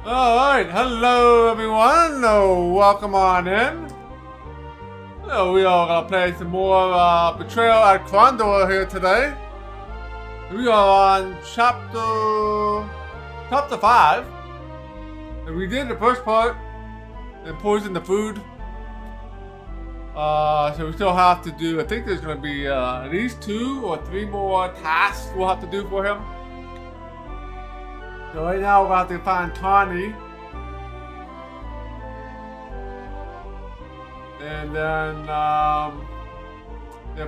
Alright, hello everyone, welcome on in. We are gonna play some more Betrayal at Krondor here today. We are on chapter 5. And we did the first part and poisoned the food. So we still have to do, I think there's gonna be at least 2 or 3 more tasks we'll have to do for him. So right now we're going to have to find Tawny. And then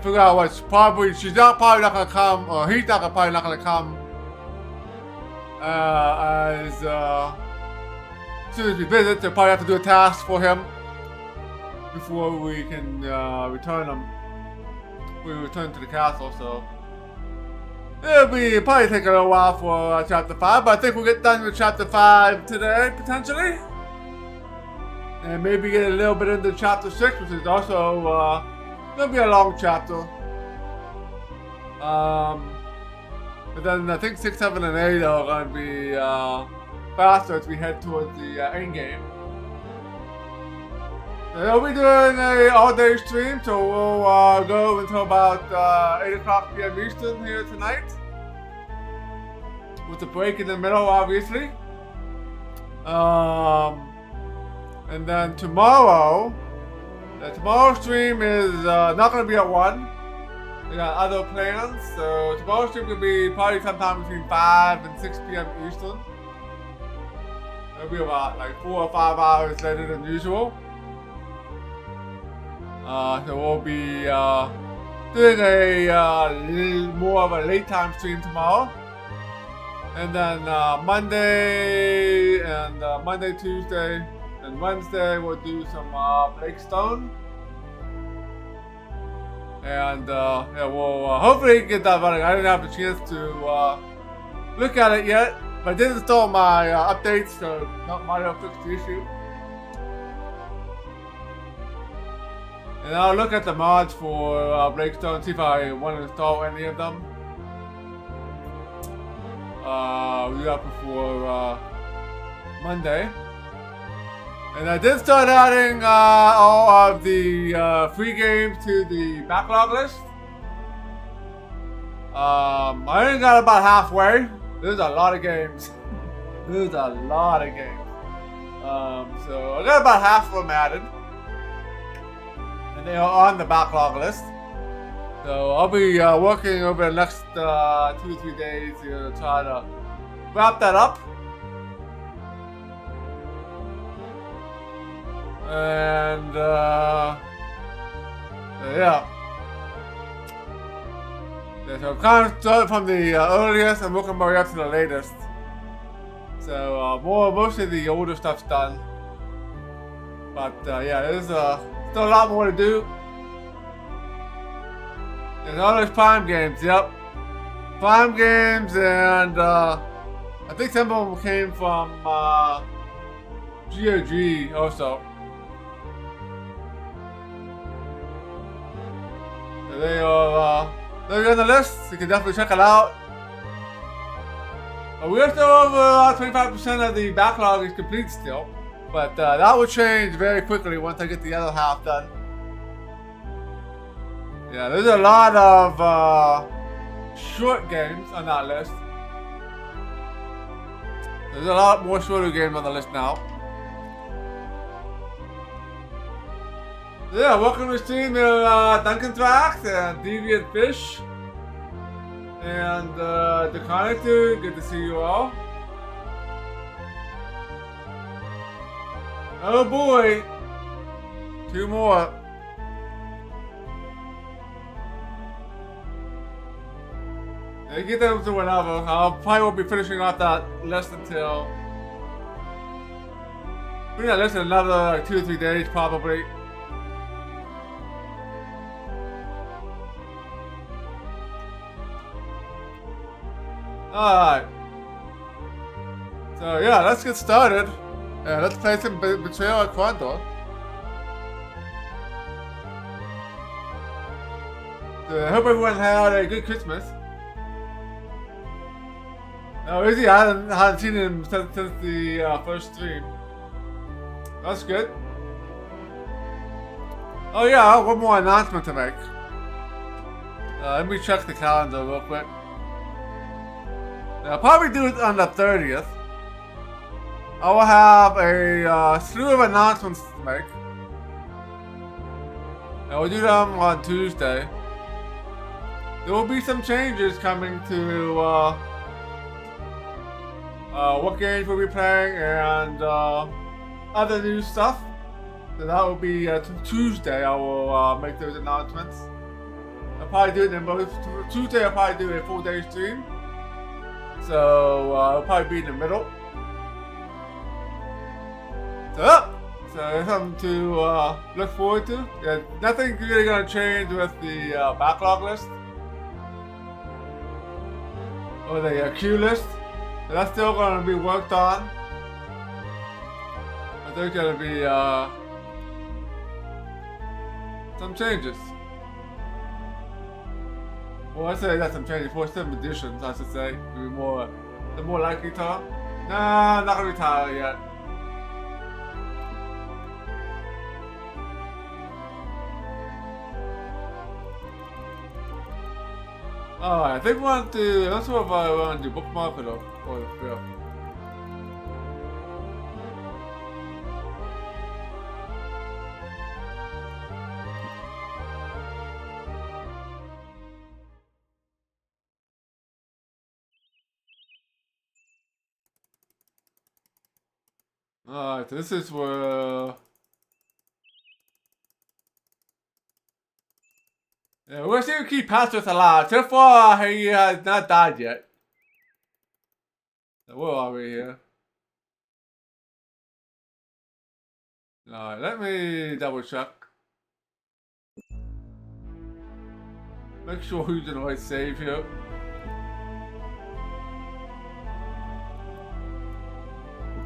figure out what's probably, she's probably not going to come, or he's probably not going to come as soon as we visit. So probably have to do a task for him before we can return him. We return to the castle, so. It'll probably take a little while for chapter 5, but I think we'll get done with chapter 5 today, potentially. And maybe get a little bit into chapter 6, which is also gonna be a long chapter. But then I think 6, 7, and 8 are gonna be faster as we head towards the end game. We'll be doing an all-day stream, so we'll go until about 8 o'clock p.m. Eastern here tonight. With a break in the middle, obviously. And then tomorrow, tomorrow's stream is not going to be at 1. We got other plans, so tomorrow's stream will be probably sometime between 5 and 6 p.m. Eastern. It'll be about like 4 or 5 hours later than usual. So we'll be doing a more of a late time stream tomorrow, and then Monday, Tuesday, and Wednesday we'll do some Blakestone, and yeah, we'll hopefully get that running. I didn't have the chance to look at it yet, but I did install my updates, so not might have fixed the issue. And I'll look at the mods for Blakestone, see if I want to install any of them. We got before Monday. And I did start adding all of the free games to the backlog list. I only got about halfway. There's a lot of games. There's a lot of games. So I got about half of them added. And they are on the backlog list. So I'll be working over the next 2 or 3 days to try to wrap that up. And yeah. So I'm kind of starting from the earliest and working my way up to the latest. So most of the older stuff's done. But yeah, there's still a lot more to do. There's all those Prime games, yep. Prime games, and I think some of them came from GOG also. So they're on the list, you can definitely check it out. We're still over 25% of the backlog is complete still. But that will change very quickly once I get the other half done. Yeah, there's a lot of short games on that list. There's a lot more shorter games on the list now. Yeah, welcome to the stream, Duncan Trax and Deviant Fish. And the Connector, good to see you all. Oh boy! 2 more. Yeah, get them to whenever. I'll probably won't be finishing off that list until less than another like 2 or 3 days probably. Alright. So yeah, let's get started. Let's play some Betrayal at Krondor. I hope everyone had a good Christmas. Oh, is he? I hadn't seen him since the first stream. That's good. Oh yeah, one more announcement to make. Let me check the calendar real quick. I'll probably do it on the 30th. I will have a slew of announcements to make. And we'll do them on Tuesday. There will be some changes coming to what games we'll be playing and other new stuff. So that will be Tuesday. I will make those announcements. I'll probably do it in both. Tuesday I'll probably do a full day stream. So it'll probably be in the middle. So there's something to look forward to. Yeah, nothing really gonna change with the backlog list or the queue list. So that's still gonna be worked on. I think there's gonna be some changes. Well, I say that's some changes for some additions, I should say. To be more likely to. Nah, not gonna retire yet. Alright, I think we want to. I'm not sure if I want to bookmark it or yeah. Alright, this is where. Yeah, we're gonna see if we keep Patrick alive. So far, he has not died yet. So where are we here? Alright, let me double check. Make sure who's in the right save here.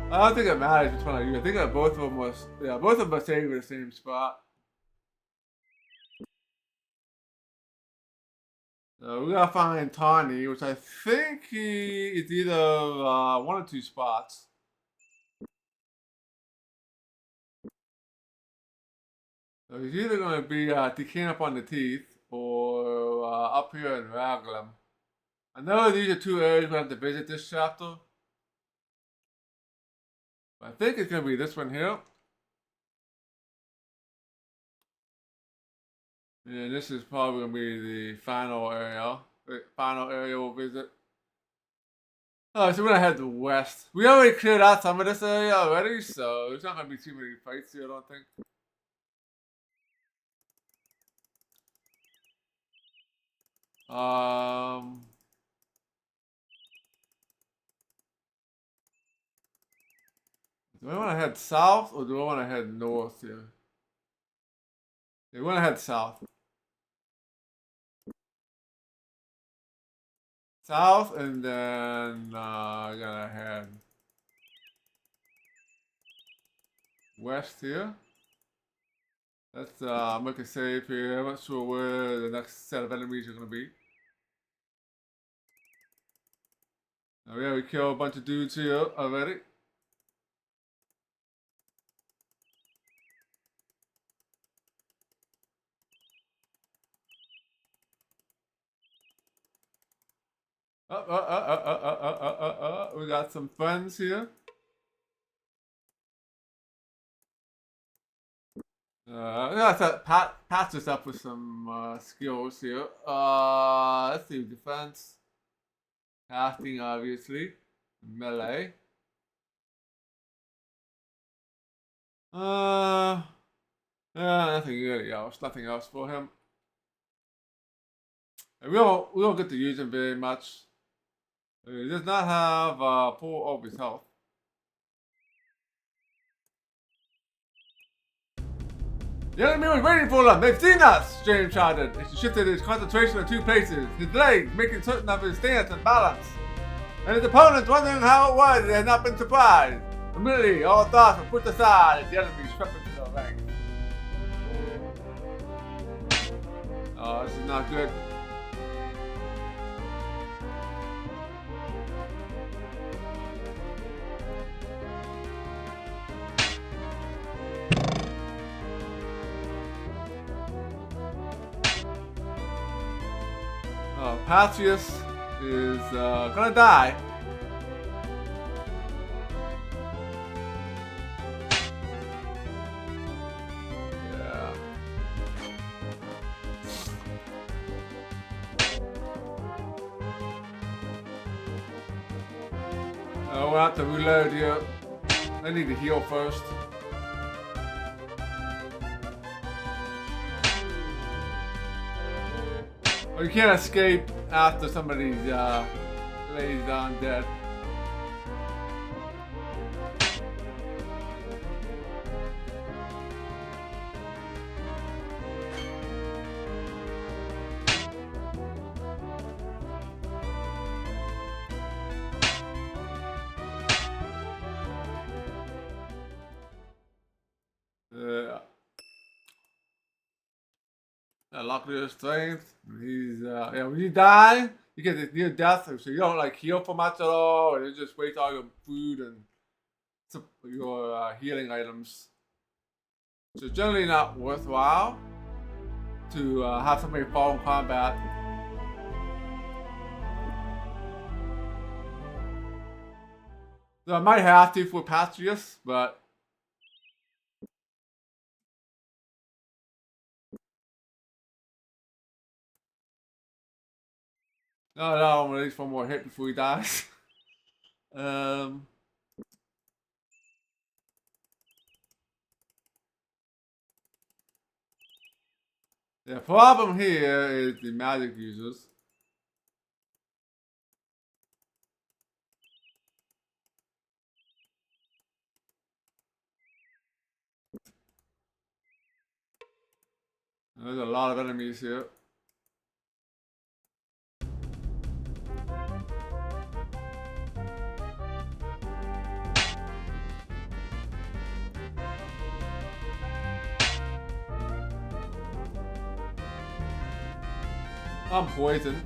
I don't think it matters which one I use. I think that both of them was, yeah, both of them are saved in the same spot. So we gotta find Tawny, which I think he is either one or two spots. So he's either gonna be decaying up on the teeth or up here in Raglan. I know these are two areas we have to visit this chapter. I think it's gonna be this one here. Yeah, this is probably gonna be the final area. The final area we'll visit. Alright, so we're gonna head to west. We already cleared out some of this area already, so there's not gonna be too many fights here, I don't think. Do I want to head south or do I want to head north here? Yeah, we want to head south. South, and then I gotta head west here. Let's make a save here. I'm not sure where the next set of enemies are gonna be. Oh yeah, we killed a bunch of dudes here already. We got some friends here. I thought Pat's us up with some skills here. Let's see, defense, casting, obviously, melee. Yeah, nothing really else. Nothing else for him. And we don't get to use him very much. He does not have full of his health. The enemy was waiting for them. They've seen us, James shouted. He shifted his concentration to two places, his legs making certain of his stance and balance. And his opponents wondering how it was they had not been surprised. Immediately, all thoughts were pushed aside as the enemy swept into their ranks. Oh, this is not good. Patrius is gonna die. Yeah. We'll have to reload here. I need to heal first. Well, you can't escape after somebody lays down dead. Luckily, strength. He's yeah. When you die, you get this near death, so you don't like heal for much at all, and you just waste all your food and your healing items. So it's generally not worthwhile to have somebody fall in combat. So I might have to for Patrius, but no, I'm gonna release one more hit before he dies. The problem here is the magic users. There's a lot of enemies here. I'm poisoned.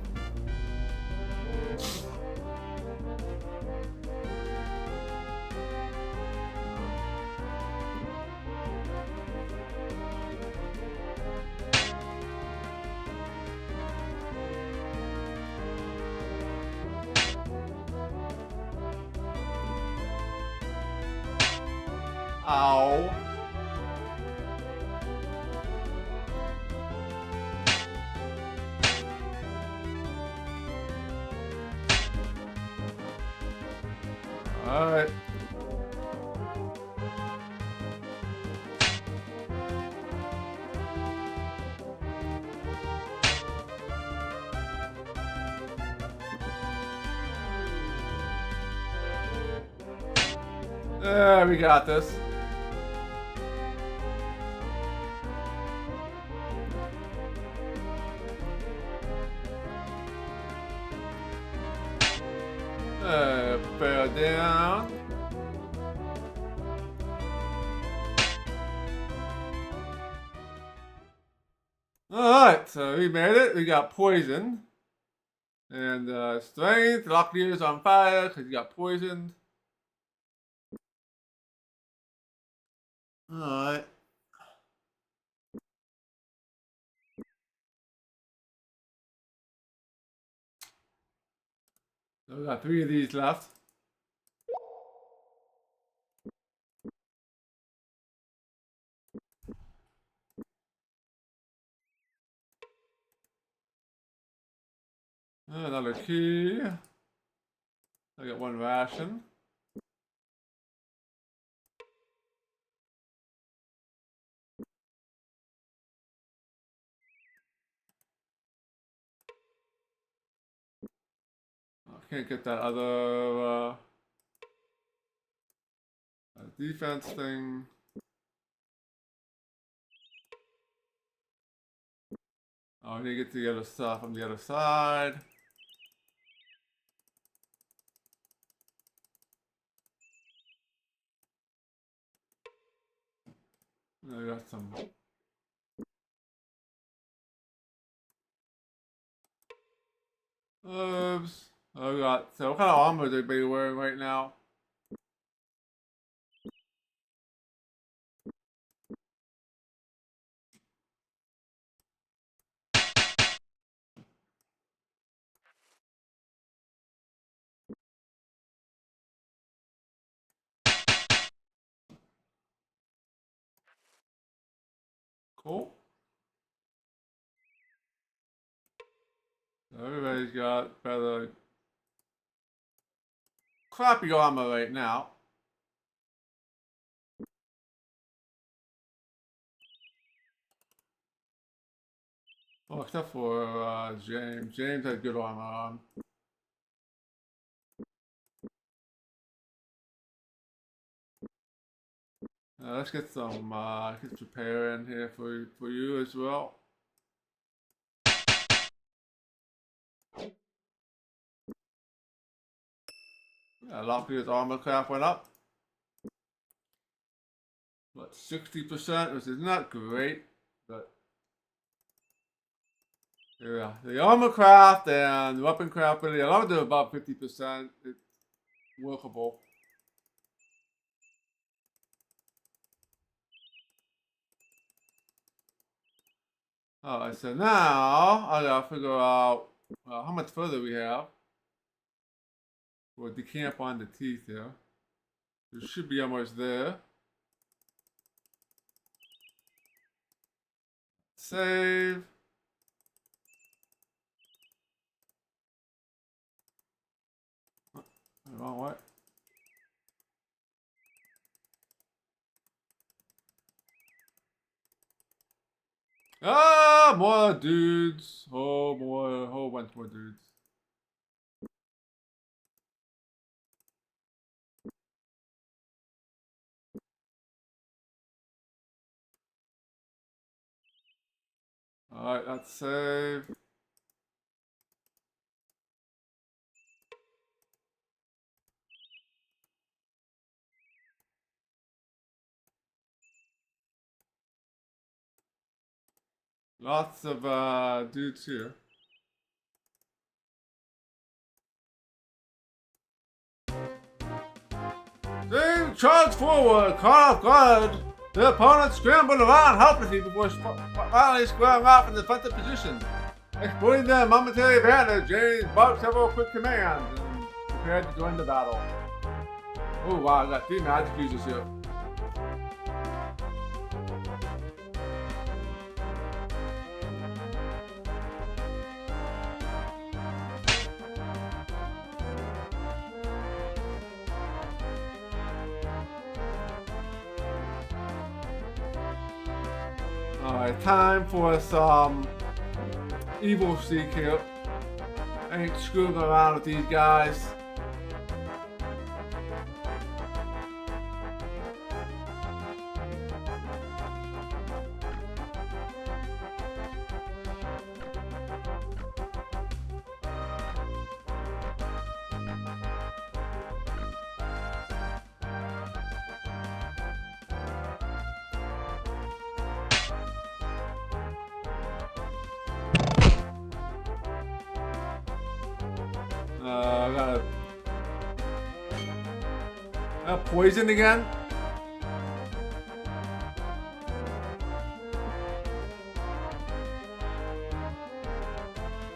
Ow. Alright. There, we got this. Bear down. Alright, so we made it. We got poisoned. And strength. Locklear's on fire because he got poisoned. Alright. So we got 3 of these left. Another key. I got 1 ration. I can't get that other defense thing. Oh, I need to get the other stuff on the other side. I got some. Oops. I got. So, what kind of armor is everybody wearing right now? Cool. Everybody's got better crappy armor right now. Well, except for James. James had good armor on. Let's get some repair in here for you as well. Yeah, Locky's armor craft went up. But 60%, which is not great, but yeah, the armor craft and weapon craft really, I love to do about 50%. It's workable. Alright, so now I gotta figure out how much further we have. We'll decamp on the teeth here. We should be almost there. Save. Wrong way. Ah, more dudes. Oh, more, a whole bunch more dudes. Alright, let's save. Lots of dudes here. They charge forward, caught off guard. The opponent scrambled around helplessly before finally squaring off in the defensive position. Exploiting their momentary advantage, James barked several quick commands and prepared to join the battle. Oh wow, I got 3 magic users here. Alright, time for some evil seek here. I ain't screwing around with these guys. I got poisoned again.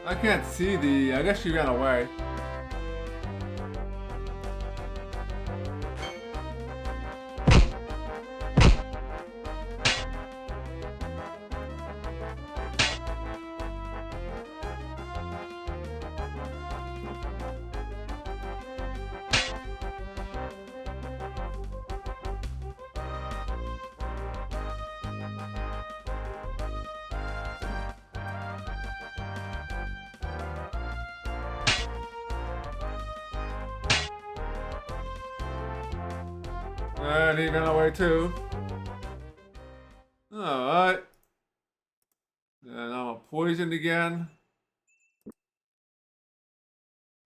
I can't see the. I guess she ran away. And he ran away too. Alright. And I'm poisoned again.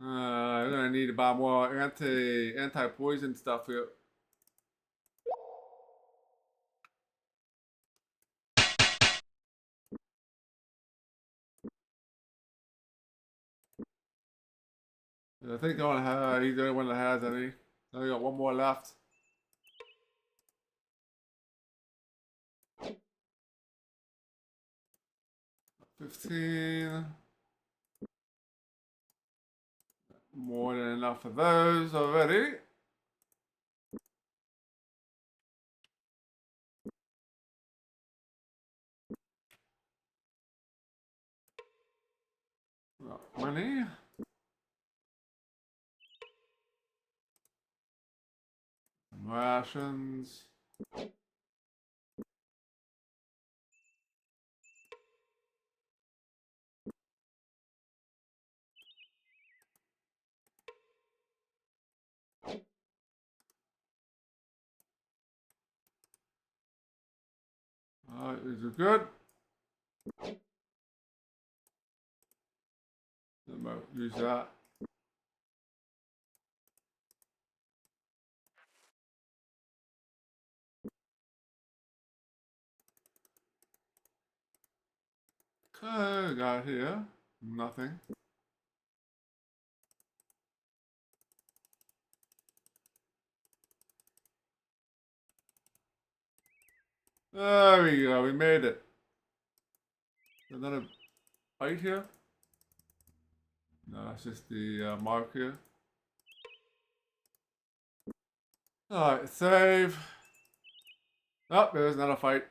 I'm gonna need to buy more anti-poison stuff here. I think he's the only one that has any. I only got one more left. $15. More than enough of those already. Money. Rations. Is it good? I might use that. Okay, got here. Nothing. There we go, we made it. Another bite here? No, that's just the mark here. Alright, save. Oh, there's another fight.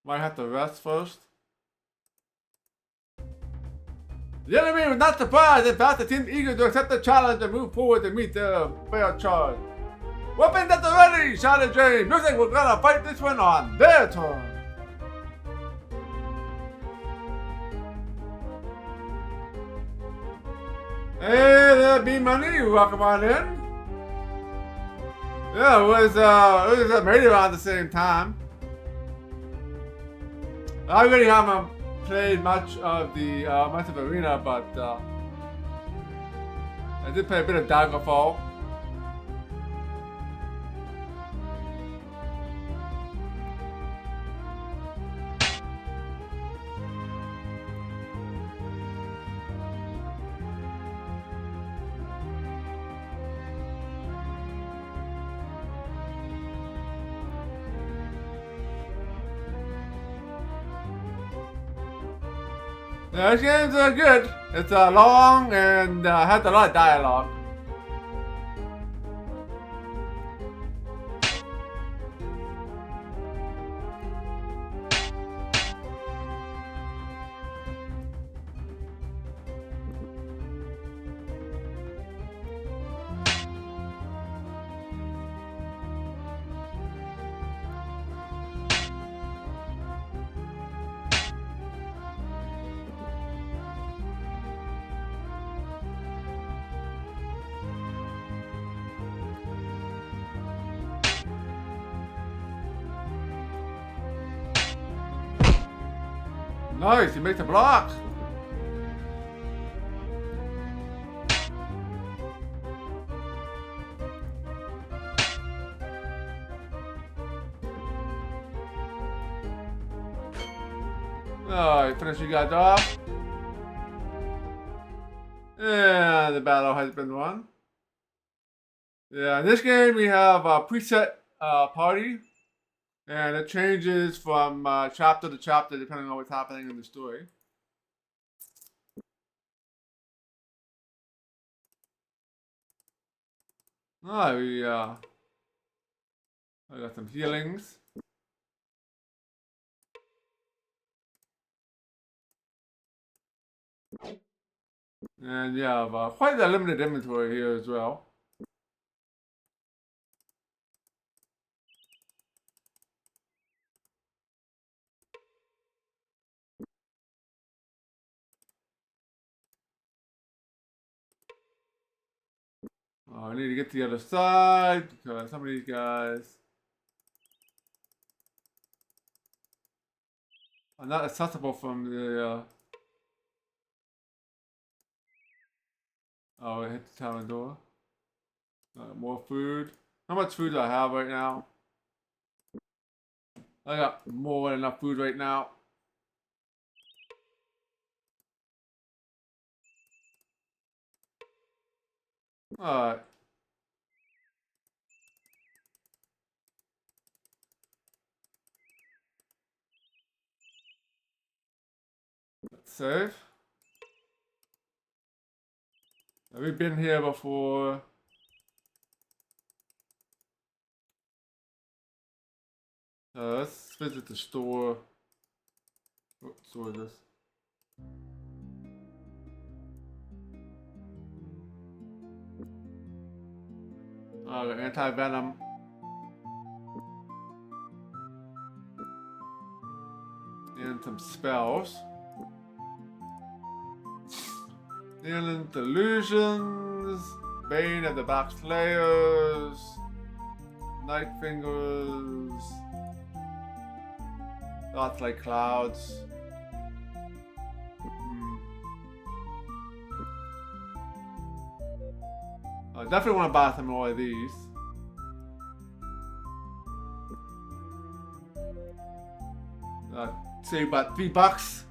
Might have to rest first. The enemy was not surprised. In fact, the team eager to accept the challenge and move forward to meet their fair charge. Weapons at the ready, shouted James. Looks like we're gonna fight this one on their turn. Hey there, B-Money, welcome on in. Yeah, it was made around the same time. I really haven't played much of the Massive Arena, but I did play a bit of Daggerfall. Yeah, these games are good. It's long and has a lot of dialogue. Nice, you make the block. Alright, finish you guys off. And the battle has been won. Yeah, in this game we have a preset party. And it changes from chapter to chapter depending on what's happening in the story. Alright, I got some healings. And yeah, quite a limited inventory here as well. I need to get to the other side because some of these guys are not accessible from the. Oh, I hit the town door. More food. How much food do I have right now? I got more than enough food right now. Alright. Let's save. Have we been here before? Let's visit the store. What store is this? Anti-venom. And some spells. Dealing delusions. Bane of the Black Slayers. Night Fingers. Thoughts like clouds. I definitely want to buy some more of these. Save about $3.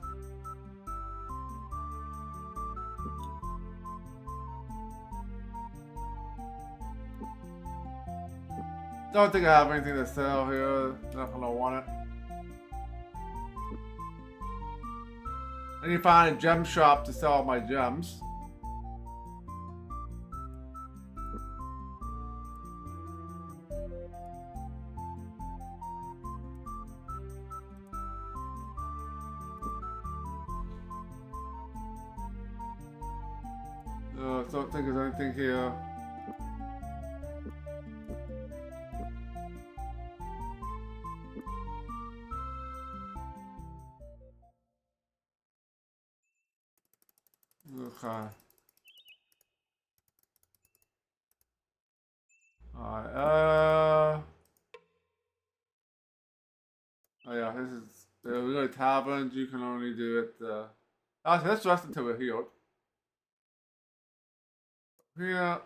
Don't think I have anything to sell here. Definitely don't want it. I need to find a gem shop to sell my gems. Don't think there's anything here. Okay. Alright, oh yeah, this is, we go to taverns, you can only do it, actually, let's rest until we're healed. Here.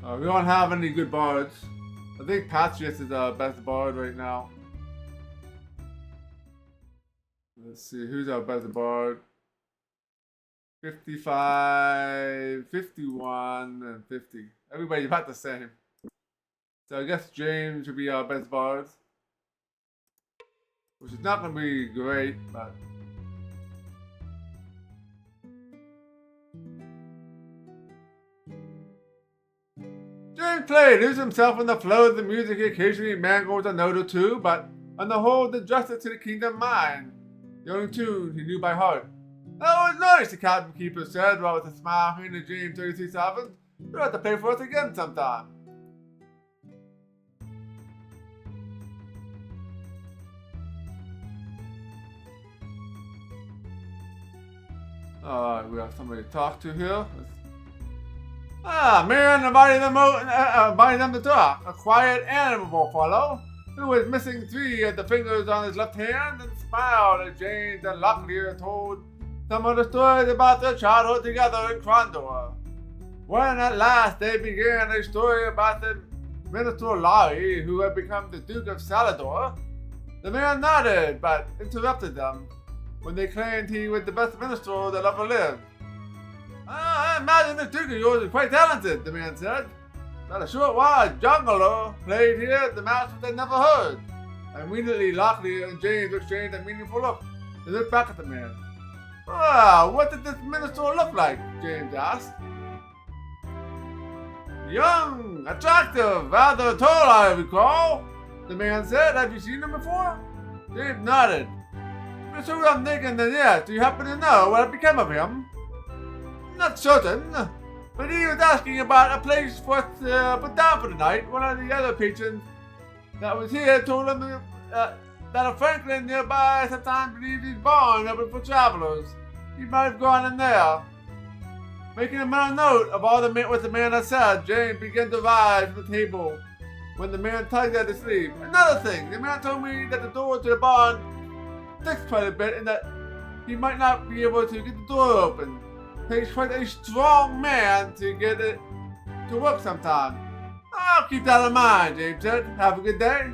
We don't have any good bards. I think Patrius is our best bard right now. Let's see, who's our best bard? 55, 51, and 50. Everybody's about the same. So I guess James would be our best bard. Which is not going to be great, but... James played, loses himself in the flow of the music. He occasionally mangles a note or two, but on the whole, did justice to the kingdom mind. The only tune he knew by heart. That was nice, the cabin keeper said, while with a smile handed James 33,000. You'll have to pay for us again sometime. Alright, we have somebody to talk to here. Man invited them to talk. A quiet, animable fellow who was missing 3 of the fingers on his left hand and smiled as James and Locklear told some of the stories about their childhood together in Krondor. When at last they began a story about the Minister Lari who had become the Duke of Salador, the man nodded but interrupted them when they claimed he was the best minister that ever lived. I imagine the Duke of yours is quite talented, the man said. But a short while, Jungler played here the match they never heard. Immediately, Locklear and James exchanged a meaningful look. They looked back at the man. What did this minister look like? James asked. Young, attractive, rather tall, I recall. The man said, have you seen him before? James nodded. That's who I'm thinking then, yes. Do you happen to know what became of him? Not certain, but he was asking about a place for us to put down for the night. One of the other patrons that was here told him that a Franklin nearby sometimes leaves his barn open for travelers. He might have gone in there. Making a mental note of all what the man had said, James began to rise from the table when the man tugged at his sleeve. Another thing, the man told me that the door to the barn sticks quite a bit and that he might not be able to get the door open. Takes quite a strong man to get it to work sometime. I'll keep that in mind, James said. Have a good day.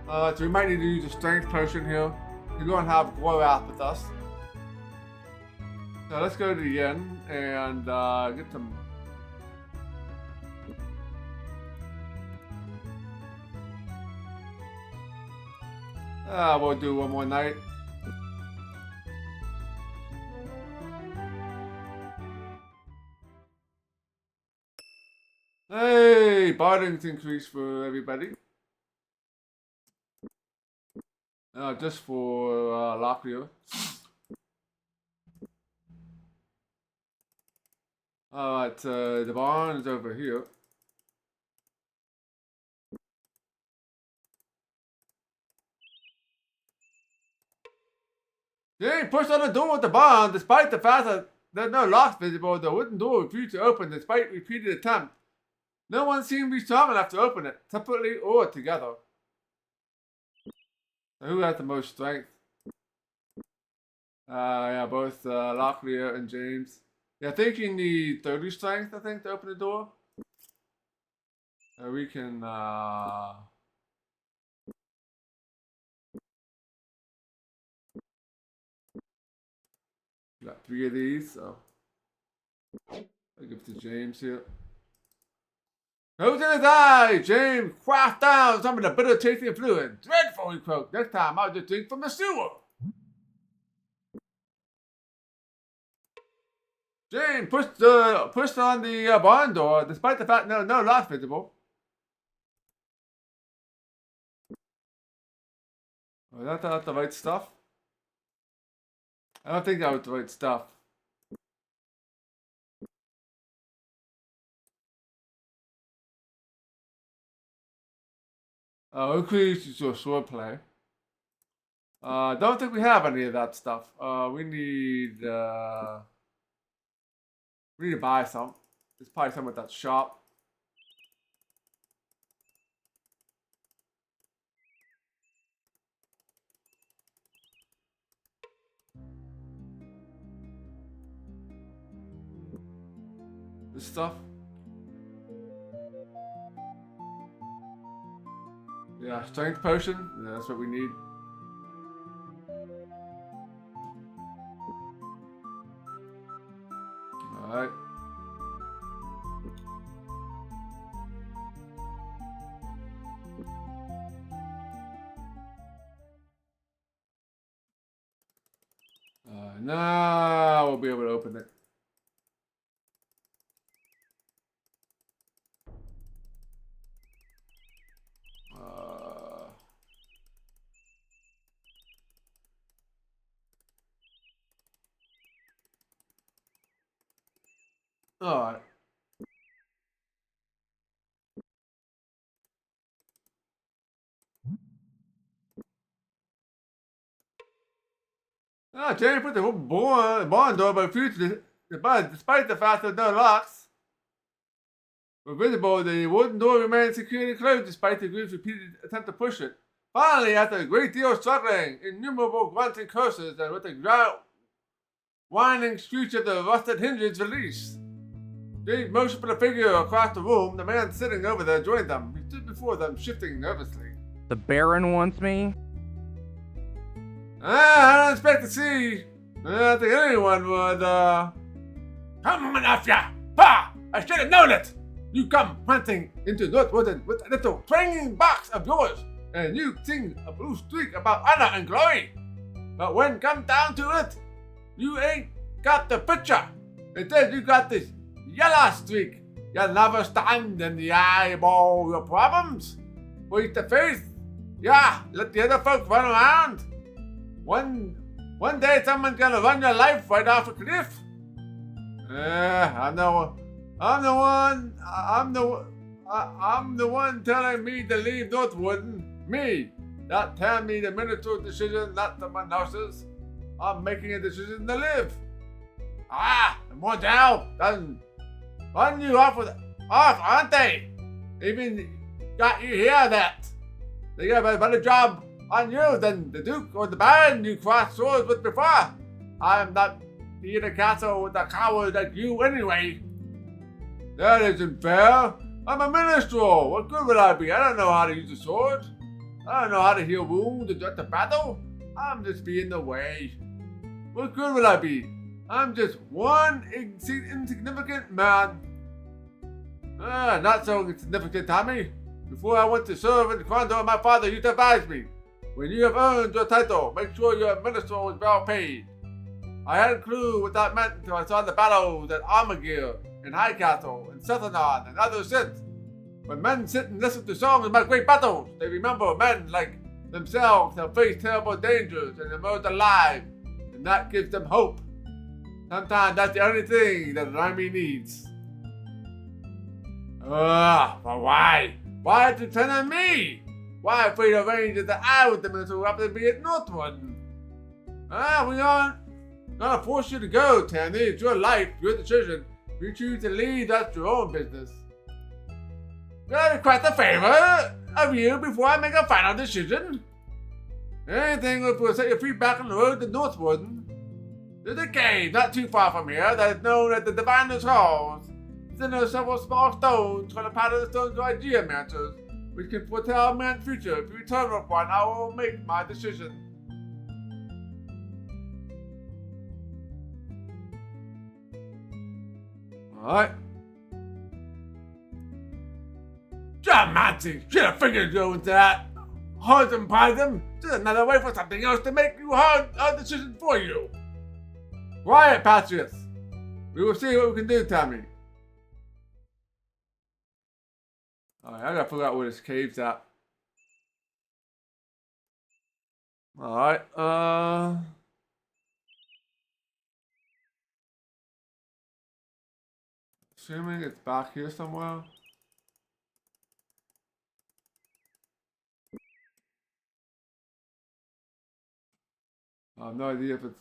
So we might need to use a strength potion here. We're going to have Gorath with us. So let's go to the inn and get some... we'll do one more night. bardings increase for everybody. Just for Locklear. Alright, the barn is over here. They pushed on the door with the barn despite the fact that there's no locks visible. The wooden door refused to open despite repeated attempts. No one seemed to be strong enough to open it, separately or together. So who has the most strength? Yeah, both Locklear and James. Yeah, I think you need 30 strength, I think, to open the door. We can, got 3 of these, so I'll give it to James here. Who's gonna die? James quaffed down some of the bitter tasting fluid. Dreadful, he croaked. Next time I'll just drink from the sewer. James pushed on the barn door, despite the fact no locks visible. Was that not the right stuff? I don't think that was the right stuff. Increase your swordplay. Don't think we have any of that stuff. We need to buy some. There's probably some at that shop. This stuff. Yeah, strength potion. Yeah, that's what we need. Alright. Now we'll be able to open it. Alright. Jamie put the barn door by refused despite the fact that no locks were visible. The wooden door remained securely closed despite the group's repeated attempt to push it. Finally, after a great deal of struggling, innumerable grunts and curses, and with a whining screech of the rusted hinges released, James motioned for the figure across the room. The man sitting over there joined them. He stood before them, shifting nervously. The Baron wants me? I don't expect to see. I don't think anyone would, Come enough, ya! Ha! I should have known it! You come hunting into Northwood with a little twanging box of yours, and you sing a blue streak about honor and glory. But when come down to it, you ain't got the picture. Instead, you got this yellow streak. You'll never stand in the eye of all your problems. Face to face. Yeah, let the other folks run around. One day someone's gonna run your life right off a cliff. I'm the one telling me to leave Northwood. Me. Not telling me the minister's decision, not someone else's. I'm making a decision to live. And more now, done run you off, aren't they? Even got you here that they got a better job on you than the Duke or the Baron you crossed swords with before. I'm not in a castle with a coward like you anyway. That isn't fair. I'm a minstrel. What good would I be? I don't know how to use a sword. I don't know how to heal wounds at the battle. I'm just being the way. What good would I be? I'm just one insignificant man. Not so insignificant, Tommy. Before I went to serve in Krondor, my father used to advise me. When you have earned your title, make sure your minstrel is well paid. I had a clue what that meant until I saw the battles at Armageddon and High Castle and Southern and others since. When men sit and listen to songs about great battles, they remember men like themselves have faced terrible dangers and emerged alive, and that gives them hope. Sometimes that's the only thing that an army needs. But why? Why to turn on me? Why afraid of rangers that I was the minister who happened to be at Northwood? We aren't gonna force you to go, Tanny. It's your life, your decision. If you choose to leave, that's your own business. I request a favor of you before I make a final decision. Anything which will set your feet back on the road to Northwood. There's a cave not too far from here that is known as the Diviner's Halls. Within there are several small stones called the pattern of stones by geomancers, which can foretell man's future. If you return with one, I will make my decision. Alright. Geomancy! Should have figured you into that. Hard and buy them. Just another way for something else to make you hard decision for you. Quiet, Patrius. We will see what we can do, Tommy. Alright, I gotta figure out where this cave's at. Alright, assuming it's back here somewhere. I have no idea if it's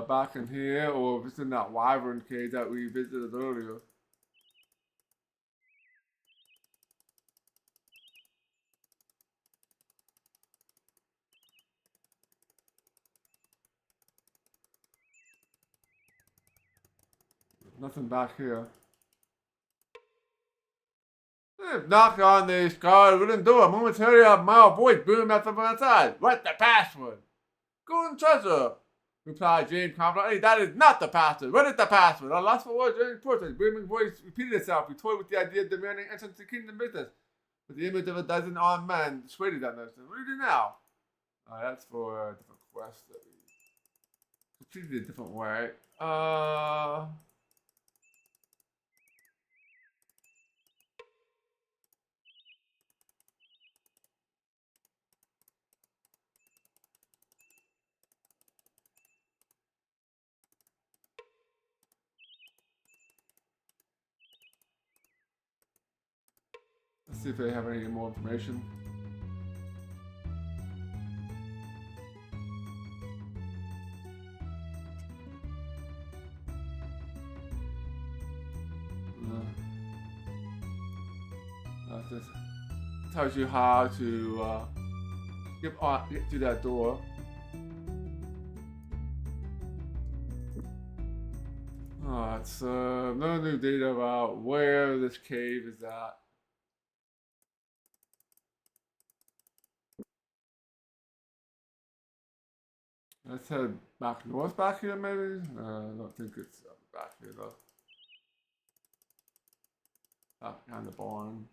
back in here or if it's in that wyvern cave that we visited earlier. There's nothing back here. Knock on the scarred wooden door. Momentarily, a mild voice boomed out from outside. What's the password? Golden treasure, replied James confidently. That is not the password. What is the password? A lost for words during the booming voice repeated itself. He toyed with the idea of demanding entrance to kingdom business, with the image of a dozen armed men dissuaded that notion. What do you do now? That's for a different quest that we completed a different way. Let's see if they have any more information. This tells you how to get through that door. Alright, so no new data about where this cave is at. Let's head back north back here, maybe? I don't think it's back here, though. Back behind the barn.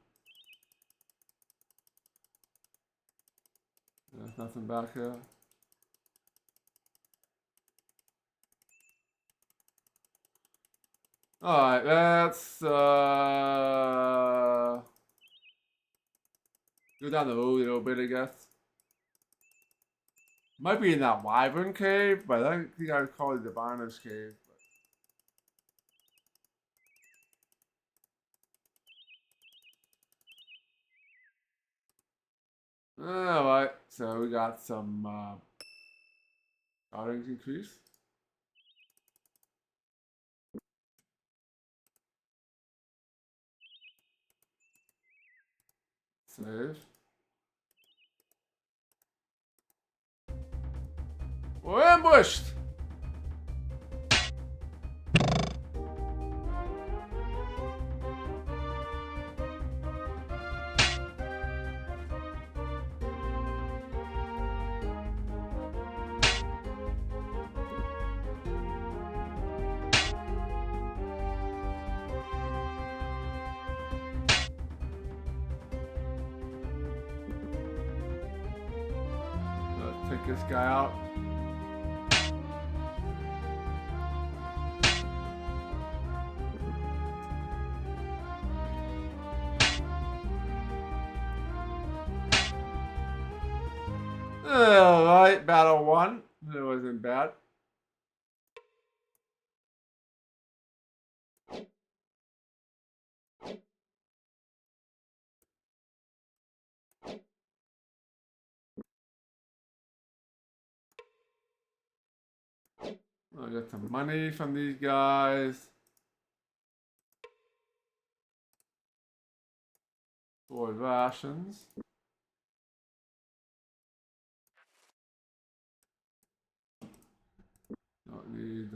There's nothing back here. Alright, let's go down the road a little bit, I guess. Might be in that wyvern cave, but I don't think I would call it the Diviner's cave. Alright, so we got some guarding increase. Save. We're ambushed! Let's take this guy out. Alright, battle 1. It wasn't bad. I got some money from these guys. 4 rations. Don't need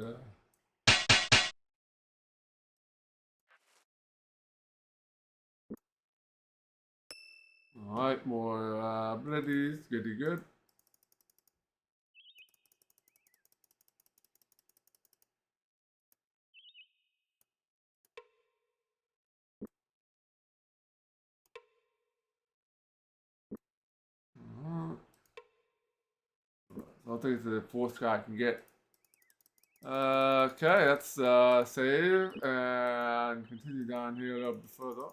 Alright, more abilities. Goody good. I don't think it's the 4th guy I can get. Okay, let's save and continue down here a little bit further.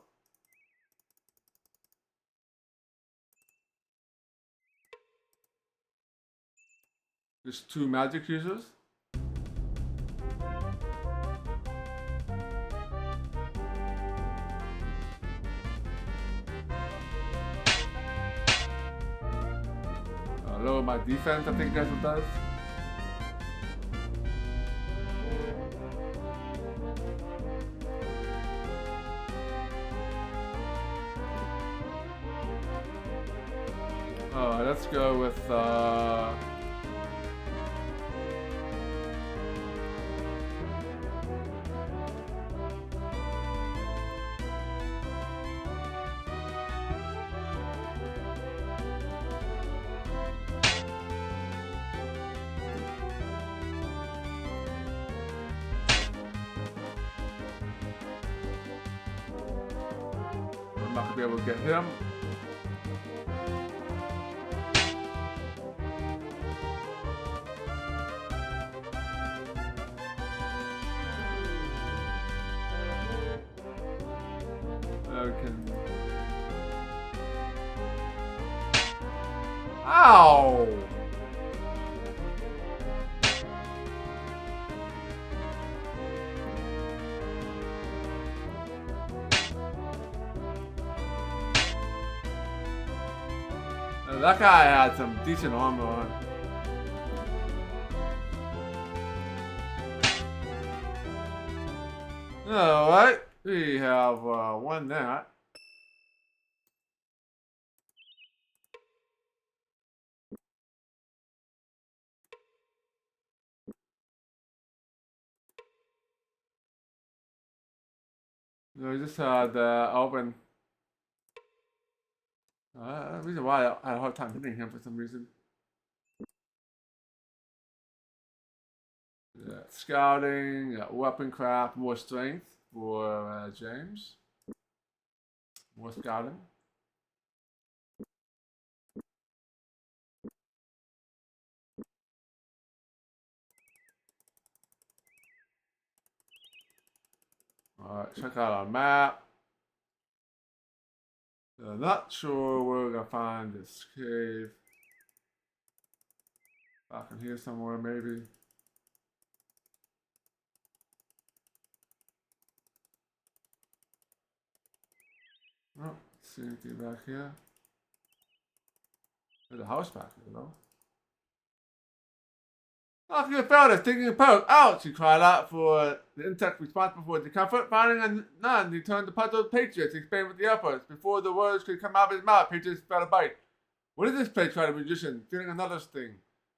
There's 2 magic users. Lower my defense, I think that's what it does. Alright, let's go with I'm not gonna be able to get him. Okay. Ow! That guy had some decent armor on. Alright, we have won that. We just had open. The reason why I had a hard time hitting him for some reason. Yeah, scouting, weapon craft, more strength for James. More scouting. Alright, check out our map. Not sure where we're gonna find this cave. Back in here somewhere, maybe. Oh, see anything back here? There's a house back here, though. After you found it, taking a poke. Ouch! You cried out for the insect responsible for discomfort. Finding none, he turned to puzzled Patriots, explained with the efforts. Before the words could come out of his mouth, Patriots felt a bite. What is this place? Cried the magician, feeling another sting.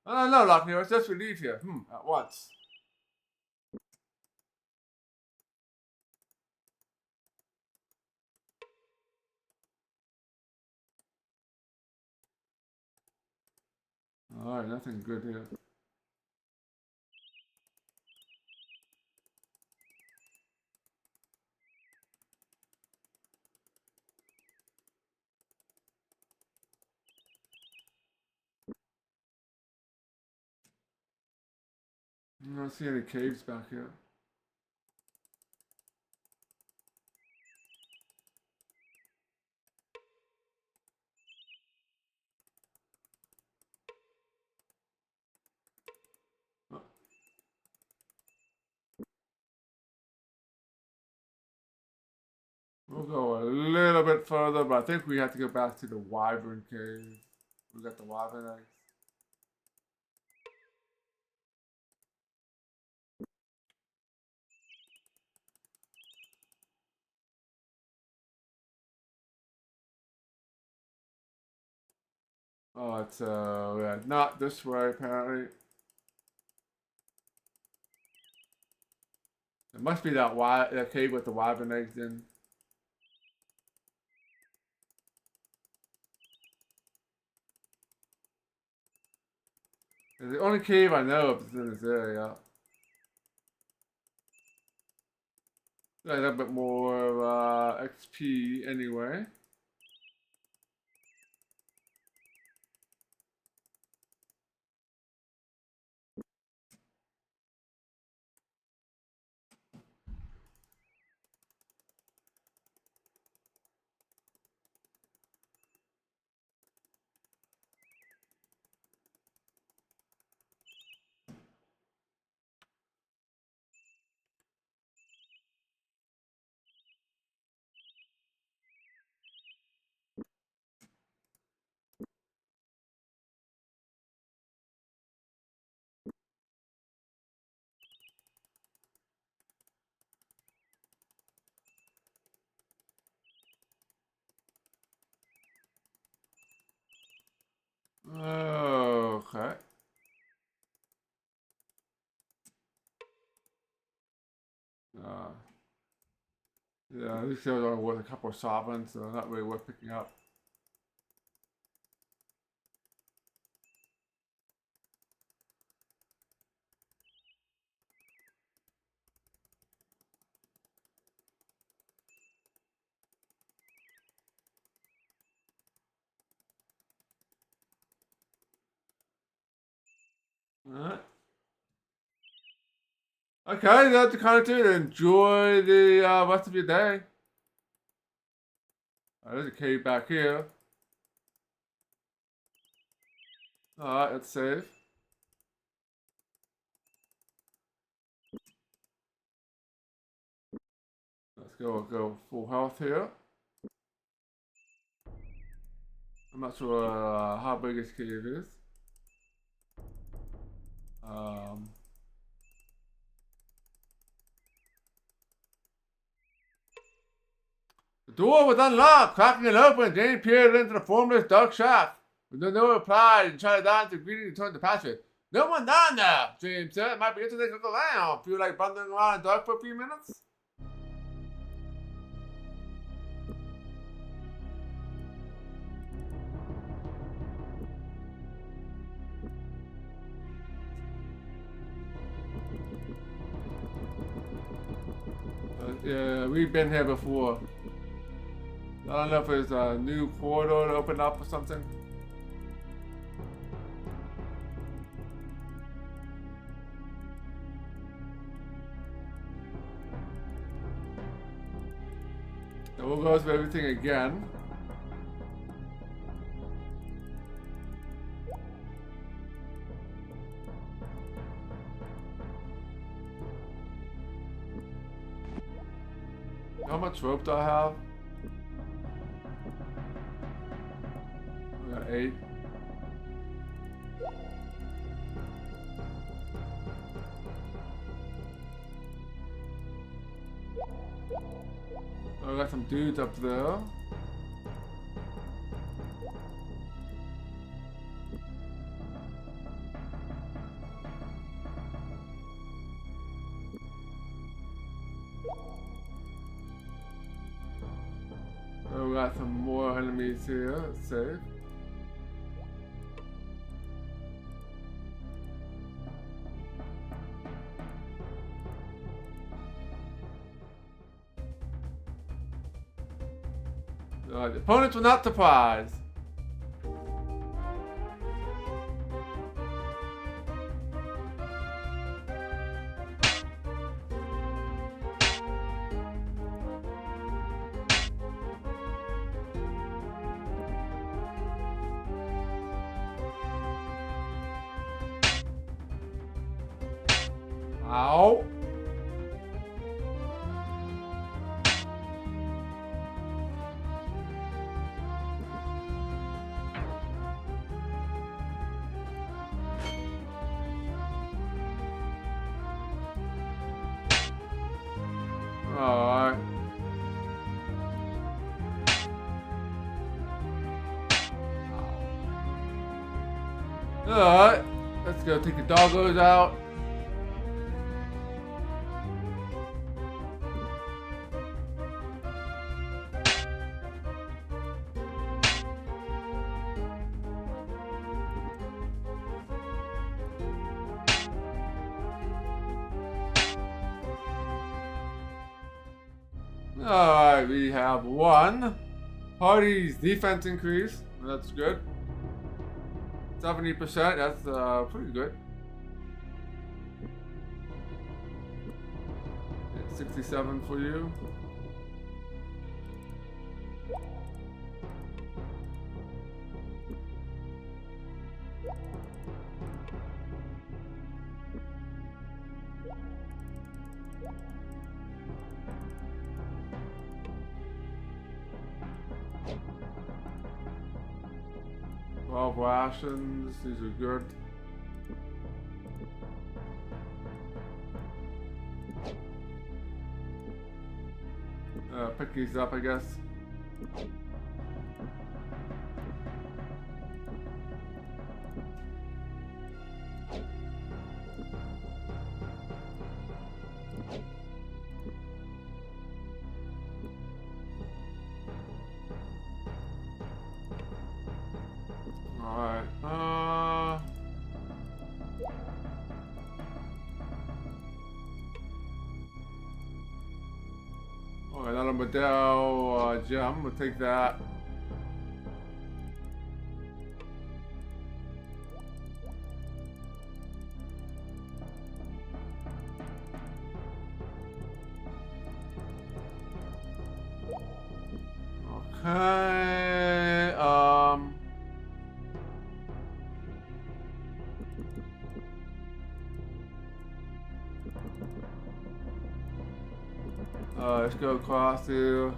I don't know, Lockney. Let's just leave here. At once. Alright, nothing good here. I don't see any caves back here. We'll go a little bit further, but I think we have to go back to the Wyvern Cave. We got the Wyvern eggs. Oh, it's yeah, not this way apparently. It must be that cave with the Wyvern eggs in. It's the only cave I know of is in this area. A little bit more XP anyway. Okay. Uh, yeah, these those are worth a couple of sovereigns, so not really worth picking up. Alright. Okay, that's the kind of do. Enjoy the rest of your day. There's a cave back here. Alright, let's save. Let's go full health here. I'm not sure how big this cave is. The door was unlocked. Cracking it open, Jane peered into the formless dark shaft. With no reply, and tried down to greeting and turned to passage. No one down there, James said. It might be interesting to look around. Feel like bundling around in the dark for a few minutes? Yeah, we've been here before. I don't know if there's a new corridor to open up or something. And we'll go through everything again. How much rope do I have? I got 8. I got some dudes up there. Oh, we got some more enemies here. Let's save. The opponents were not surprised. Ow. Alright. Alright. Let's go take the doggos out. Alright, we have one. Party's defense increase. That's good. 70%, that's pretty good. 67 for you. Rations, these are good. Pick these up, I guess. Alright, alright, another Medell gem, we'll take that. Okay, let's go across here.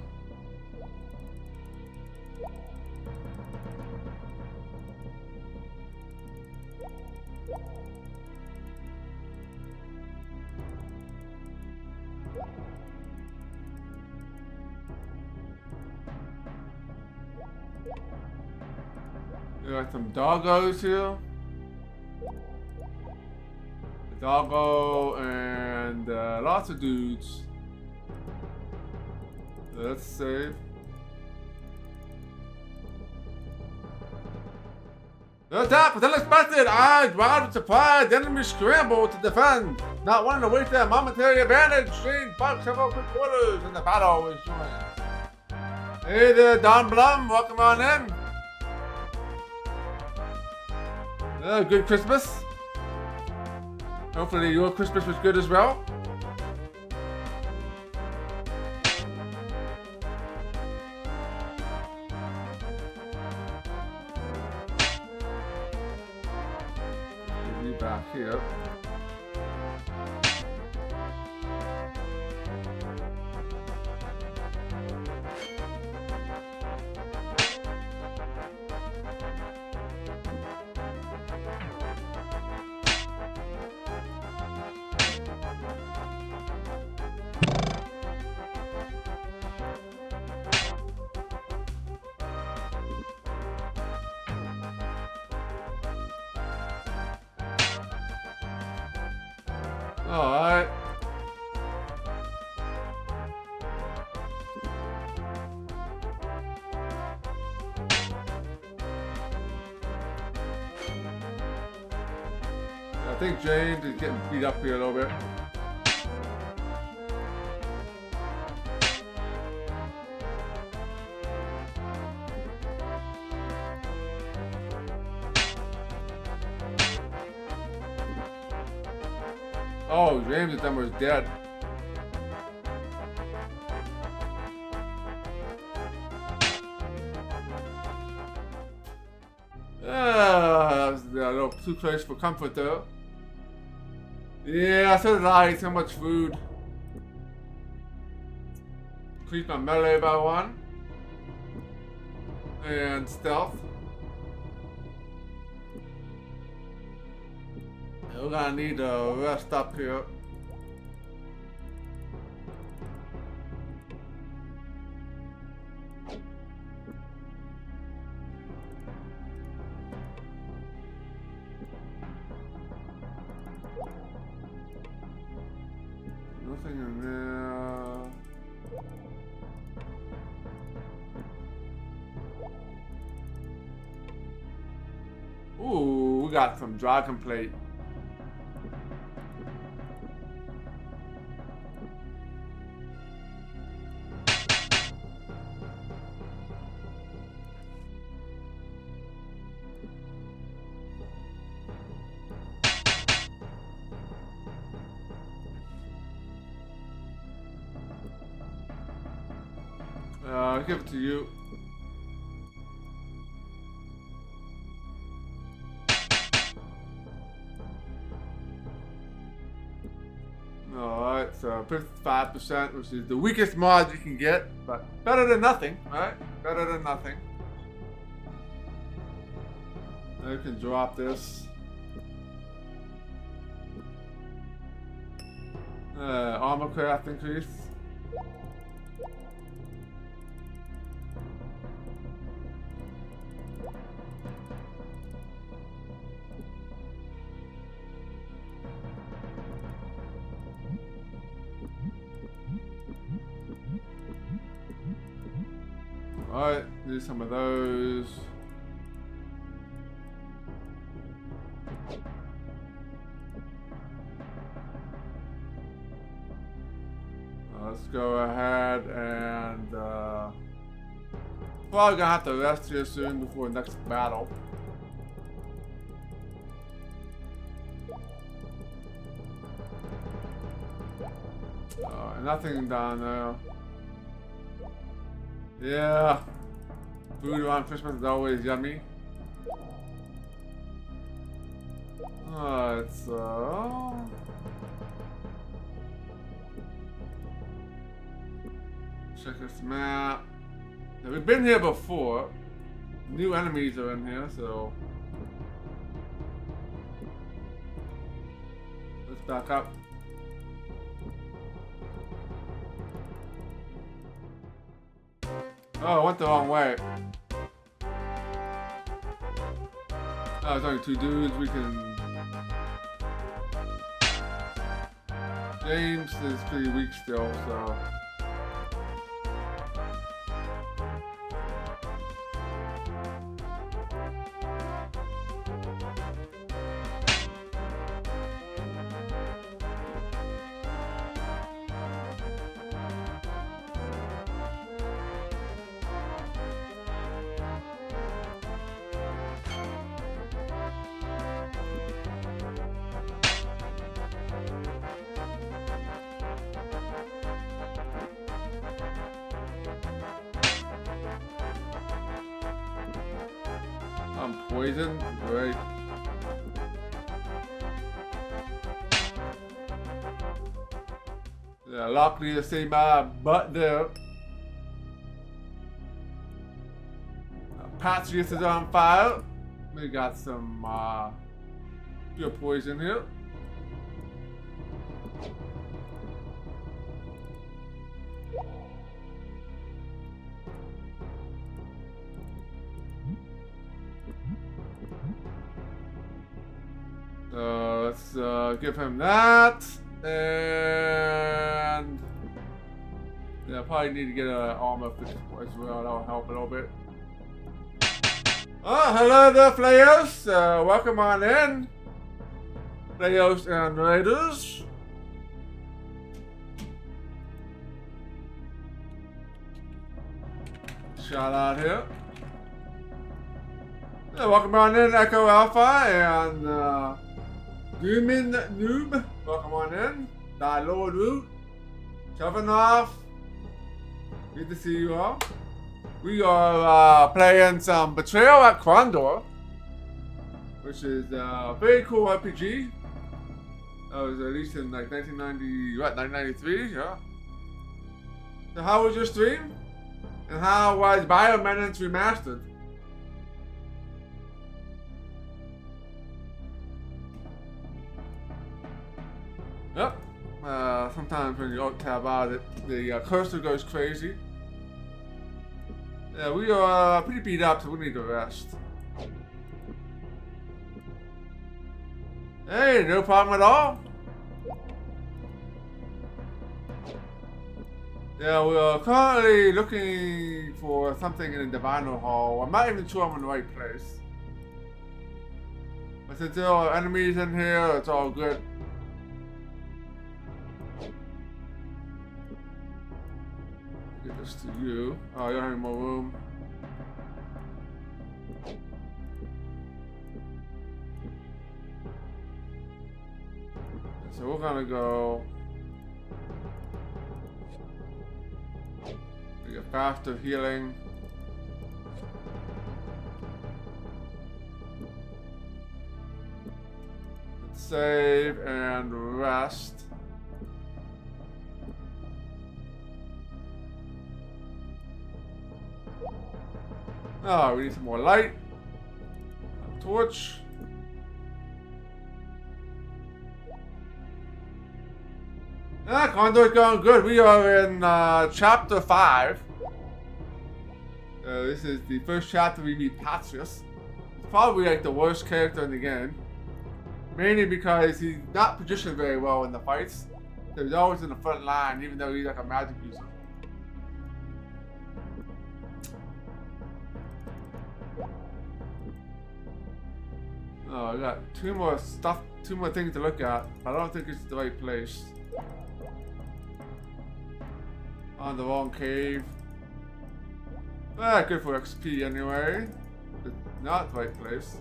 We got some doggos here. A doggo and lots of dudes. Let's save. The attack was unexpected. I round surprise. The enemy scrambled to defend. Not wanting to waste their momentary advantage. Shane fought several quick quarters and the battle was joined. Hey there, Don Blum. Welcome on in. Good Christmas. Hopefully your Christmas was good as well. Back here. Alright. I think James is getting beat up here a little bit. Oh, James' number is dead. That was a little too close for comfort though. Yeah, so did I. So much food. Increase my melee by 1. And stealth. We're gonna need a rest up here. Nothing in there. Ooh, we got some dragon plate. I'll give it to you. Alright, so 55%, which is the weakest mod you can get, but better than nothing, right? Better than nothing. Now you can drop this. Armor craft increase. Alright, do some of those. Let's go ahead and probably gonna have to rest here soon before the next battle. Nothing down there. Yeah, food around Christmas is always yummy. Alright, so check this map. Now, we've been here before. New enemies are in here, so let's back up. Oh, I went the wrong way. Oh, it's only 2 dudes. We can. James is pretty weak still, so. I'm poisoned, right? Yeah, luckily to see my butt there. Patriot is on fire. We got some pure poison here. Let's give him that, and yeah, probably need to get an armor fix as well. That'll help a little bit. Oh, hello there, players. Welcome on in, players and raiders. Shout out here. Yeah, welcome on in, Echo Alpha, and Doomin Noob, welcome on in. Die Lord Root, shoving off. Good to see you all. We are playing some Betrayal at Krondor, which is a very cool RPG. That was released in like 1993, yeah. So how was your stream? And how was Biomenance Remastered? Yep. Sometimes when you alt tab out it, the cursor goes crazy. Yeah, we are pretty beat up, so we need to rest. Hey, no problem at all. Yeah, we are currently looking for something in the Diviner Hall. I'm not even sure I'm in the right place. But since there are enemies in here, it's all good. Get this to you. Oh, you don't have any more room. So we're gonna go. We get faster healing. Let's save and rest. Oh, we need some more light. A torch. Ah, Krondor's going good. We are in chapter 5. This is the first chapter we meet Patrius. He's probably like the worst character in the game. Mainly because he's not positioned very well in the fights. So he's always in the front line, even though he's like a magic user. Oh, I got two more things to look at. I don't think it's the right place. On the wrong cave. Ah, good for XP anyway. But not the right place.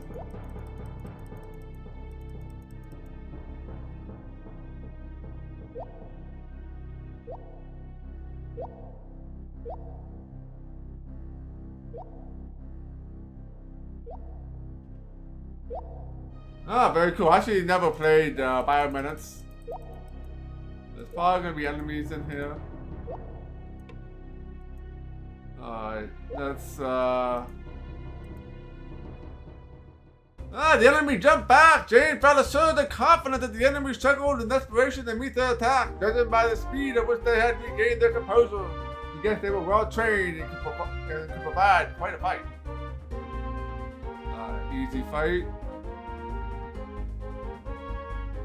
Ah, very cool. I actually never played Biominutes. There's probably gonna be enemies in here. Alright, let's Ah, the enemy jumped back! Jane felt assured and confident that the enemy struggled in desperation to meet their attack, judging by the speed at which they had regained their composure. I guess they were well trained and could provide quite a fight. Easy fight.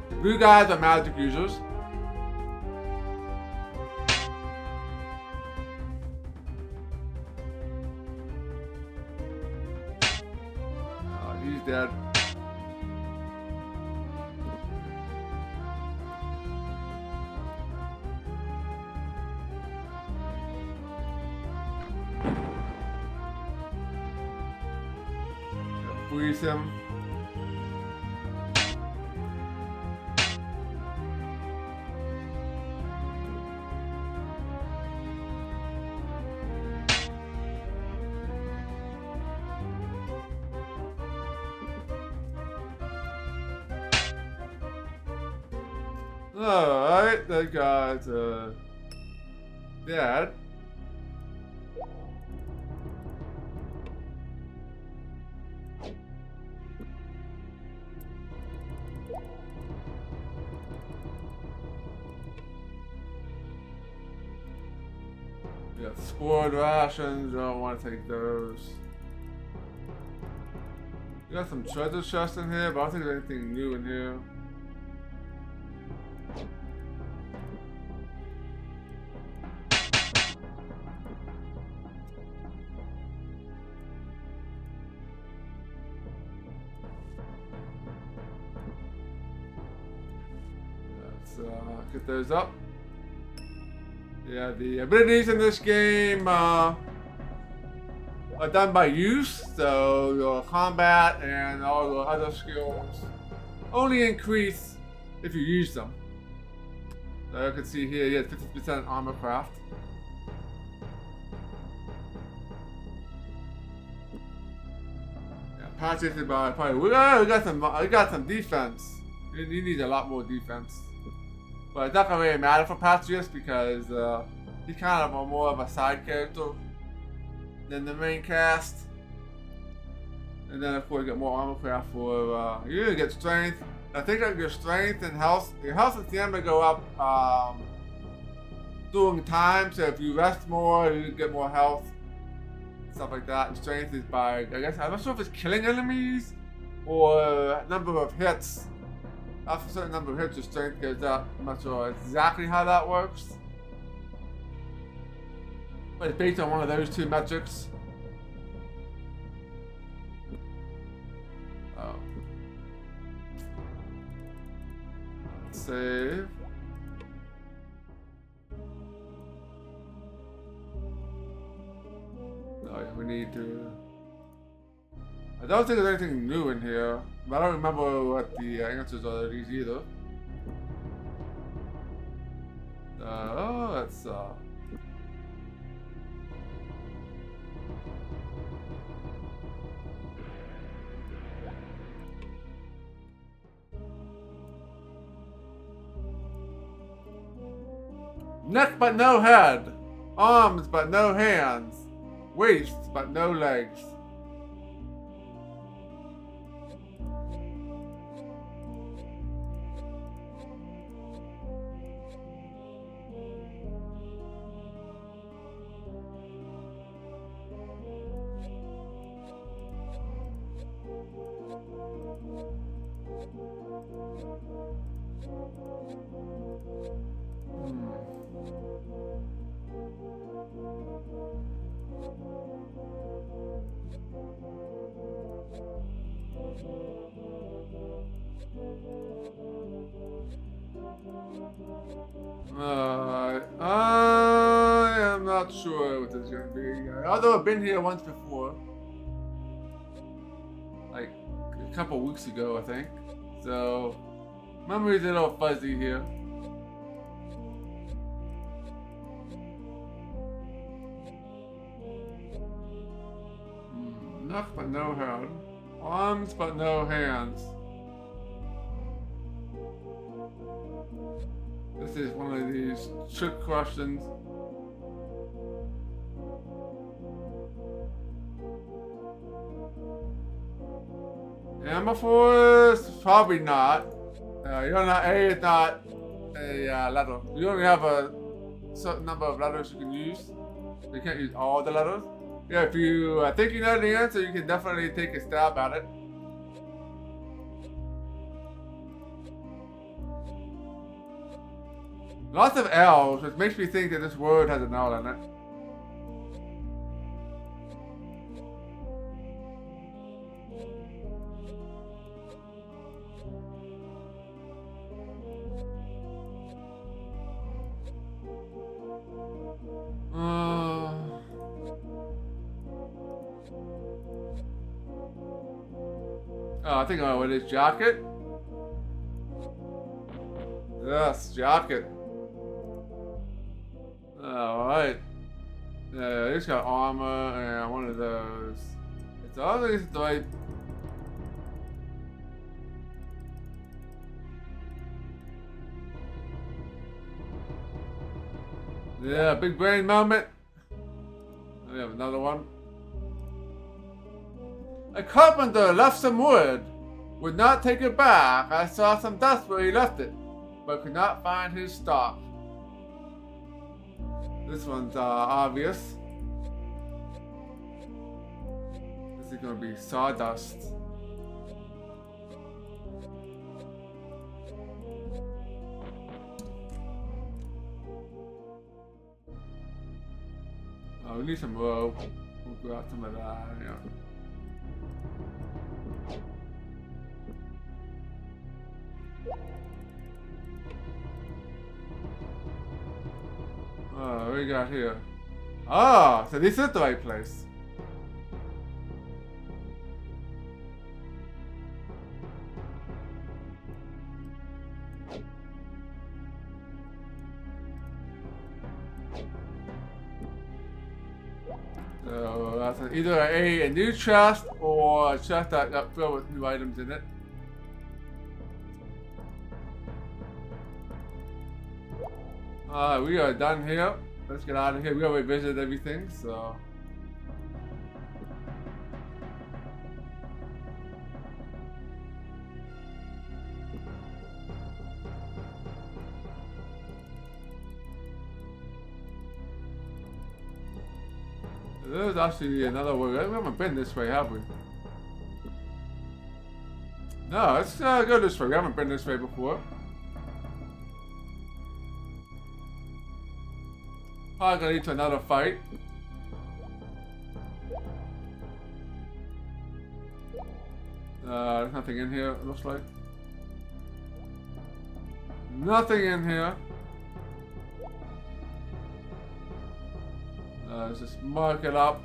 The blue guys are magic users. He's dead. Freeze him. Alright, that guy's dead. We got spoiled rations, don't want to take those. We got some treasure chests in here, but I don't think there's anything new in here. Get those up. Yeah, the abilities in this game are done by use, so your combat and all your other skills only increase if you use them. So you can see here, you have 50% armor craft. Yeah, Patrick is probably we got some defense. You need a lot more defense. But it's not gonna really matter for Patrius because he's kind of more of a side character than the main cast. And then of course you get more armor craft for you're gonna get strength. I think that your strength and health, your health and stamina go up during time. So if you rest more, you get more health, stuff like that. And strength is by, I guess, I'm not sure if it's killing enemies or number of hits. After a certain number of hits, your strength goes up. I'm not sure exactly how that works. But it's based on one of those two metrics. Oh. Save. Oh yeah, we need to... I don't think there's anything new in here, but I don't remember what the answers are to these either. Let's neck but no head, arms but no hands, waist but no legs. I am not sure what this is going to be. Although I've been here once before. Like a couple weeks ago, I think. So, memory's a little fuzzy here. Neck but no head. Arms but no hands. This is one of these trick questions. Amethyst? Probably not. You're not. A is not a letter. You only have a certain number of letters you can use. You can't use all the letters. Yeah, if you think you know the answer, you can definitely take a stab at it. Lots of L's, which makes me think that this word has an L in it. I think I wear this jacket. Yes, jacket. Alright. Yeah, it's got armor and one of those. It's always the right. Yeah, big brain moment. We have another one. A carpenter left some wood. Would not take it back. I saw some dust where he left it, but could not find his stock. This one's obvious. This is gonna be sawdust. Oh, we need some rope. We'll grab some of that. Yeah. What do we got here? Ah, so this is the right place. So that's either a new chest or a chest that got filled with new items in it. We are done here. Let's get out of here. We already visited everything, so. There's actually another way. We haven't been this way, have we? No, let's go this way. We haven't been this way before. Probably gonna lead to another fight. There's nothing in here, it looks like. Nothing in here. Let's just mark it up.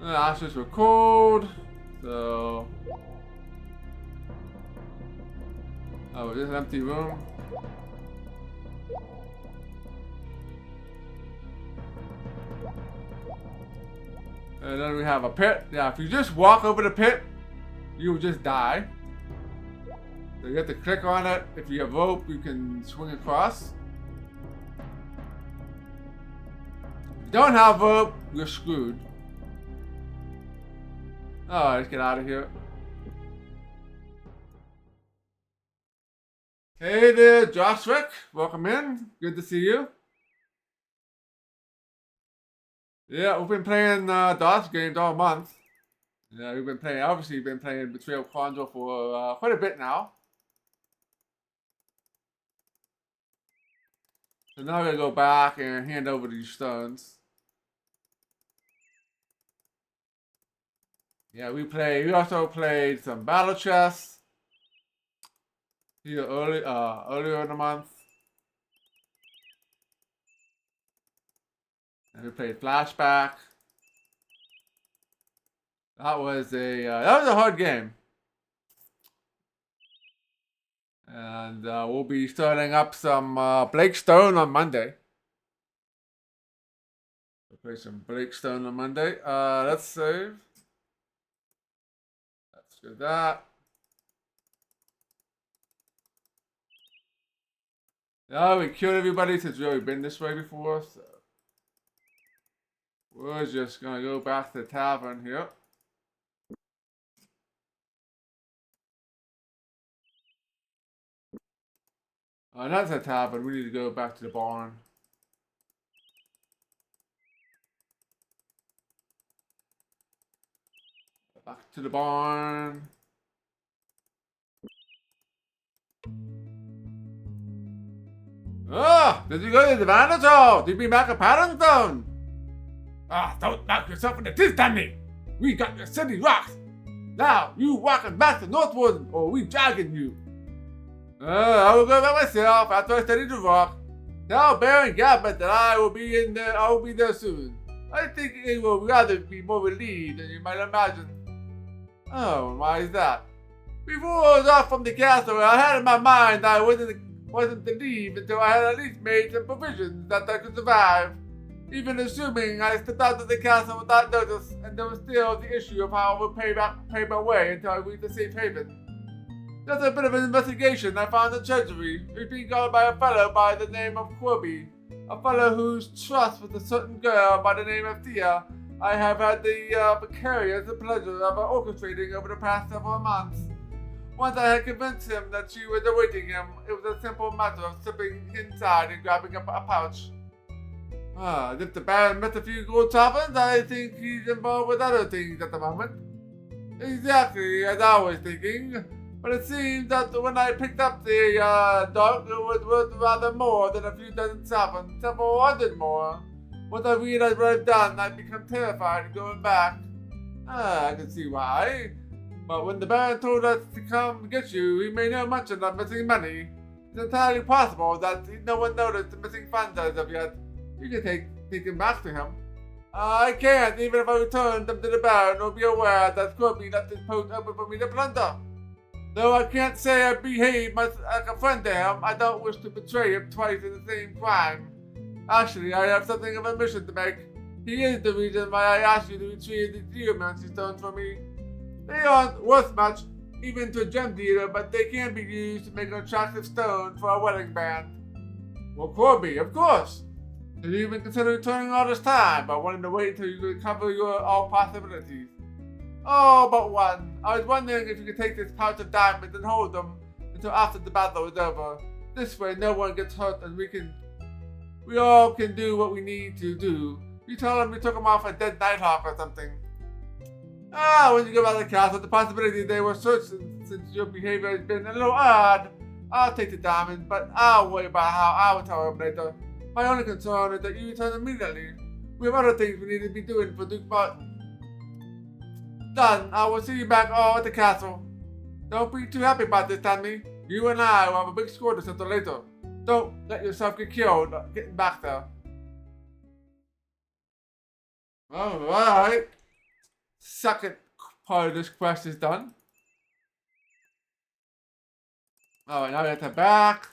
The ashes were cold, so... Oh, it's an empty room. And then we have a pit. Yeah, if you just walk over the pit, you will just die. So you have to click on it. If you have rope, you can swing across. If you don't have rope, you're screwed. Oh, let's get out of here. Hey there, Josh Rick. Welcome in. Good to see you. Yeah, we've been playing DOS games all month. Yeah, we've been playing, obviously, we've been playing Betrayal Krondor for quite a bit now. So now we're gonna go back and hand over these stones. Yeah, we also played some battle chess here earlier in the month. And we played Flashback. That was a hard game. And we'll be starting up some Blake Stone on Monday. We'll play some Blake Stone on Monday. Let's save. Let's do that. Yeah, we killed everybody since we've already been this way before, so we're just gonna go back to the tavern here. That's a tavern. We need to go back to the barn. Back to the barn. Ah! Did you go to the Vantage Hall? Did you be back at Paddington? Ah, don't knock yourself in the teeth, Danny! We got your city rocked! Now, you walking back to Northwood, or we dragging you! I will go by myself after I study the rock. Tell Baron Gabbett that I will be there soon. I think he will rather be more relieved than you might imagine. Oh, why is that? Before I was off from the castle, I had in my mind that I wasn't to leave until I had at least made some provisions that I could survive. Even assuming I stepped out of the castle without notice, and there was still the issue of how I would pay my way until I reached a safe haven. Just a bit of an investigation, I found the treasury. It was being guarded by a fellow by the name of Corby. A fellow whose trust with a certain girl by the name of Thea I have had the vicarious pleasure of orchestrating over the past several months. Once I had convinced him that she was awaiting him, it was a simple matter of slipping inside and grabbing up a pouch. As if the Baron met a few gold sovereigns, I think he's involved with other things at the moment. Exactly as I was thinking. But it seems that when I picked up the dog, it was worth rather more than a few dozen sovereigns, several hundred more. Once I realized what I've done, I'd become terrified of going back. I can see why. But when the Baron told us to come get you, he made no mention of missing money. It's entirely possible that no one noticed the missing funds as of yet. You can take them back to him. I can't, even if I returned them to the Baron, or be aware that Corby left his post open for me to plunder. Though I can't say I behaved much like a friend to him, I don't wish to betray him twice in the same crime. Actually, I have something of a mission to make. He is the reason why I asked you to retrieve the geomancy stones for me. They aren't worth much, even to a gem dealer, but they can be used to make an attractive stone for a wedding band. Well, Corby, of course. Did you even consider returning all this time, but wanted to wait until you could cover all possibilities? Oh, but one. I was wondering if you could take this pouch of diamonds and hold them until after the battle is over. This way, no one gets hurt, and we all can do what we need to do. You tell them we took them off a dead Nighthawk or something. When you go back to the castle, the possibility they were searching since your behavior has been a little odd. I'll take the diamonds, but I'll worry about how I will tell them later. My only concern is that you return immediately. We have other things we need to be doing for Duke Martin. Done. I will see you back all at the castle. Don't be too happy about this, Tammy. You and I will have a big score to settle later. Don't let yourself get killed getting back there. Alright. Second part of this quest is done. Alright, now we have to back.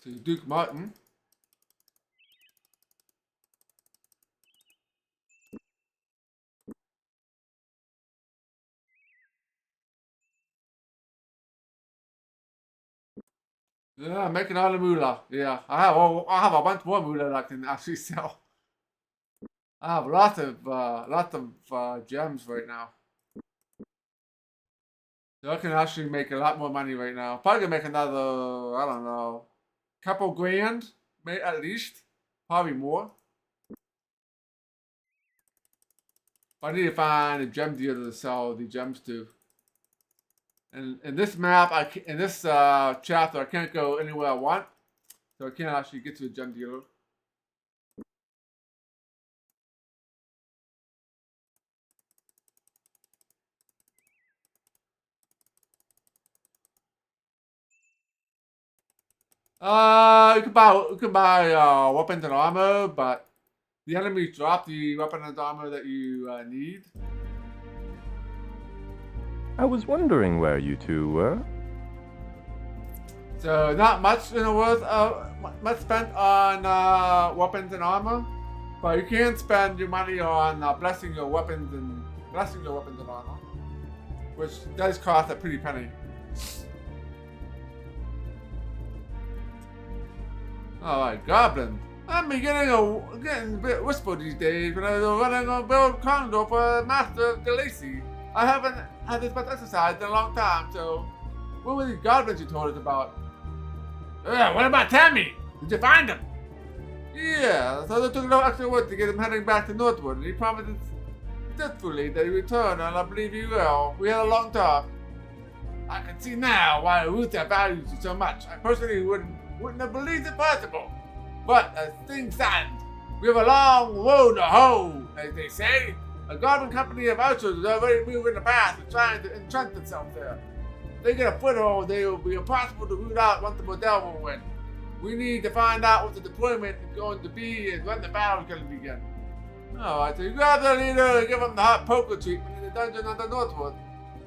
To Duke Martin. Yeah, making all the moolah. Yeah, I have a bunch more moolah that I can actually sell. I have lots of gems right now. So I can actually make a lot more money right now. Probably gonna make another, I don't know, couple grand, at least. Probably more. I need to find a gem dealer to sell the gems to. And in this map, in this chapter, I can't go anywhere I want, so I can't actually get to a gem dealer. You can buy weapons and armor, but the enemies drop the weapon and armor that you need. I was wondering where you two were. So not much in the worth much spent on weapons and armor, but you can spend your money on blessing your weapons and armor, which does cost a pretty penny. Alright, Goblin. I'm getting a bit wistful these days when I was running on build Krondor for Master Galacy. I haven't had this much exercise in a long time, so what were these goblins you told us about? What about Tammy? Did you find him? Yeah, so they took no extra work to get him heading back to Northwood, and he promised faithfully that he'd return, and I believe he will. We had a long talk. I can see now why Ruta values you so much. I personally wouldn't have believed it possible. But as things stand, we have a long road to hoe, as they say. A goblin company of archers is already moving the path and trying to entrench itself there. If they get a foothold, they will be impossible to root out once the Model will win. We need to find out what the deployment is going to be and when the battle is going to begin. Alright, so you grab the leader and give him the hot poker treatment in the dungeon on the Northwood.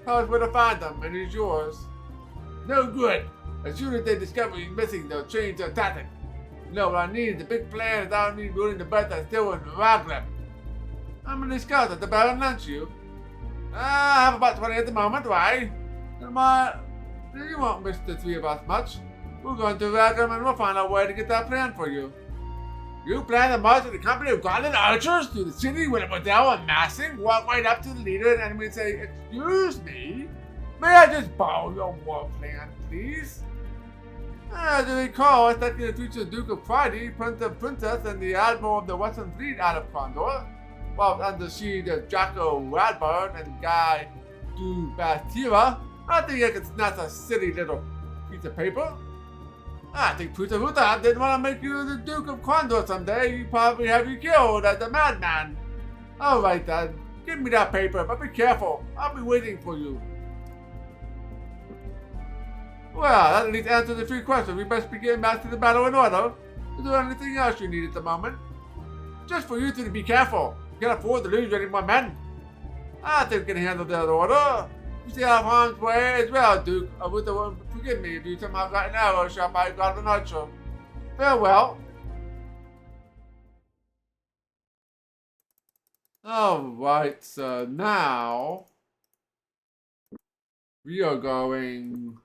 Tell us where to find them, and he's yours. No good. As soon as they discover he's missing, they'll change their tactics. No, what I need is a big plan without me willing to bet that's still in Raglan. How many scouts at the Baron lunch you? I have about 20 at the moment, why? You won't miss the three of us much. We're going to Raglan and we'll find a way to get that plan for you. You plan to march with a company of goblin archers through the city with a Model amassing, walk right up to the leader and enemy and say, "Excuse me, may I just borrow your war plan, please?" As you recall, I expected to feature the Duke of Friday, Prince of Princess, and the Admiral of the Western Fleet out of Krondor, while under siege of Jacko Radburn and Guy Du Bastira. I think I could snatch a silly little piece of paper. I think Prince Ruta didn't want to make you the Duke of Krondor someday. He'd probably have you killed as a madman. Alright then, give me that paper, but be careful. I'll be waiting for you. Well, that at least answers the three questions. We best be getting back to the battle in order. Is there anything else you need at the moment? Just for you two to be careful. You can't afford to lose any more men. I think we can handle that order. You stay out of harm's way as well, Duke. I would forgive me if you somehow got an arrow shot by a goblin archer. Farewell. Alright, so now we are going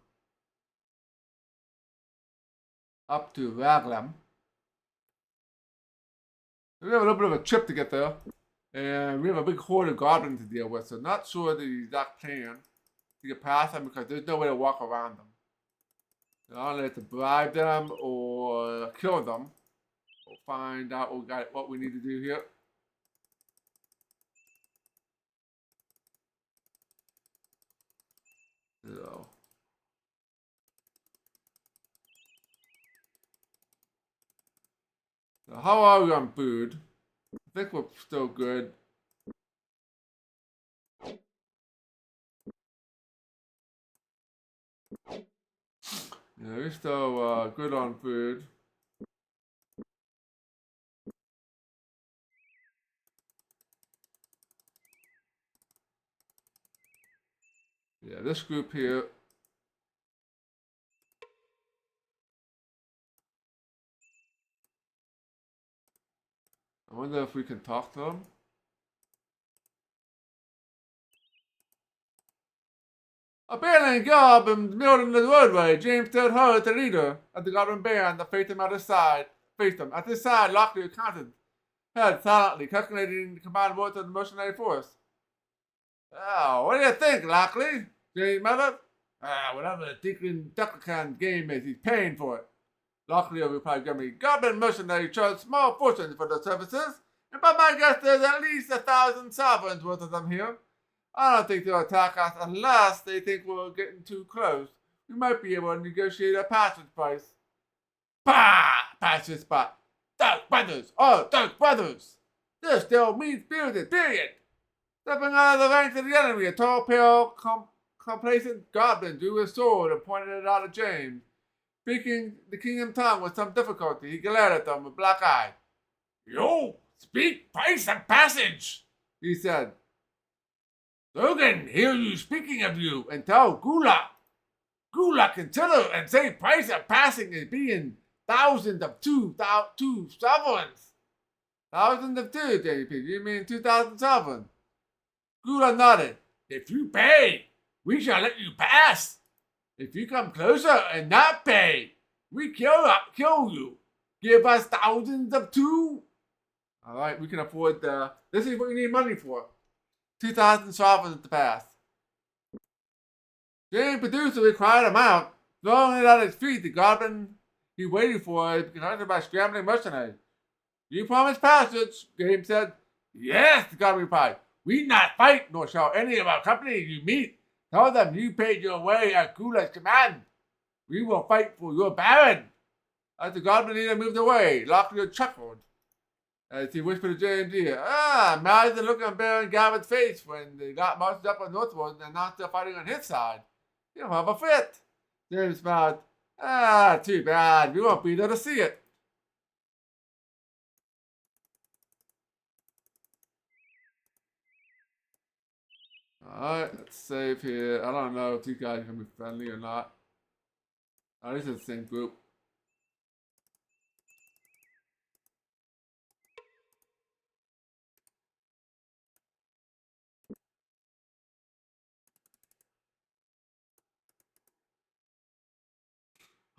up to Raglan. We have a little bit of a trip to get there. And we have a big horde of goblins to deal with, so not sure the exact plan to get past them because there's no way to walk around them. So I'll have to bribe them or kill them. We'll find out what we need to do here. So. So how are we on food? I think we're still good. Yeah, we're still good on food. Yeah, this group here. I wonder if we can talk to them. Abandoned Goblin middle of the roadway. James stood hard the leader of the Goblin band that faced him at his side. At his side, Lockley accounted, head silently, calculating the combined worth of the mercenary force. Oh, what do you think, Lockley? James muttered. Whatever the Deacon Ducklecan game is, he's paying for it. Lockley replied grimly. Goblin mercenaries charge small fortunes for their services, and by my guess there's at least 1,000 sovereigns worth of them here. I don't think they'll attack us unless they think we're getting too close. We might be able to negotiate a passage price. Bah! Passage spot. Those brothers! Oh, those brothers! They're still mean-spirited, period! Stepping out of the ranks of the enemy, a tall, pale, complacent goblin drew his sword and pointed it out at James. Speaking the kingdom tongue with some difficulty, he glared at them with black eyes. You speak price of passage, he said. Logan, hear you speaking of you, and tell Gula consider and say price of passing as being thousands of two sovereigns. Thousands of two, JP, you mean 2,000 sovereigns? Gula nodded. If you pay, we shall let you pass. If you come closer and not pay, we kill you. Give us thousands of two. All right, we can afford this is what we need money for. 2,000 sovereigns to pass. James produced the required amount, throwing it at his feet. The goblin he waited for is confronted by scrambling mercenaries. You promised passage, James said. Yes, the goblin replied. We not fight, nor shall any of our company you meet. Tell them you paid your way at Gula's command. We will fight for your baron. As the goblin leader moved away, Locklear chuckled as he whispered to James' ear, imagine the look on Baron Gavin's face when they got marched up on northward and now still fighting on his side. He'll have a fit. James smiled. Too bad. We won't be there to see it. Alright, let's save here. I don't know if these guys can be friendly or not. Oh, this is the same group.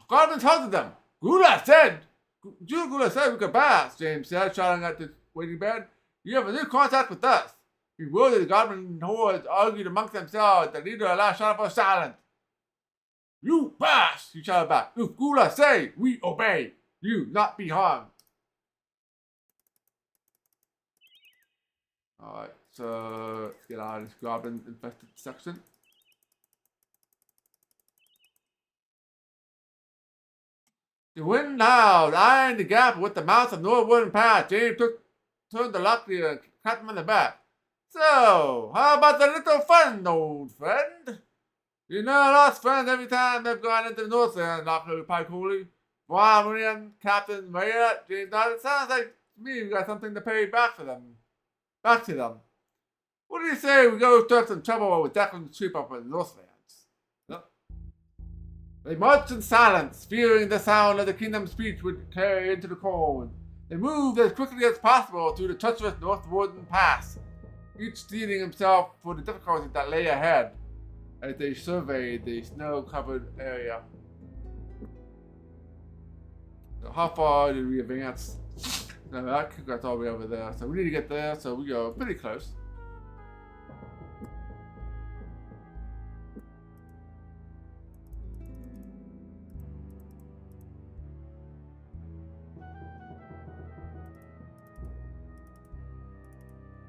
Goblins halted them. Gula said we could pass, James said, shouting at the waiting band. You have a new contact with us. Bewildered, the goblin hordes argued amongst themselves. The leader at last shouted for silence. You pass, he shouted back. If Gula say, we obey. You not be harmed. Alright, so let's get out of this goblin infested section. The wind howled, eyeing the gap with the mouth of Northwood Pass. James turned to Locklear and clapped him on the back. So, how about the little fun, old friend? You know, I lost friends every time they've gone into the Northland, Locklear replied coolly. Brian, Captain Marriott, James nodded. It sounds like to me we got something to pay back to them. What do you say we go start some trouble with Declan's troop up in the Northlands? They marched in silence, fearing the sound of the kingdom's speech would carry into the cold. They moved as quickly as possible through the treacherous Northwooden Pass, each steeling himself for the difficulties that lay ahead as they surveyed the snow-covered area. So how far did we advance? No, that kick us all the way over there, so we need to get there, so we go pretty close.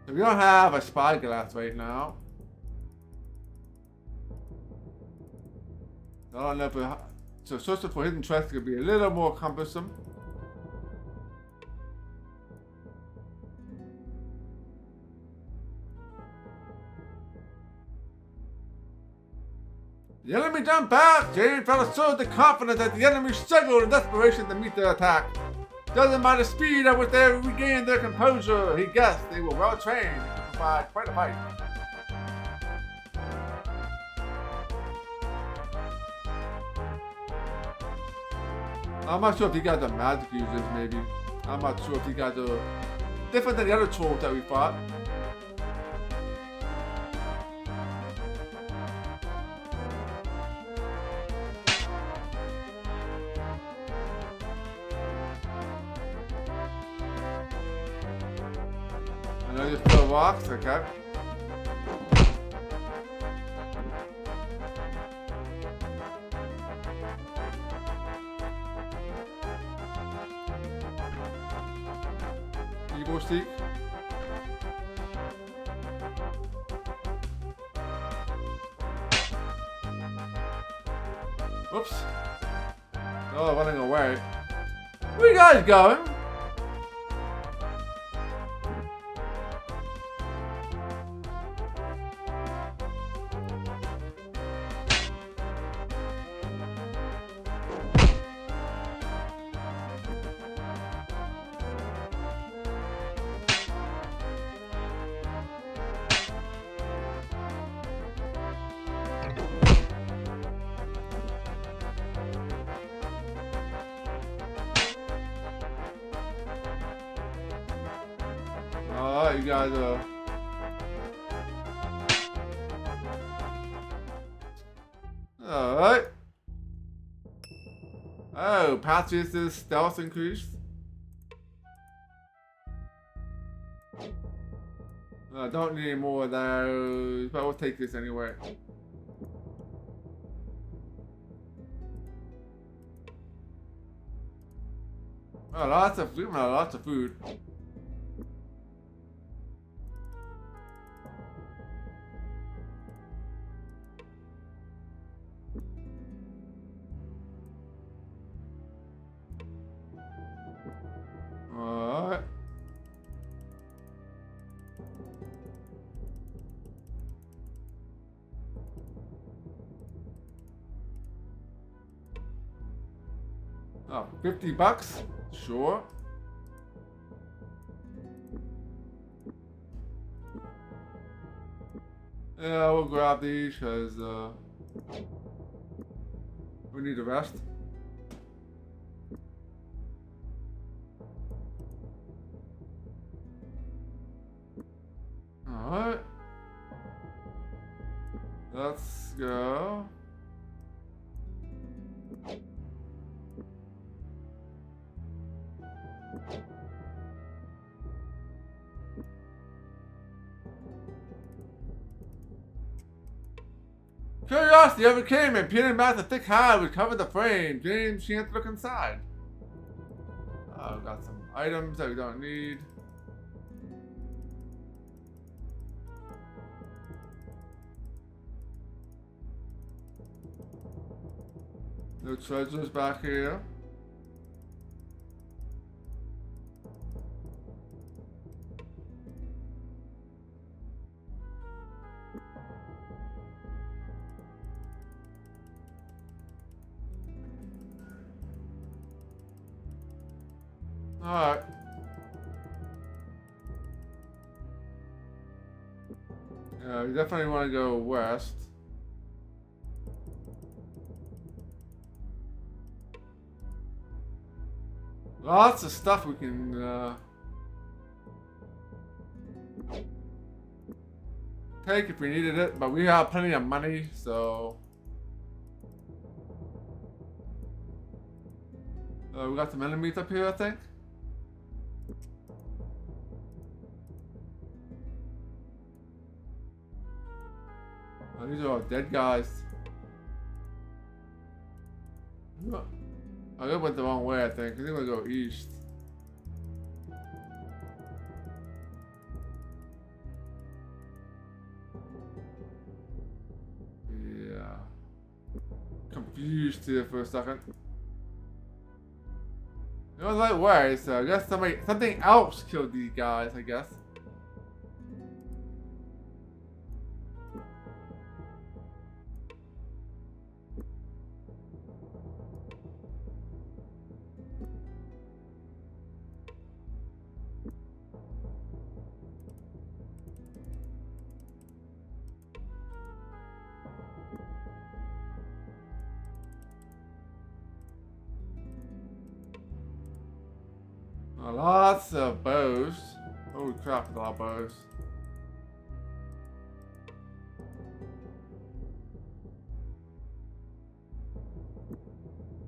We don't have a spyglass right now. I don't know if so searching for hidden treasures could be a little more cumbersome. The enemy jumped back! James felt so the confidence that the enemy struggled in desperation to meet the attack. Doesn't matter the speed at which they regained their composure, he guessed they were well trained and could provide quite a fight. I'm not sure if you guys are magic users, maybe. I'm not sure if you guys are different than the other trolls that we fought. I know you throw rocks, okay. Evil Seek. Oops. Oh, running away. Where you guys going? Alright, you guys Alright. Oh, Patrice's stealth increased. I don't need any more of those, but we'll take this anyway. Oh, lots of food, lots of food. Alright. Oh, $50? Sure. Yeah, we'll grab these because we need the rest. Alright. Let's go. Curiosity overcame and peeling back the thick hide would cover the frame. James can't look inside. Oh, got some items that we don't need. No treasures back here. Alright. Yeah, we definitely want to go west. Lots of stuff we can take if we needed it, but we have plenty of money, so we got some enemies up here, I think. Oh, these are all dead guys. I went the wrong way, I think. I think we'll go east. Yeah. Confused here for a second. It was right way, so I guess something else killed these guys, I guess. Lots of bows. Holy crap, a lot of bows.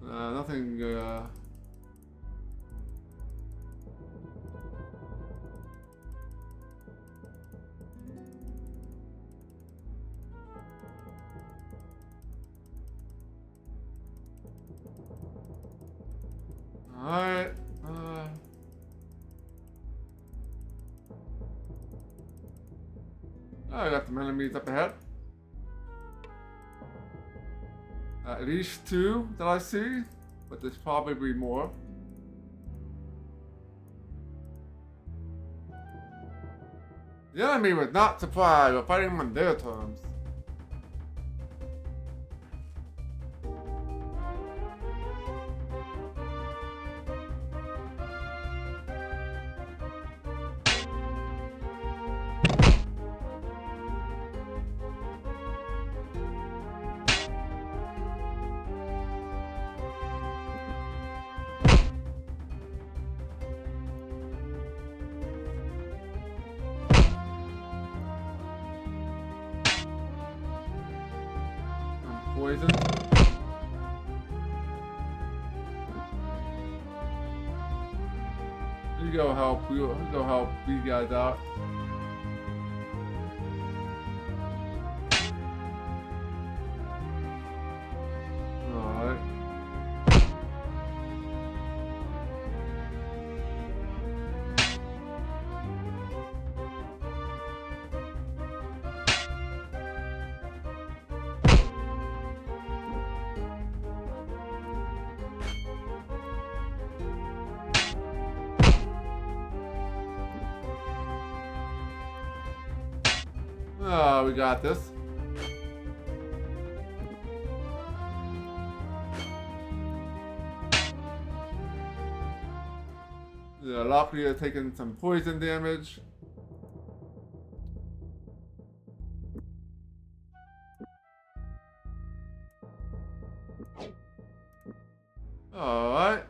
Nothing, Alright, I got some enemies up ahead. At least 2 that I see, but there's probably more. The enemy was not surprised. We're fighting on their terms. Poison. You go help. You go help these guys out. Alright. Oh, we got this. Yeah, Lockley has taken some poison damage. Alright.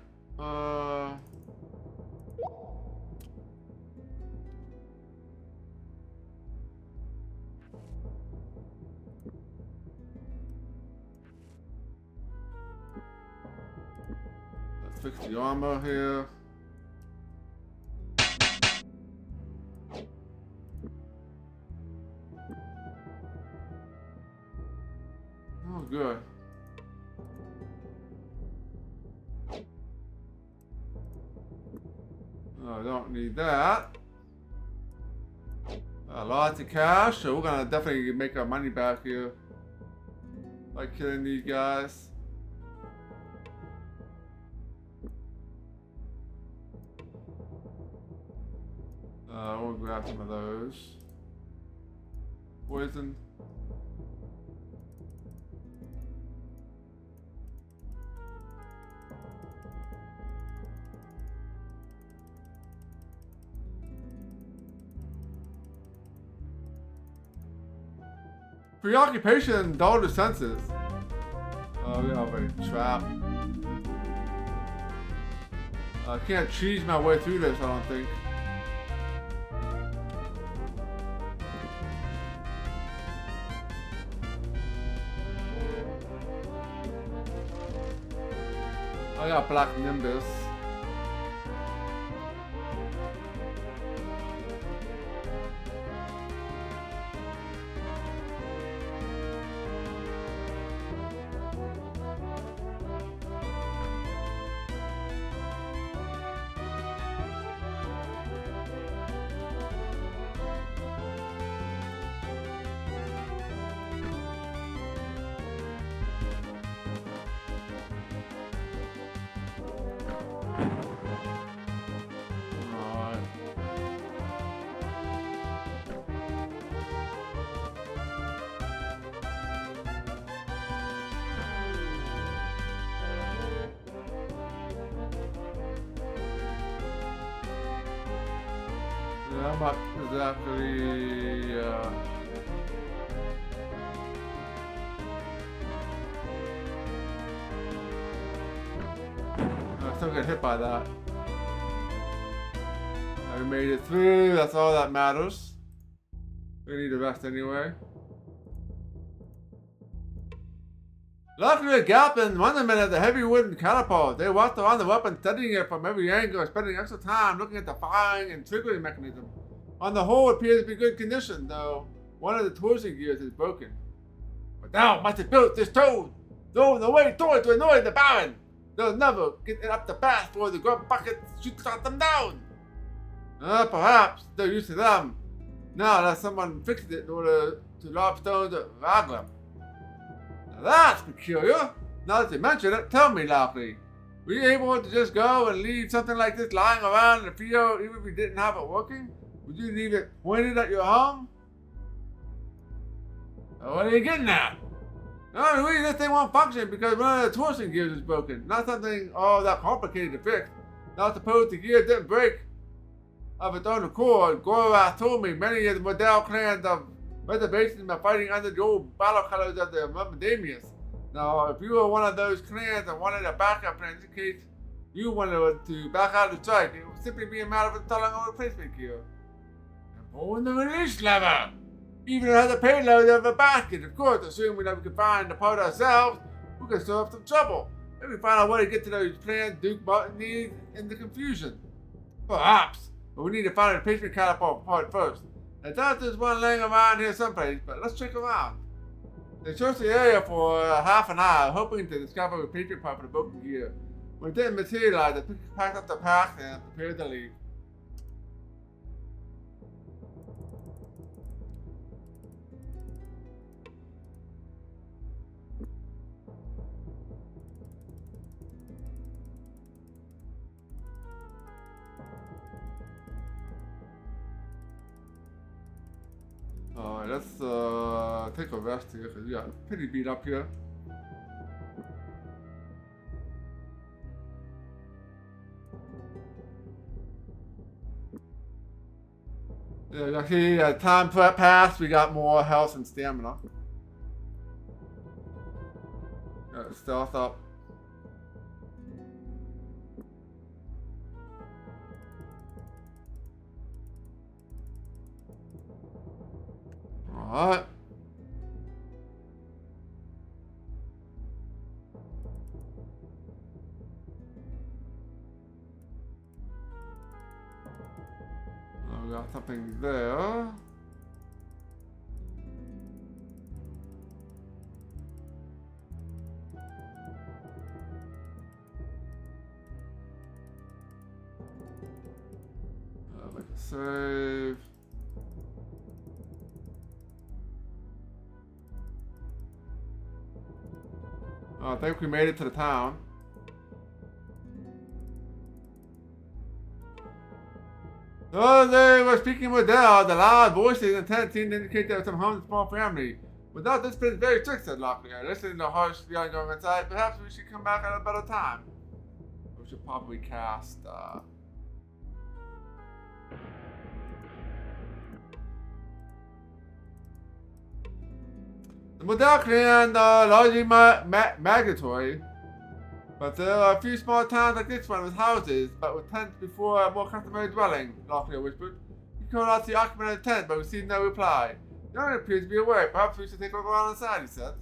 Let's fix the armor here. Oh, good. I don't need that. Lots of cash, so we're gonna definitely make our money back here by killing these guys. We'll grab some of those. Poison. Preoccupation, dull the senses. Oh, we have a trap. I can't cheese my way through this, I don't think. I got Black Nimbus. Yeah, I'm not exactly, I still get hit by that. I made it through, that's all that matters. We need to rest anyway. Luckily, a gap in one of the men at the heavy wooden catapult. They walked around the weapon, studying it from every angle, spending extra time looking at the firing and triggering mechanism. On the whole, it appears to be good condition, though one of the torsion gears is broken. But thou must have built this toad, though the way toward to annoy the Baron. They'll never get it up the path before the grub bucket shoots them down. Perhaps they're used to them. Now that someone fixed it in order to lob stones at Raglan. Now that's peculiar. Now that you mention it, tell me, Lockley. Were you able to just go and leave something like this lying around in the field even if you didn't have it working? Would you leave it pointed at your home? What are you getting at? No, really, this thing won't function because one of the torsion gears is broken. Not something all that complicated to fix. Now suppose the gear didn't break of its own accord. Gorath told me many of the Model clans of reservations are fighting under the old battle colors of the Myrmidonians. Now, if you were one of those clans and wanted a backup plan in case you wanted to back out of the strike, it would simply be a matter of installing a replacement gear. And pulling the release lever! Even if it has a payload of a basket, of course, assuming that we can find the part ourselves, we can stir up some trouble. If we find a way to get to those plans Duke Martin needs in the confusion. Perhaps, but we need to find a replacement catapult part first. I thought there's one laying around here someplace, but let's check around. They searched the area for half an hour, hoping to discover a replacement part for the broken gear. When it didn't materialize, they packed up the pack and prepared to leave. Alright, let's take a rest here because we got pretty beat up here. Yeah, actually, as time passed, we got more health and stamina. Got stealth up. Alright. We got something there. Make a save. I think we made it to the town. So they were speaking with Dell. The loud voices and tent seemed to indicate there was some home small family. Without this place very strict, said Lockley. Listening to harsh yelling going inside, perhaps we should come back at a better time. We should probably cast the Model clan are largely migratory, but there are a few small towns like this one with houses, but with tents before a more customary dwelling, Locklear whispered. He called out to the occupant of the tent, but received no reply. No one appears to be aware. Perhaps we should take a look around inside, he said.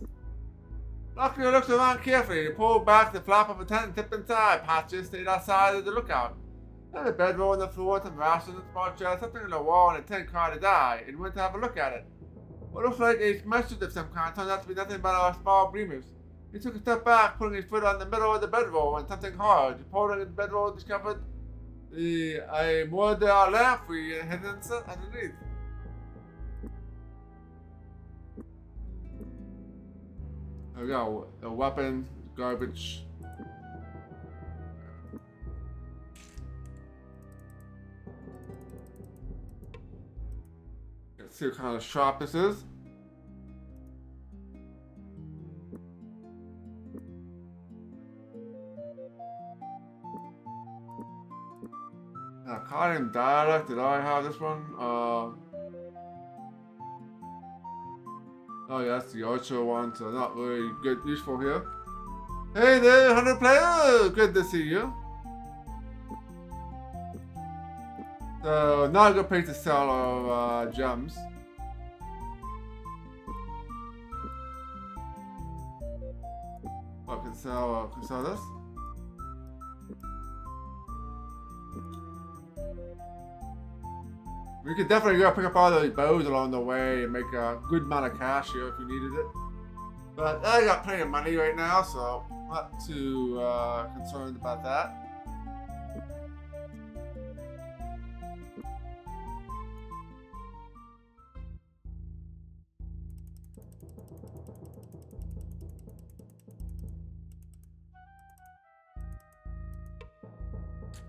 Locklear looked around carefully. He pulled back the flap of a tent and tipped inside. Patches stayed outside of the lookout. There was a bedroll on the floor, some rations and small chairs, something on the wall, and the tent caught his eye, and went to have a look at it. What looked like a message of some kind turned out to be nothing but our small breamers. He took a step back, putting his foot on the middle of the bedroll, and something hard. He pulled on the bedroll and discovered a Model lamp hidden underneath. There we go. A weapon, garbage. Let's see what kind of shop this is. Cotton dialect, did I have this one? Oh yeah, that's the Archer one, so not really good, useful here. Hey there, 100 player! Good to see you. So not a good place to sell our gems. Oh, can sell this. We could definitely go pick up all those bows along the way and make a good amount of cash here if we needed it. But I got plenty of money right now, so I'm not too concerned about that.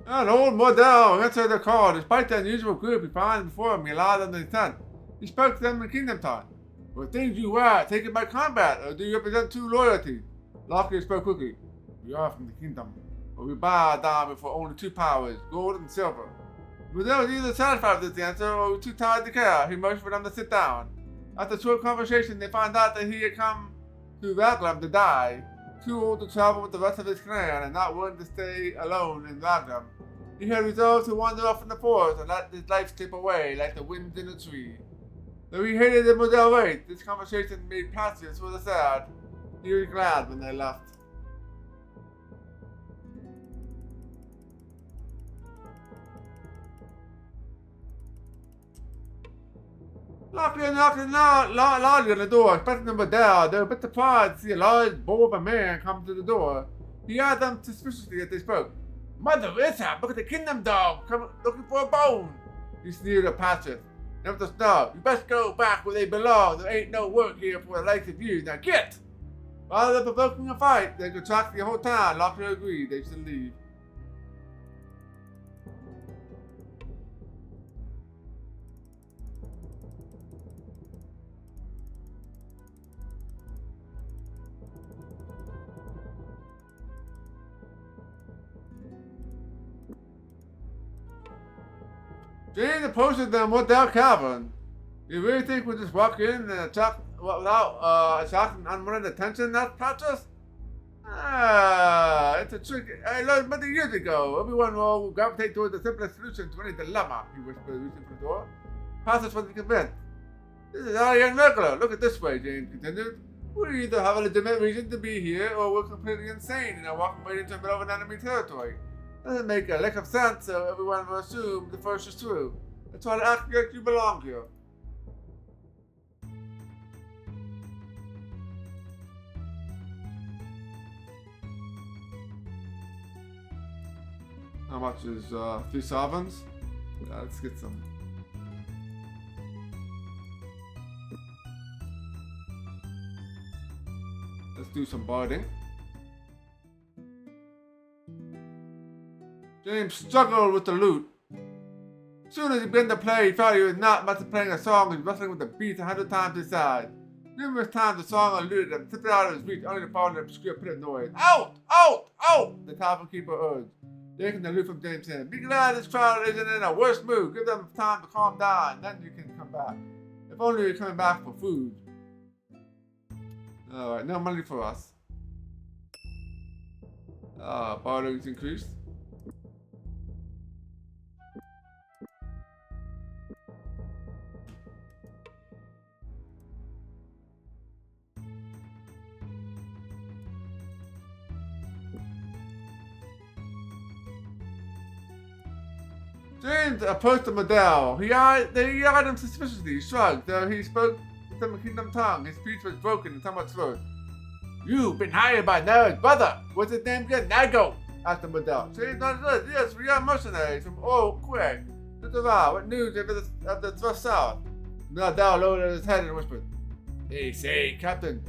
An old Model answered the call. Despite the unusual group he found before him, he allowed them to attend. He spoke to them in Kingdom Time. What things you are, taken by combat, or do you represent true loyalty? Locklear spoke quickly. We are from the kingdom, but we bow down before only two powers, gold and silver. Model was either satisfied with this answer or too tired to care. He motioned for them to sit down. After a short conversation, they found out that he had come to Raglam to die, too old to travel with the rest of his clan and not willing to stay alone in Raglam. He had resolved to wander off in the forest and let his life slip away like the wind in a tree. Though he hated the Model race, this conversation made Passius feel sad. He was glad when they left. Locklear knocked loudly on the door, expecting them Model. They were a bit surprised to see a large, bold man come to the door. He eyed them suspiciously as they spoke. Mother Isham, look at the kingdom dog, come looking for a bone. He sneered at Patrick. Never to stop. You best go back where they belong. There ain't no work here for the likes of you. Now get! Rather than provoking a fight, they could track the whole town. Locklear agreed they should leave. James approached them without cavern. You really think we'll just walk in and attack without attracting unwanted attention? That's Patras? It's a trick I learned many years ago. Everyone will gravitate towards the simplest solution to any dilemma, he whispered, reaching for the door. Patras wasn't convinced. This is highly irregular. Look at this way, James continued. We either have a legitimate reason to be here, or we're completely insane and are walking right into the middle of an enemy territory. Doesn't make a lick of sense, so everyone will assume the first is true. That's why I act like you belong here. How much is 3 sovereigns? Let's get some. Let's do some barding. James struggled with the lute. As soon as he began to play, he felt he was not much playing a song. He was wrestling with the beats 100 times his size. Numerous times the song eluded him, slipped out of his reach, only to fall in an obscure pit of noise. Out! Out! Out! The tavern keeper urged, taking the lute from James' hand. Be glad this crowd isn't in a worse mood. Give them time to calm down, then you can come back. If only you're coming back for food. Alright, no money for us. Barter's increased. James approached the Model. He eyed him suspiciously. He shrugged, though he spoke with some kingdom tongue. His speech was broken and somewhat slurred. You've been hired by Nara's brother. What's his name again? Nago, asked the Model. James nodded. Yes, we are mercenaries from Old Quay. What news of the thrust south? Model lowered his head and whispered, They say, Captain.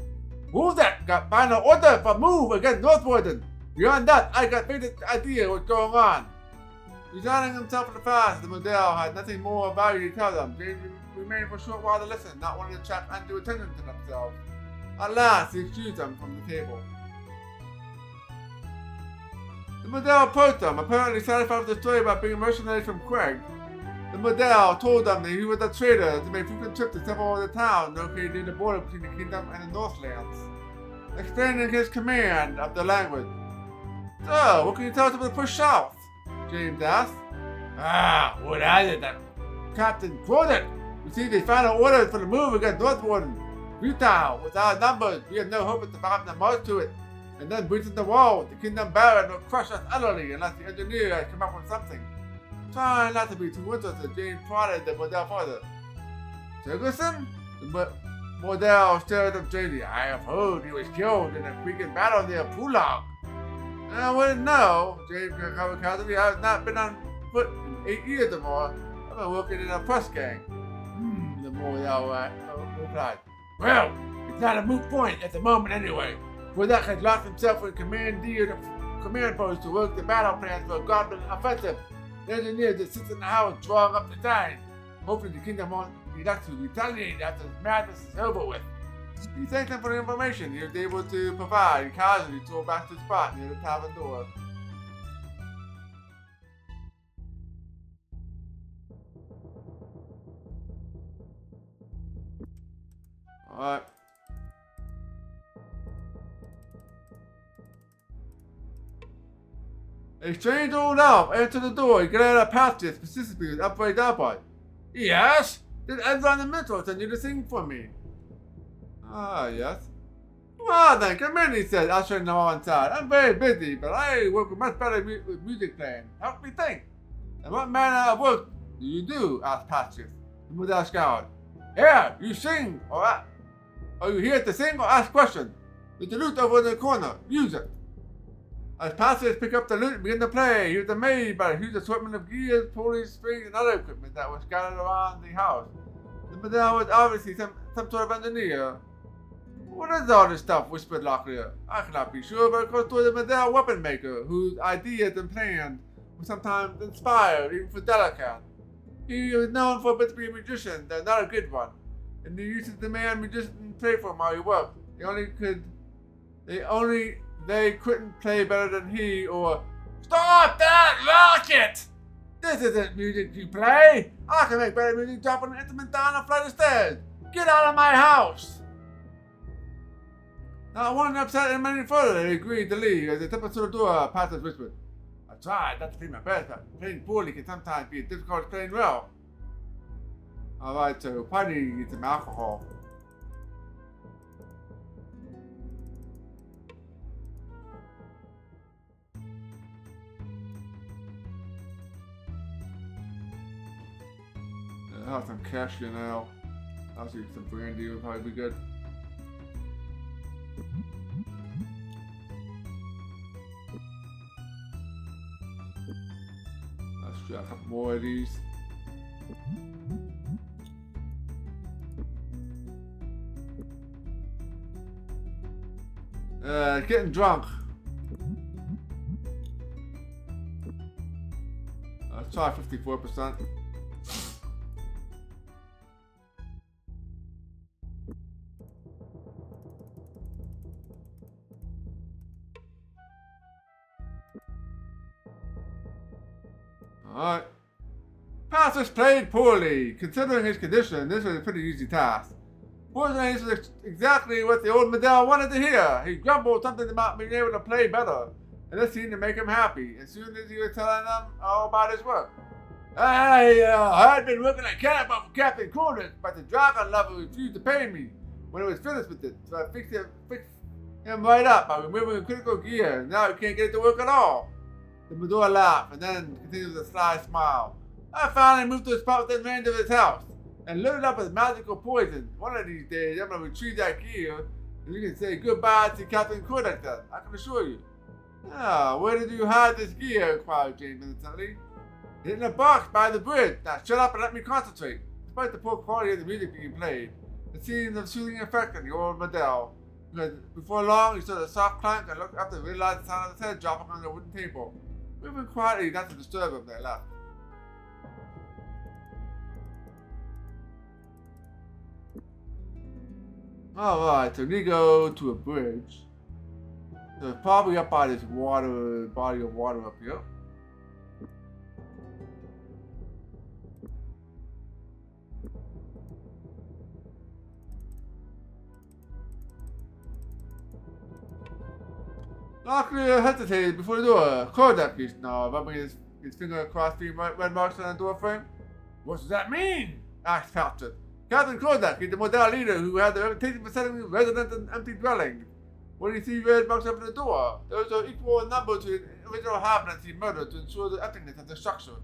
Who's that? Got final order for move against Northwarden. Beyond that, I got no idea what's going on. Resigning himself to the fast, the Model had nothing more of value to tell them. James remained for a short while to listen, not wanting to attract undue attention to themselves. At last, he excused them from the table. The Model approached them, apparently satisfied with the story about being mercenaries from Craig. The Model told them that he was a trader to make frequent trips to several other towns located near the border between the kingdom and the Northlands, explaining his command of the language. So, what can you tell us about the push south? James asked. Ah, what is it? That Captain Krondor. You see, they final orders for the move against Northwarden. Futile, without numbers, we have no hope of surviving the march to it. And then breaching the wall, the Kingdom Baron will crush us utterly unless the engineer has come up with something. Try not to be too interested, James prodded the Model further. Ferguson? The Model stared at Jamie. I have heard he was killed in a freaking battle near Pulong. I wouldn't know, James recovered casually. I have not been on foot in 8 years or more. I've been working in a press gang. The Model replied. Well, it's not a moot point at the moment anyway. Wodak has locked himself in command post to work the battle plans for a goblin offensive. The engineer just sits in the house drawing up the time. Hopefully the kingdom won't be to retaliate after the madness is over with. He thanked him for the information he was able to provide and casually tore back to the spot near the tavern door. Alright. A strange old elf entered the door. He got out a passage specifically with upright elbow. Yes? Did Edron the Mentor send you to sing for me? Ah, yes. Well then, come in, he said, ushering them all inside. I'm very busy, but I work with much better with music playing. Help me think. And what manner of work do you do? Asked Patches. The Model scowled. Here, you sing, or are you here to sing or ask questions? There's the lute over in the corner. Use it. As passengers pick up the lute and begin to play, he was amazed by a huge assortment of gears, pulleys, springs, and other equipment that was scattered around the house. The Model was obviously some sort of engineer. What is all this stuff? Whispered Locklear. I cannot be sure, but it goes toward the Model weapon maker, whose ideas and plans were sometimes inspired, even for Delicat. He was known for a be a musician, though not a good one, and he used to demand musicians play for him while he worked. They couldn't play better than he or Stop that rocket! This isn't music you play! I can make better music dropping an instrument down a flight of stairs! Get out of my house! Not wanting to upset him any further, they agreed to leave. As they stepped through the door, Patches whispered, I tried not to play my best, but playing poorly can sometimes be as difficult as playing well. Alright, so probably need some alcohol. I'll have some cash here now. I'll see some brandy would probably be good. Let's try a couple more of these. Getting drunk. Let's try 54%. Alright. Passage played poorly. Considering his condition, this was a pretty easy task. Fortunately, this was exactly what the old Model wanted to hear. He grumbled something about being able to play better, and this seemed to make him happy, as soon as he was telling them all about his work. I had been working at Cannibal for Captain Krondor, but the dragon lover refused to pay me when it was finished with it, so I fixed him right up by removing a critical gear, and now he can't get it to work at all. The Model laughed, and then continued with a sly smile. I finally moved to a spot within range of his house, and loaded up with magical poison. One of these days, I'm going to retrieve that gear, and you can say goodbye to Captain Krondor then, I can assure you. Ah, where did you hide this gear? Inquired James innocently. In a box by the bridge. Now shut up and let me concentrate. Despite the poor quality of the music being played, it seemed of soothing effect on the old Model. Because before long, he saw a soft clank and looked up to realize the sound of his head dropping on the wooden table. Moving quietly not to disturb him, they left. Alright, so we go to a bridge. So it's probably up by this body of water up here. Locklear hesitated before the door. Krondor now, rubbing his his finger across the red marks on the door frame. What does that mean? Asked Captain. Captain Krondor is the Model leader who had the reputation for settling resident and empty dwelling. When you see red marks over the door, those are equal in number to the original inhabitants he murdered to ensure the emptiness of the structure.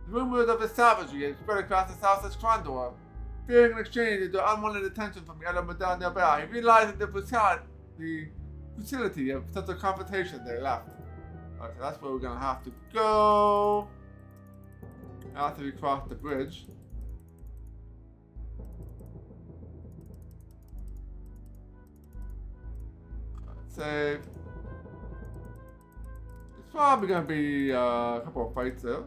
The rumors of his savagery had spread across the southwest Krondor. Fearing an exchange the unwanted attention from the other Model nearby, he realized that the futility of such a confrontation they left. Alright, so that's where we're gonna have to go after we cross the bridge. Save. It's probably gonna be a couple of fights there.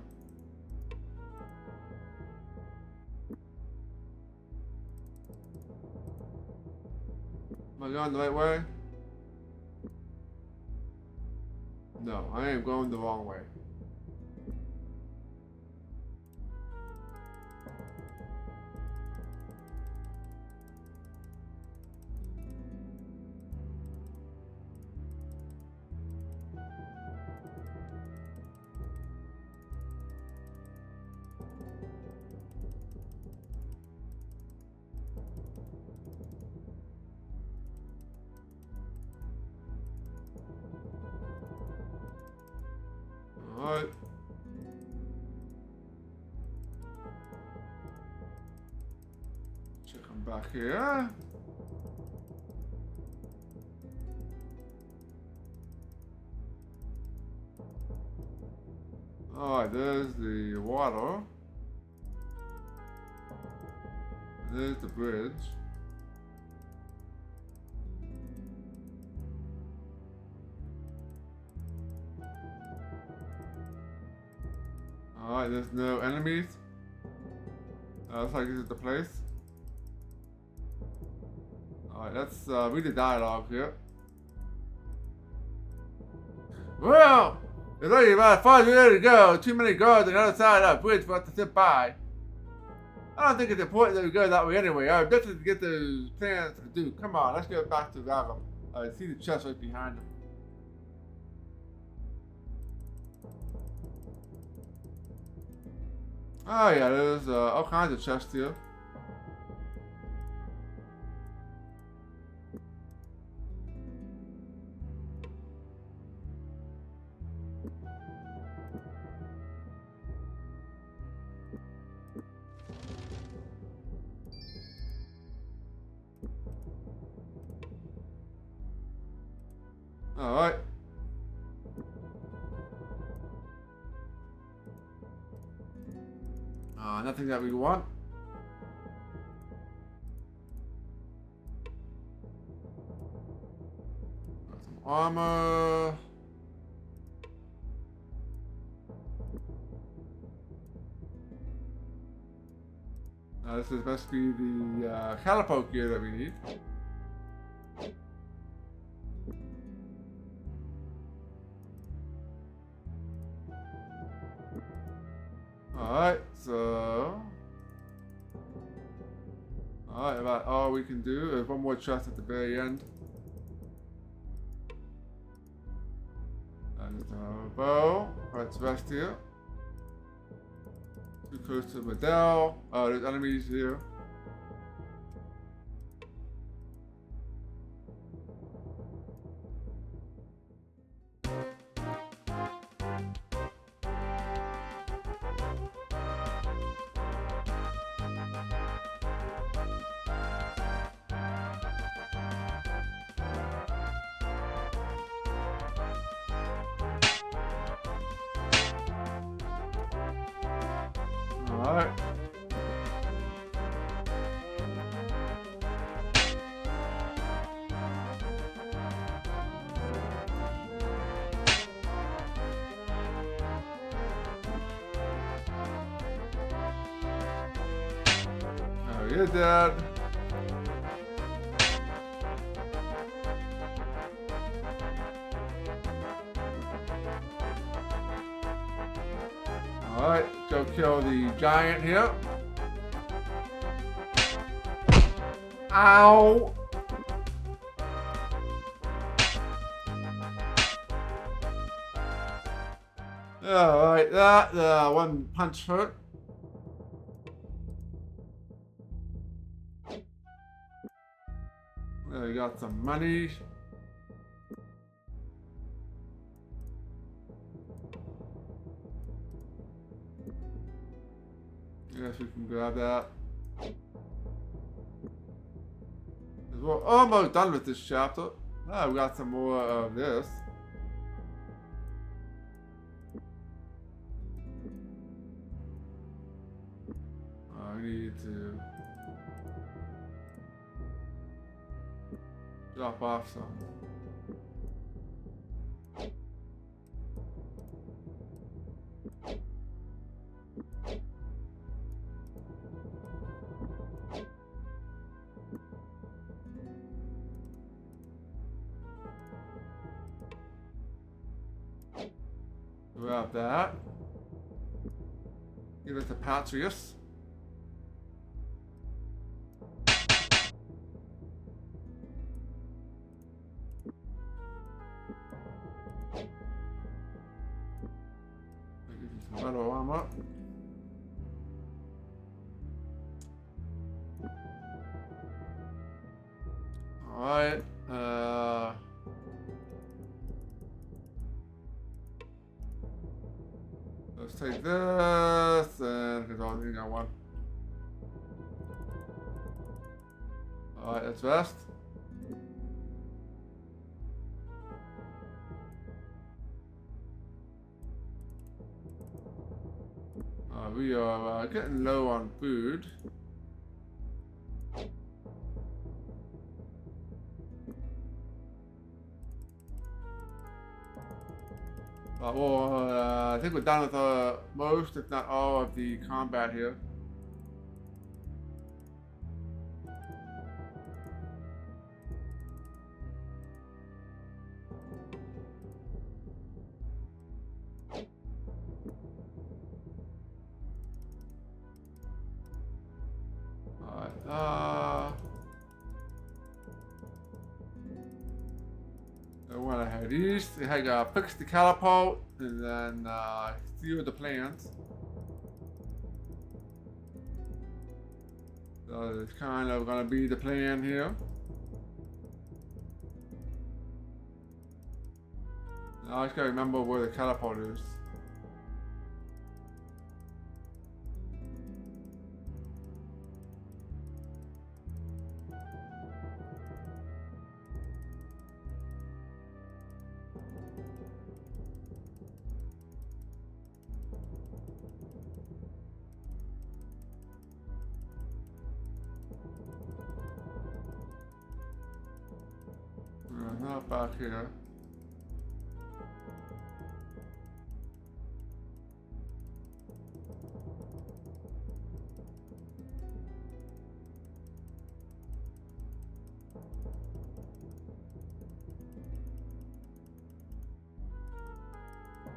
Am I going the right way? No, I am going the wrong way. Alright. Check them back here. Alright, there's the water. There's the bridge. Alright, there's no enemies. Looks like this is the place. Alright, let's read the dialogue here. Well, there's only about 5 minutes to go. Too many guards on the other side of that bridge for us to sit by. I don't think it's important that we go that way anyway. I'm desperate to get those plans to do. Come on, let's get back to Ragam. I see the chest right behind him. Oh yeah, there's all kinds of chests here. Alright. Nothing that we want. Got some armor. This is supposed to be the calipoke gear that we need. Alright, so... Alright, about all we can do. There's one more chest at the very end. And a bow. Let's rest here. Too close to the Medell. Oh, there's enemies here. Alright. Oh, you're dead. Alright, go kill the giant here. Ow! Alright, that one punch hurt. We got some money. Guess we can grab that. We're almost done with this chapter. We got some more of this. I need to drop off some. Grab that. Give it to Patrius. Give you some metal armor. Alright, let's take this, and because I only got one. Alright, that's best. We are getting low on food. Well, I think we're done with most, if not all, of the combat here. I went ahead east. I had fixed the catapult and then steal the plants. So it's kind of gonna be the plan here. Now I just gotta remember where the catapult is. Not back here.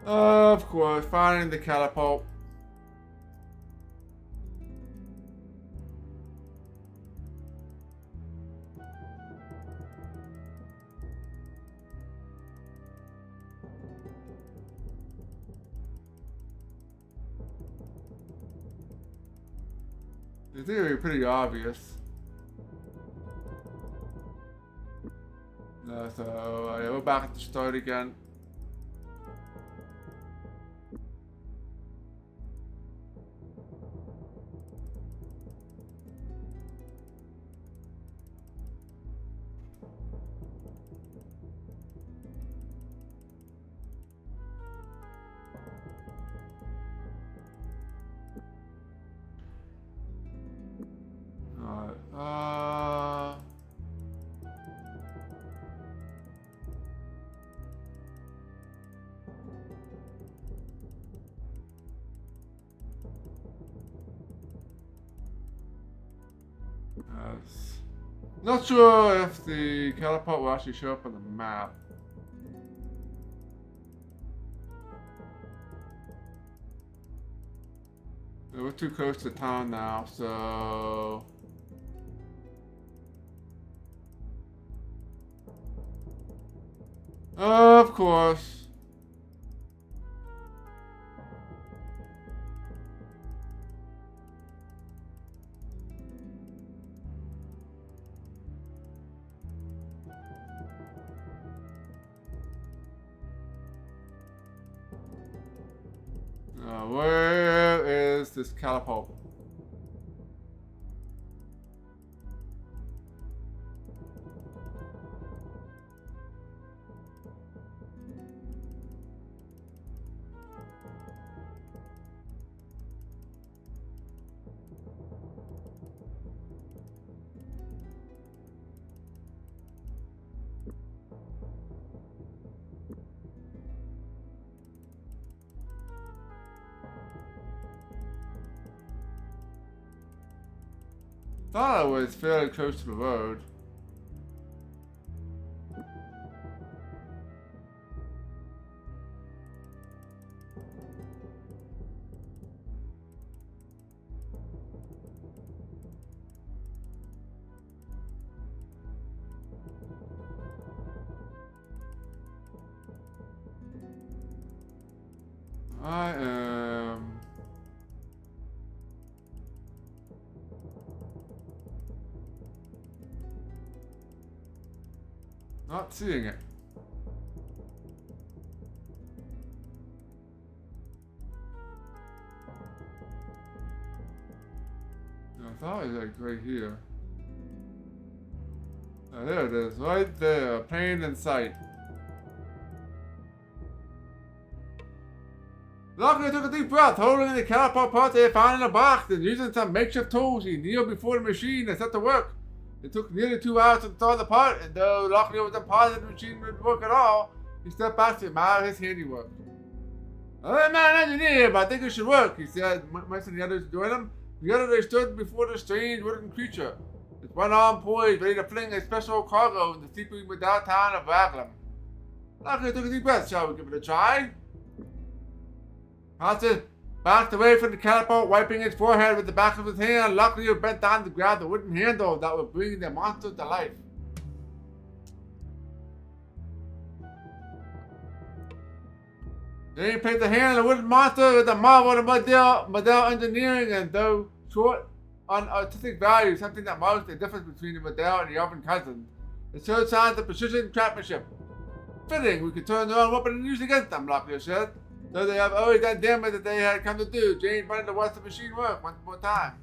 Of course, finding the catapult. I think it would be pretty obvious. So yeah, we're back at the start again. Not sure if the catapult will actually show up on the map. We're too close to town now, so... Of course. Where is this catapult? Thought I was fairly close to the road. I am not seeing it. I thought it was like right here. Oh, there it is, right there, plain in sight. Luckily took a deep breath, holding the catapult parts they found in a box, and using some makeshift tools, he kneeled before the machine and set to work. It took nearly 2 hours to install the part, and though luckily it was impossible the machine would work at all, he stepped back to admire his handiwork. I'm not an engineer, but I think it should work, he said, mentioning the others joined him. Together they stood before the strange wooden creature, with one arm poised, ready to fling a special cargo in the sleepy medallion town of Raglan. Luckily took a deep breath. Shall we give it a try? Francis backed away from the catapult, wiping his forehead with the back of his hand. Luckily, he bent down to grab the wooden handle that would bring the monster to life. Then he placed the hand on the wooden monster with the marvel of Model engineering, and though short on artistic value, something that marks the difference between the Model and the elven cousin. It showed signs of precision craftsmanship. Fitting, we could turn their own weapon and use against them, Locklear said. Though they have always done damage that they had come to do, James wanted to watch the machine work once more time.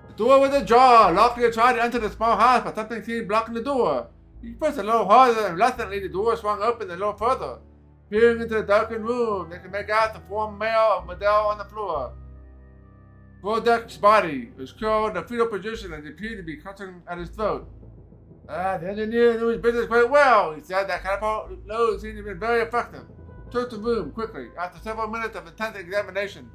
The door was ajar. Locklear tried to enter the small house, but something seemed blocking the door. He pressed a little harder, and reluctantly the door swung open a little further. Peering into the darkened room, they could make out the form male of Model on the floor. Grodek's body was curled in a fetal position and appeared to be clutching at his throat. The engineer knew his business quite well, he said. That catapult load seemed to have been very effective. Took the room quickly, after several minutes of intense examination.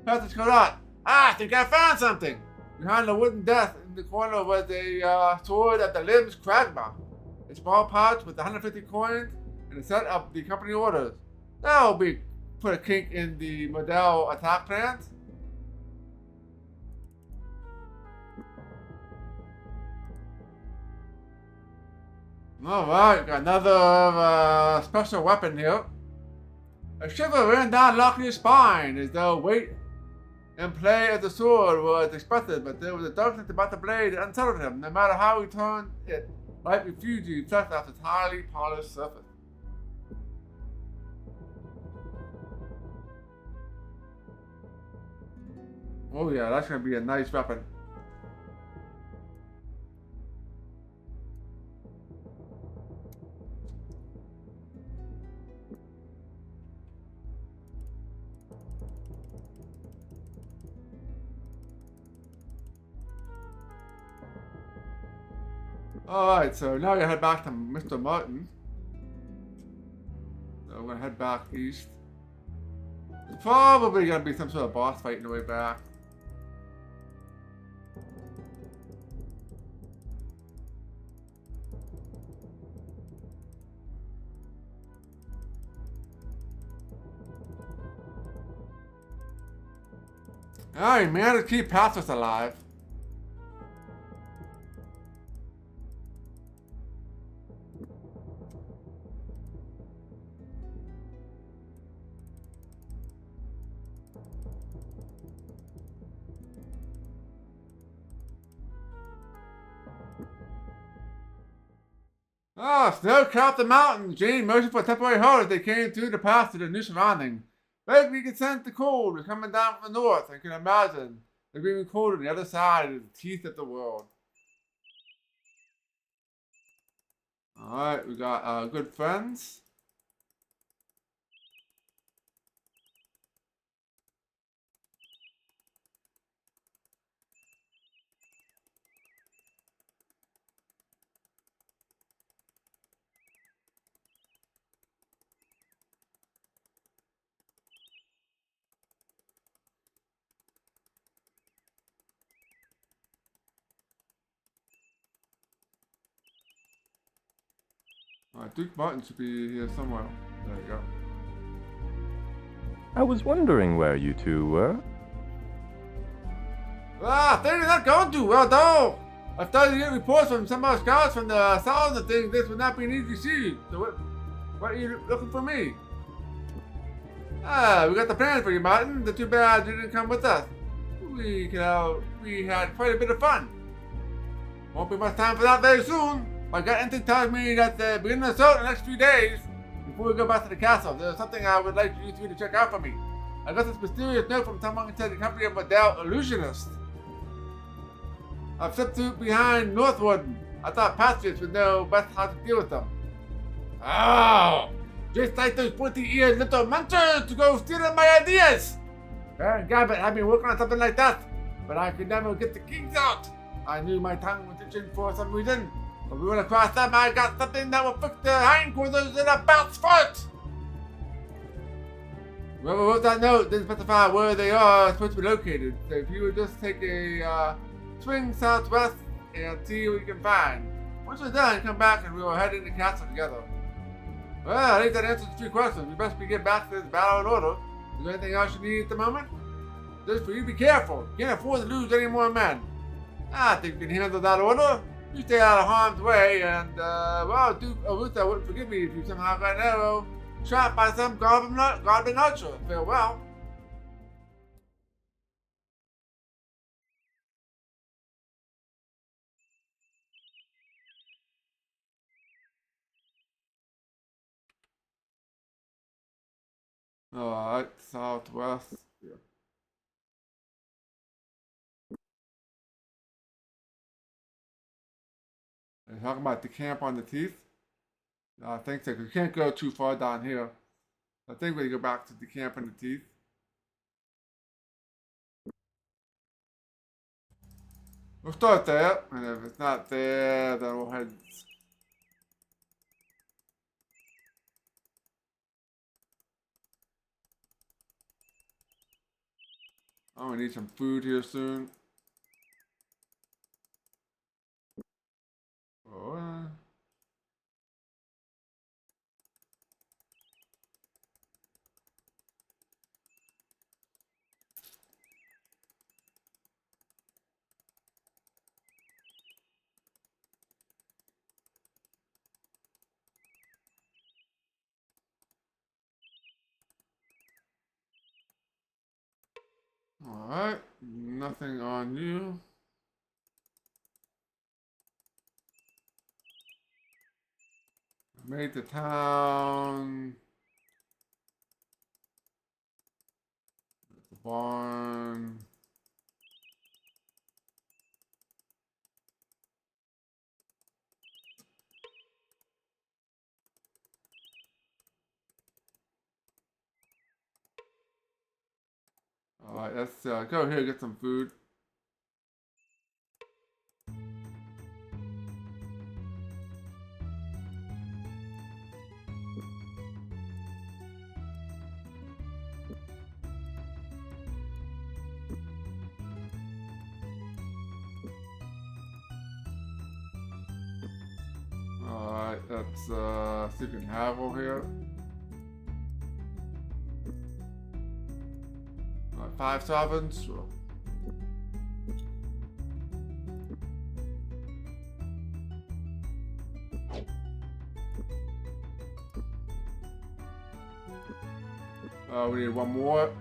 Francis called out, I think I found something! Behind the wooden desk in the corner was a sword of the limbs Kragma, a small pouch with 150 coins, and a set of the company orders. That will be put a kink in the Model attack plans. Alright, got another special weapon here. A shiver ran down Locklear's spine as though weight and play of the sword was expressive, but there was a darkness about the blade that unsettled him. No matter how he turned it, light refused to reflect off its highly polished surface. Oh yeah, that's gonna be a nice weapon. Alright, so now we head back to Mr. Martin. So we're gonna head back east. There's probably gonna be some sort of boss fight on the way back. Alright, man, to keep Pathos alive. Ah, snow capped the mountains. Jane motioned for a temporary halt as they came through the pass to their new surrounding. Vaguely could sense the cold was coming down from the north and could imagine the green cold on the other side of the teeth of the world. Alright, we got good friends. Duke Martin should be here somewhere. There you go. I was wondering where you two were. Things are not going too well, though. I started to get reports from some of our scouts from the south and things. This would not be an easy siege. So what are you looking for me? We got the plans for you, Martin. The too bad you didn't come with us. We had quite a bit of fun. Won't be much time for that very soon. My gut instinct tells me that the beginning of the next few days, before we go back to the castle, there's something I would like you three to check out for me. I got this mysterious note from someone inside the company of Adele Illusionist. I've slipped through behind Northwood. I thought patriots would know best how to deal with them. Oh! Just like those pointy-eared little munchers to go stealing my ideas! Baron Gabbett had me working on something like that, but I could never get the kinks out. I knew my tongue was itching for some reason. But we went across them, I got something that will fix the hindquarters in a bounce foot! Whoever wrote that note didn't specify where they are supposed to be located, so if you would just take a swing southwest and see what you can find. Once you're done, come back and we will head into the castle together. Well, I think that answers a few questions. We best get back to this battle in order. Is there anything else you need at the moment? Just for you, be careful. You can't afford to lose any more men. I think we can handle that order. You stay out of harm's way, and, well, Duke Arutha wouldn't forgive me if you somehow got an arrow shot by some goblin archer. Farewell. Alright, southwest. Yeah. They're talking about the camp on the teeth. I think so, 'cause we can't go too far down here. I think we go back to the camp on the teeth. We'll start there, and if it's not there, then we'll head. I'm gonna need some food here soon. Oh, alright, nothing on you. Made the town. The barn. Alright, let's go here and get some food. Alright, let's see if we can have over here. 5 sovereigns, sure. We need one more.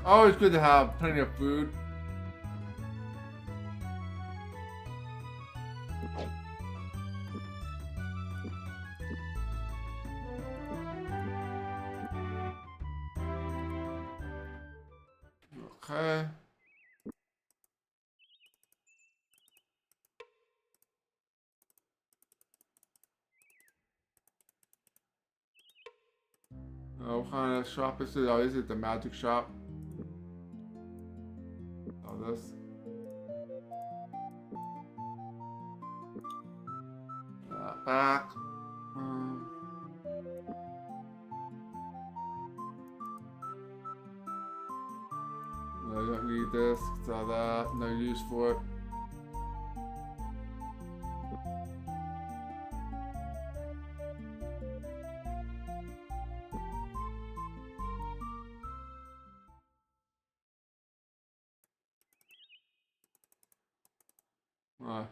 Always good to have plenty of food. Okay. What kind of shop is it? Oh, is it the magic shop? Oh, this. Back. No, you don't need this. So that. No use for it.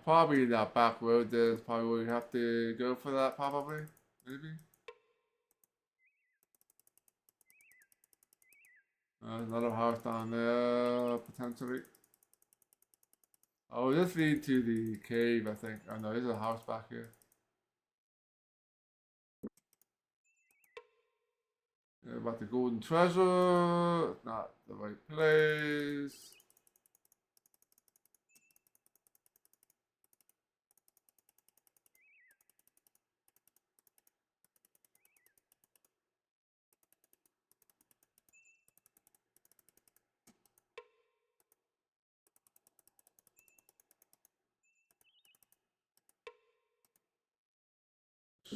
Probably that back road there is probably where you have to go for that, probably. Maybe. Another house down there, potentially. Oh, this leads to the cave, I think. Oh no, there's a house back here. Yeah, about the golden treasure. Not the right place.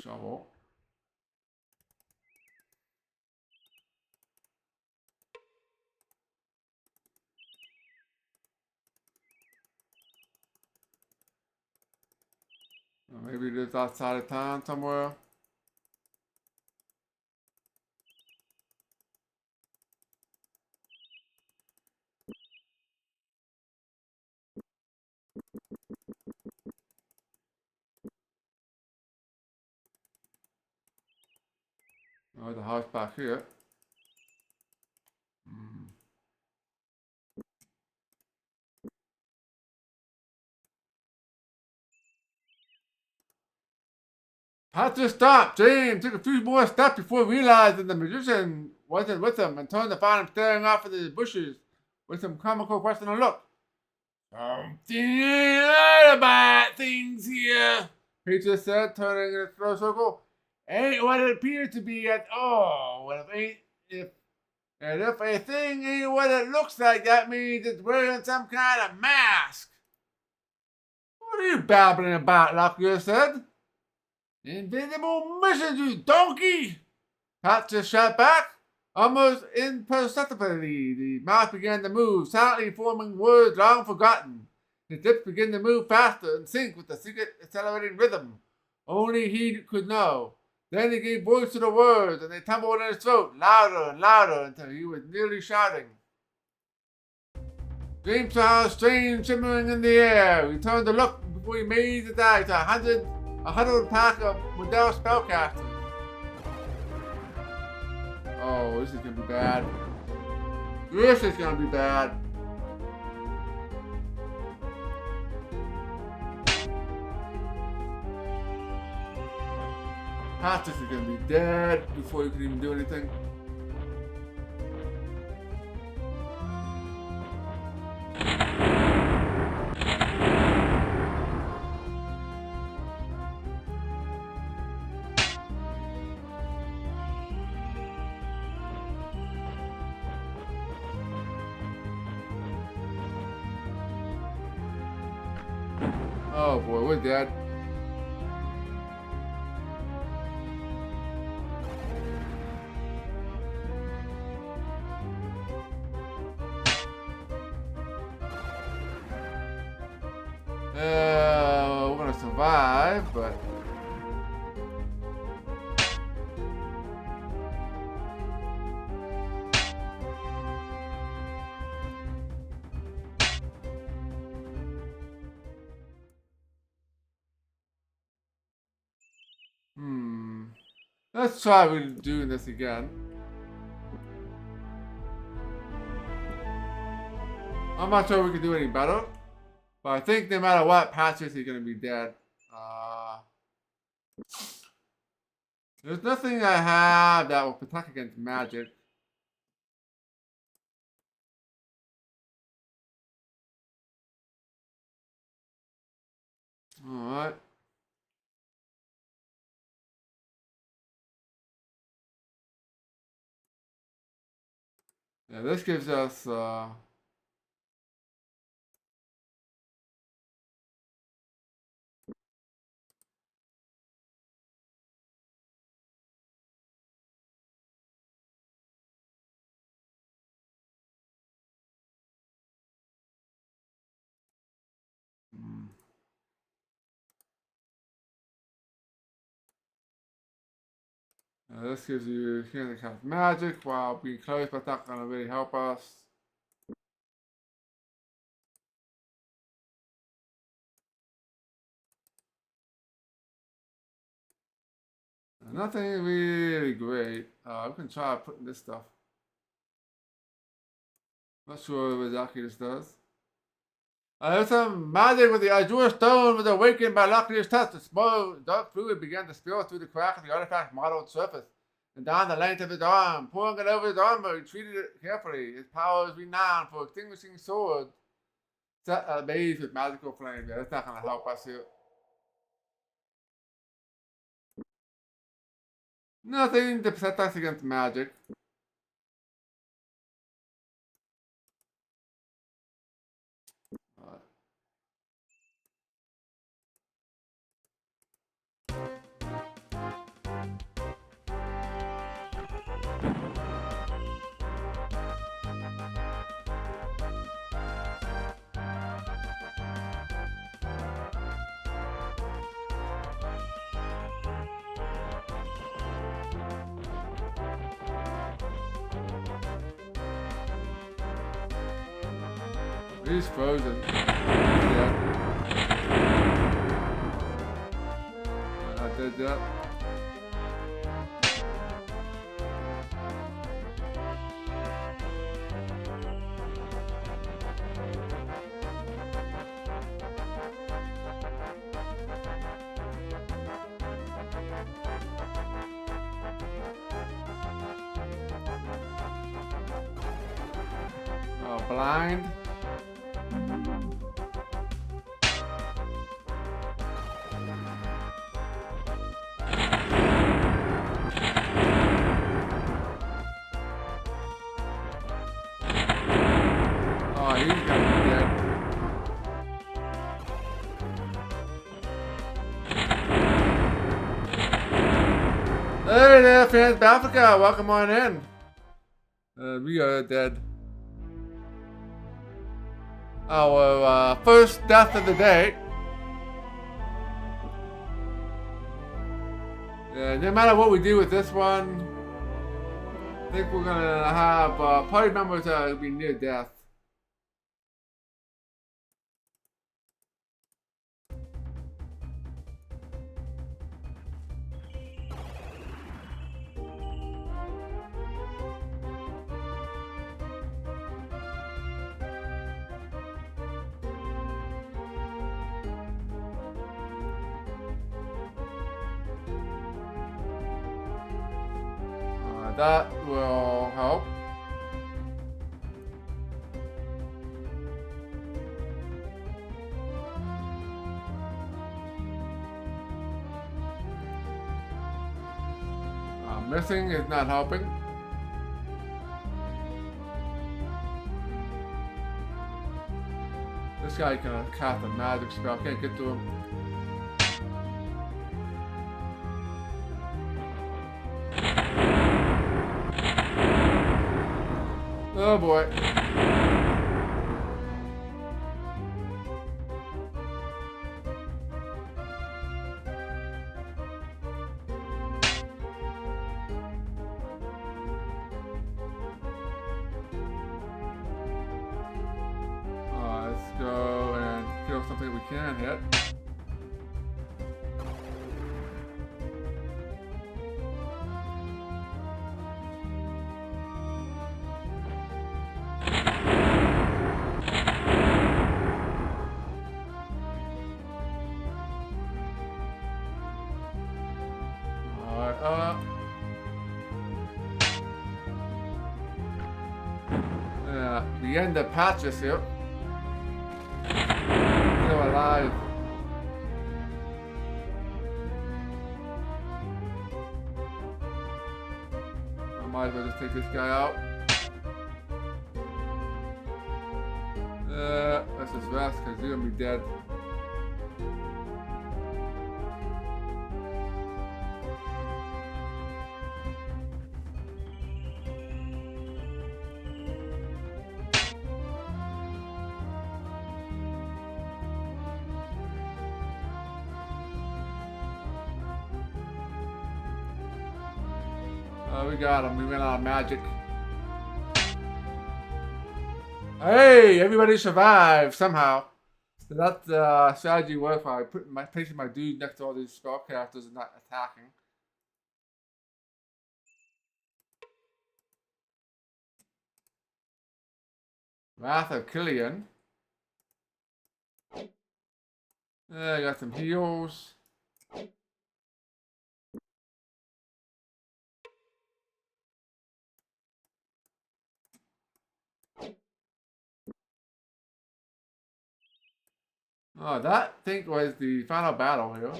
Shovel. Maybe it is outside of town somewhere. Oh, the house back here. Had to stop. James took a few more steps before realizing the magician wasn't with him and turned to find him staring off into the bushes with some comical questioning look. Something ain't right about things here, he just said, turning in a slow circle. Ain't what it appears to be at all. If a thing ain't what it looks like, that means it's wearing some kind of mask. What are you babbling about, Lockyer said. Invisible mission, you donkey! Pat just shot back. Almost imperceptibly, the mouth began to move, silently forming words long forgotten. His lips began to move faster in sync with the secret accelerating rhythm. Only he could know. Then he gave voice to the words, and they tumbled in his throat, louder and louder, until he was nearly shouting. James saw a strange shimmering in the air. He turned to look before he made his eyes to a huddled pack of Model spellcasters. Oh, this is gonna be bad. This is gonna be bad. Patches is gonna be dead before you can even do anything. Oh boy, we're dead. We're gonna survive, but let's try doing this again. I'm not sure we can do any better, but I think no matter what, Patches is gonna be dead. There's nothing I have that will protect against magic. Yeah, this gives us this gives you healing cast magic while being close, but not gonna really help us. Nothing really great. We can try putting this stuff. Not sure what exactly this does. There's some magic with the azure stone was awakened by Lucky's test. The small dark fluid began to spill through the crack of the artifact's mottled surface and down the length of his arm. Pouring it over his armor, he treated it carefully. His power is renowned for extinguishing swords set ablaze with magical flame. Yeah, that's not going to help us here. Nothing to protect us against magic. He's frozen. Yeah. I did that. Blind. Oh, he's got to be dead. Hey there, fans of Africa. Welcome on in. We are dead. Our first death of the day. No matter what we do with this one, I think we're gonna have party members that will be near death. That will help. Missing is not helping. This guy can cast a magic spell. Can't get to him. Oh boy. Let's go and kill something we can hit. Yeah, the end of patches here. Still alive. I might as well just take this guy out. Let's just rest because you're gonna be dead. We got him. We ran out of magic. Hey, everybody survived somehow. So that strategy worked by placing my dude next to all these spellcasters and not attacking. Wrath of Killian. I got some heals. Oh, that I think was the final battle here.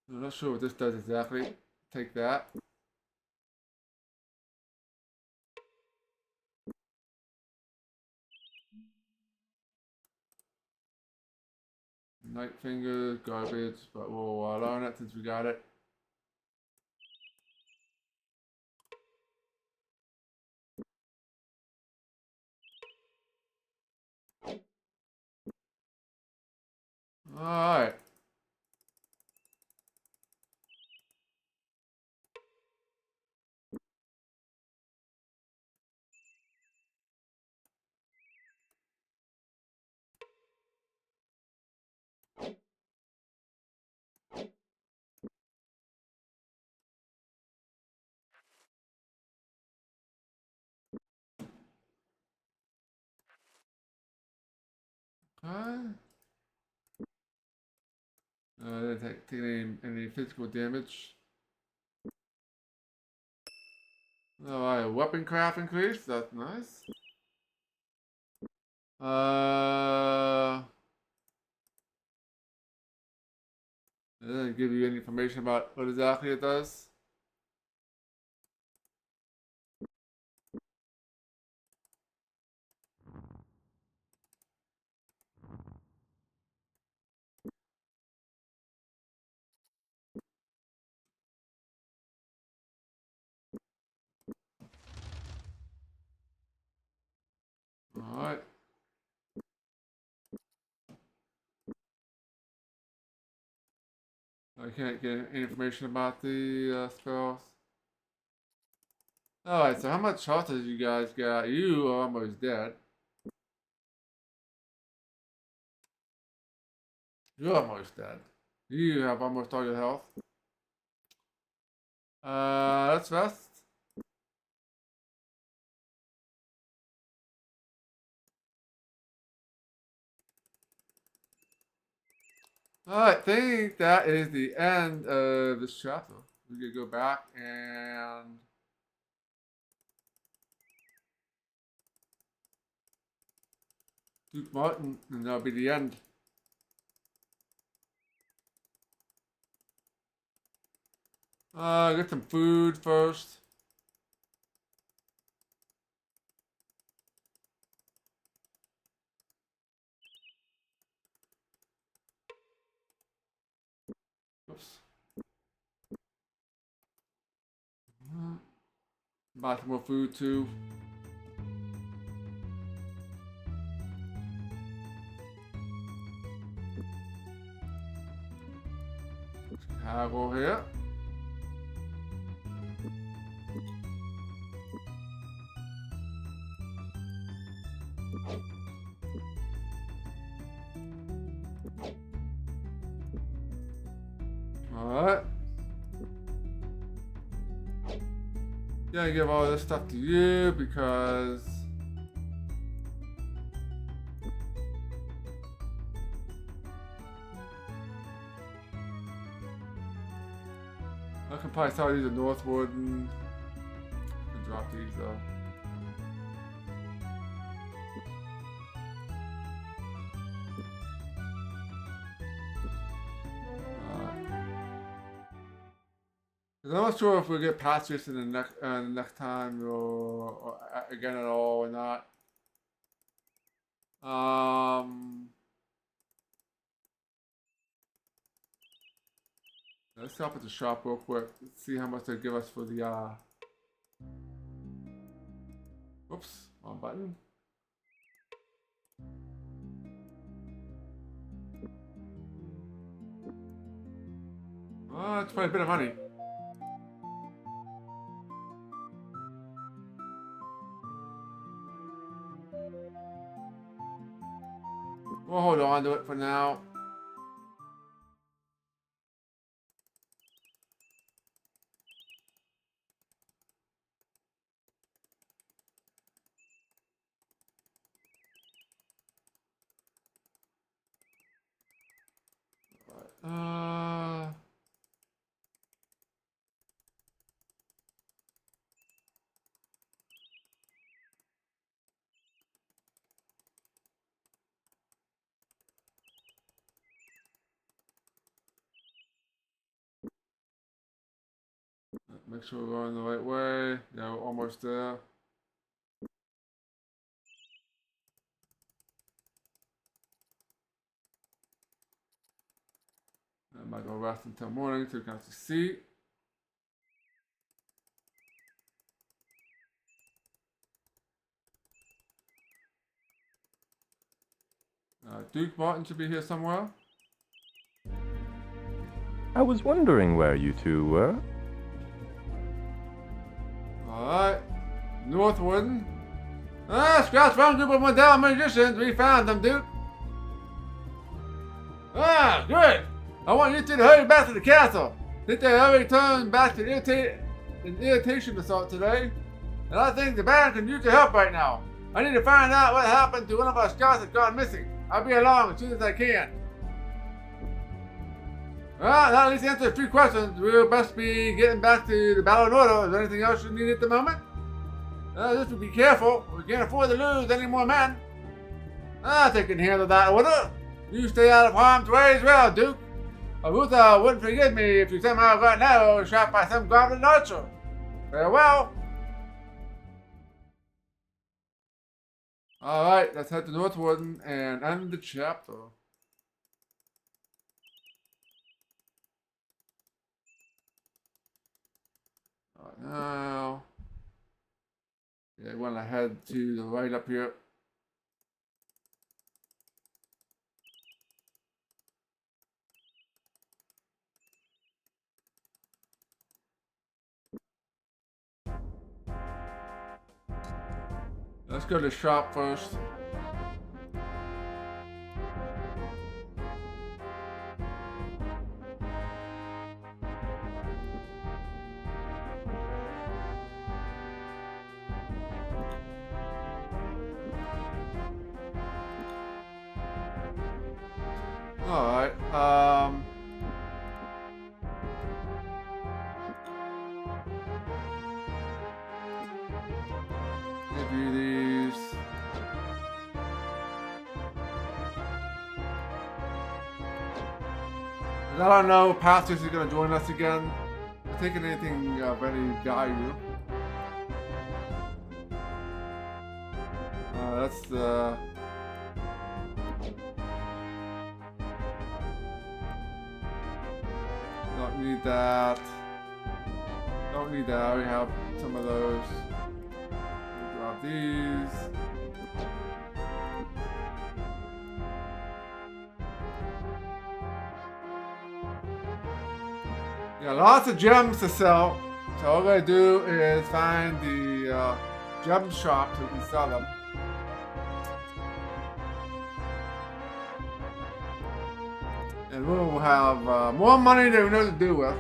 I'm not sure what this does exactly. Take that. Night fingers, garbage, but we'll learn it since we got it. Alright. Didn't take any physical damage. Alright, weapon craft increase, that's nice. It doesn't give you any information about what exactly it does. Alright. I can't get any information about the spells. Alright, so how much health did you guys got? You are almost dead. You're almost dead. You have almost all your health. Let's rest. I think that is the end of this chapter. We could go back and Duke Martin, and that'll be the end. Get some food first. Oops. Buy some more food too. Haggle here. Alright. Gonna give all this stuff to you because I can probably sell these to Northwood and drop these though. I'm not sure if we'll get past this in the next time or again at all or not. Let's stop at the shop real quick. Let's see how much they give us for the whoops, wrong button. Oh, that's quite a bit of money. We'll hold on to it for now. Make sure we're going the right way. Yeah, we're almost there. I might go rest until morning so we can actually see. Duke Martin should be here somewhere. I was wondering where you two were. Alright. Northwood. Scouts found a group of Mandela magicians. We found them, Duke. Good. I want you two to hurry back to the castle. Think they already returned back to an irritation assault today. And I think the band can use your help right now. I need to find out what happened to one of our scouts that's gone missing. I'll be along as soon as I can. Well, that at least answers 3 questions. We'll best be getting back to the Battle in Order. Is there anything else you need at the moment? Just to be careful. We can't afford to lose any more men. I think we can handle that order. You stay out of harm's way as well, Duke. Arutha wouldn't forgive me if you somehow got an arrow shot by some goblin archer. Farewell. Alright, let's head to Northwood and end the chapter. Alright, now. Yeah, we're gonna head to the right up here. Let's go to the shop first. Alright, give you these. I don't know, Pastors is gonna join us again. Not taking anything of any value. That's the. Don't need that. Don't need that. We have some of those. Grab these. Yeah, lots of gems to sell. So all I do is find the gem shop so we can sell them. And we'll have more money than we know what to do with.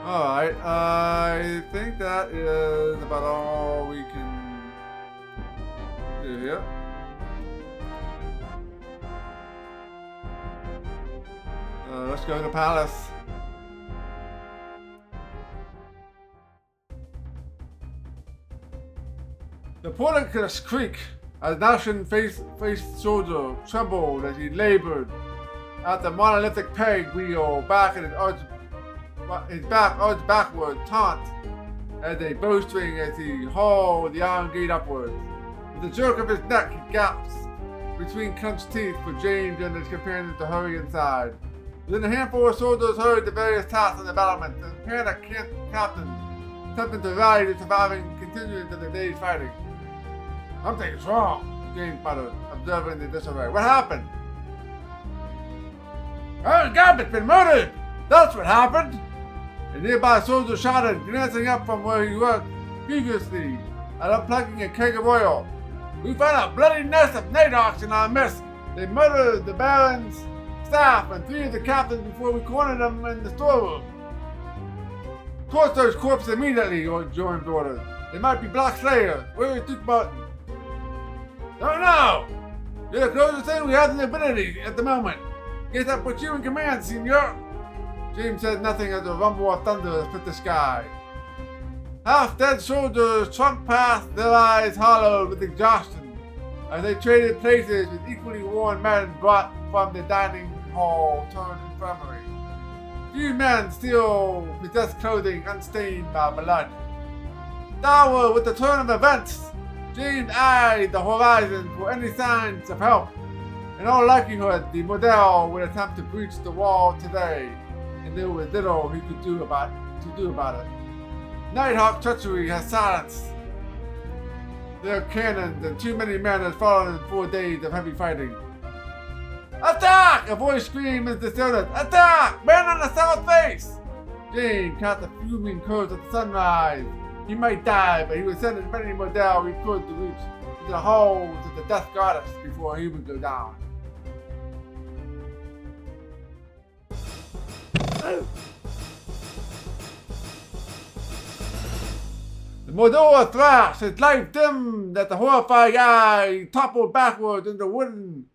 Alright, I think that is about all we can do here. Let's go to the palace. The Portacus Creek. As an ashen-faced soldier trembled as he labored at the monolithic peg wheel back and his back edged backward, taut as a bowstring as he hauled the iron gate upwards. With a jerk of his neck, he gasped between clenched teeth for James and his companions to hurry inside. Within a handful of soldiers hurried to various tasks on the battlement, and the panicked captain attempting to rally the surviving contingent of the day's fighting. Something's wrong, James muttered, observing the disarray. What happened? Aaron Gabbitt's been murdered! That's what happened! A nearby soldier shouted, glancing up from where he worked previously at unplugging a keg of oil. We found a bloody nest of Nighthawks in our midst. They murdered the Baron's staff and 3 of the captains before we cornered them in the storeroom. Torch those corpses immediately, James ordered. They might be Black Slayers. Where is Duke Martin? Don't know. You're the closest thing we have in the ability at the moment. Guess that puts you in command, senor. James said nothing as a rumble of thunder split the sky. Half-dead soldiers trunk past, their eyes hollowed with exhaustion, as they traded places with equally worn men brought from the dining hall turned infirmary. Few men still possessed clothing unstained by blood. Downward with the turn of events, James eyed the horizon for any signs of help. In all likelihood, the Model would attempt to breach the wall today, and there was little he could do about it. Nighthawk treachery has silenced their cannons, and too many men have fallen in 4 days of heavy fighting. Attack! A voice screamed as the stillness. Attack! Men on the south face! James caught the fuming curves of the sunrise. He might die, but he would send as many Model he could to reach into the halls of the Death Goddess before he would go down. The Model thrashed, his life dimmed at the horrified eye, toppled backwards into the wooden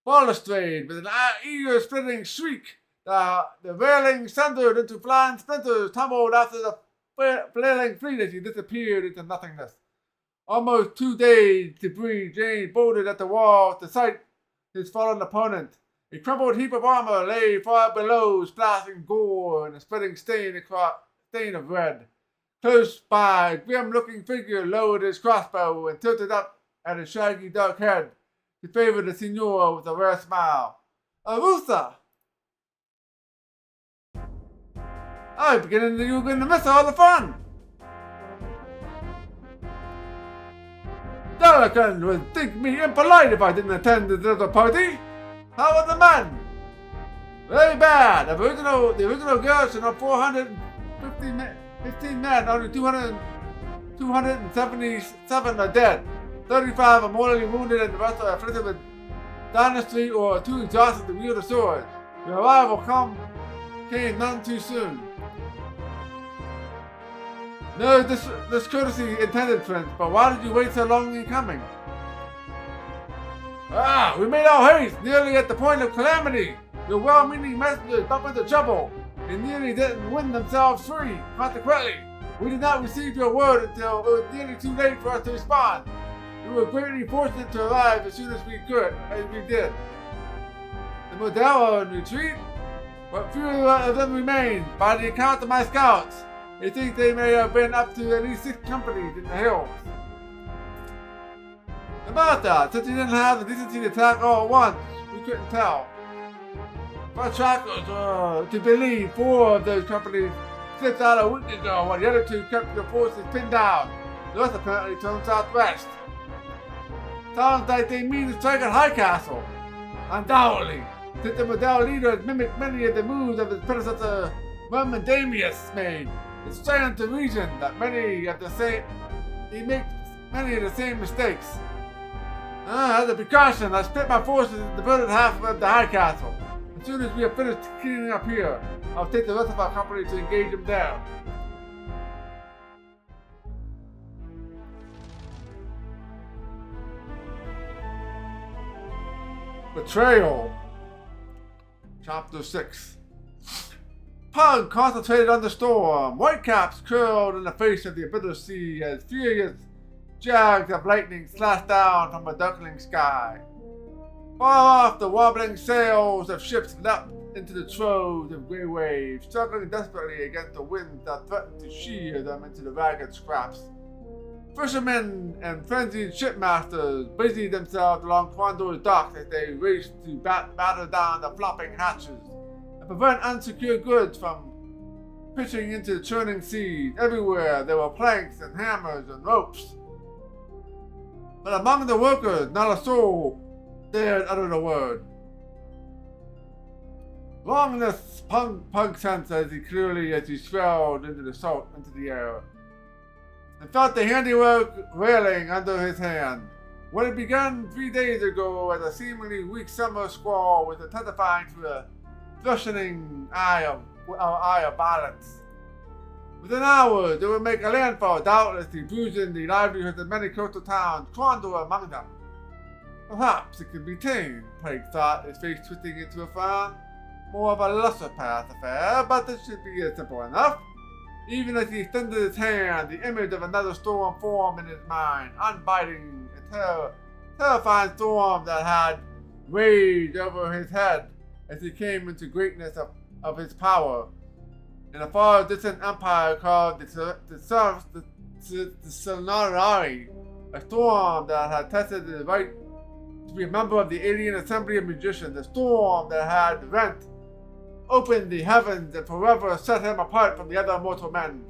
balustrade with an ear-splitting shriek. The railing sundered into flying splinters, tumbled after the flailing fleet as he disappeared into nothingness. Almost 2 days to breathe, James bolted at the wall to sight his fallen opponent. A crumpled heap of armor lay far below, splashing gore and a spreading stain of red. Close by, a grim-looking figure lowered his crossbow and tilted up at his shaggy dark head. He favored the Signor with a rare smile. Arusa! I'm beginning that you were going to miss all the fun! Delacan would think me impolite if I didn't attend this little party. How are the men? Very bad. The original garrison of 415 men, only 277 are dead. 35 are mortally wounded and the rest are afflicted with dynasty or too exhausted to wield a sword. Your arrival came none too soon. No discourtesy intended, Prince, but why did you wait so long in coming? We made our haste, nearly at the point of calamity. Your well-meaning messengers bumped into trouble and nearly didn't win themselves free. Consequently, we did not receive your word until it was nearly too late for us to respond. We were greatly fortunate to arrive as soon as we did. The Model are in retreat, but few of them remain. By the account of my scouts, they think they may have been up to at least 6 companies in the hills. About that, since you didn't have the decency to attack all at once, we couldn't tell. Our trackers to believe 4 of those companies slipped out a week ago, while the other 2 kept your forces pinned down. The rest apparently turned southwest. Sounds like they mean to strike at High Castle. Undoubtedly, since the Model leaders mimicked many of the moves of his predecessor Dynamix made. It's strange to reason that he makes many of the same mistakes. As a precaution, I split my forces in the devoted half of the High Castle. As soon as we have finished cleaning up here, I'll take the rest of our company to engage them there. Betrayal. Chapter 6. Pug concentrated on the storm. Whitecaps curled in the face of the bitter sea as furious Jags of lightning slashed down from a darkening sky. Far off, the wobbling sails of ships leapt into the troves of grey waves, struggling desperately against the winds that threatened to shear them into the ragged scraps. Fishermen and frenzied shipmasters busied themselves along Krondor's docks as they raced to batter down the flopping hatches and prevent unsecured goods from pitching into the churning seas. Everywhere there were planks and hammers and ropes. But among the workers, not a soul dared utter a word. Longness Pug sensed as he swelled into the air, and felt the handiwork railing under his hand. What had begun 3 days ago as a seemingly weak summer squall was intensifying to a threatening eye of violence. Within hours, they would make a landfall, doubtlessly bruising the livelihoods of many coastal towns, Krondor among them. Perhaps it could be tamed, Plague thought, his face twisting into a frown. More of a lesser path affair, but this should be simple enough. Even as he extended his hand, the image of another storm formed in his mind, unbiting and terrifying storm that had raged over his head as he came into greatness of his power. In a far distant empire called the Sonarari, a storm that had tested his right to be a member of the alien assembly of magicians, a storm that had rent opened the heavens and forever set him apart from the other mortal men.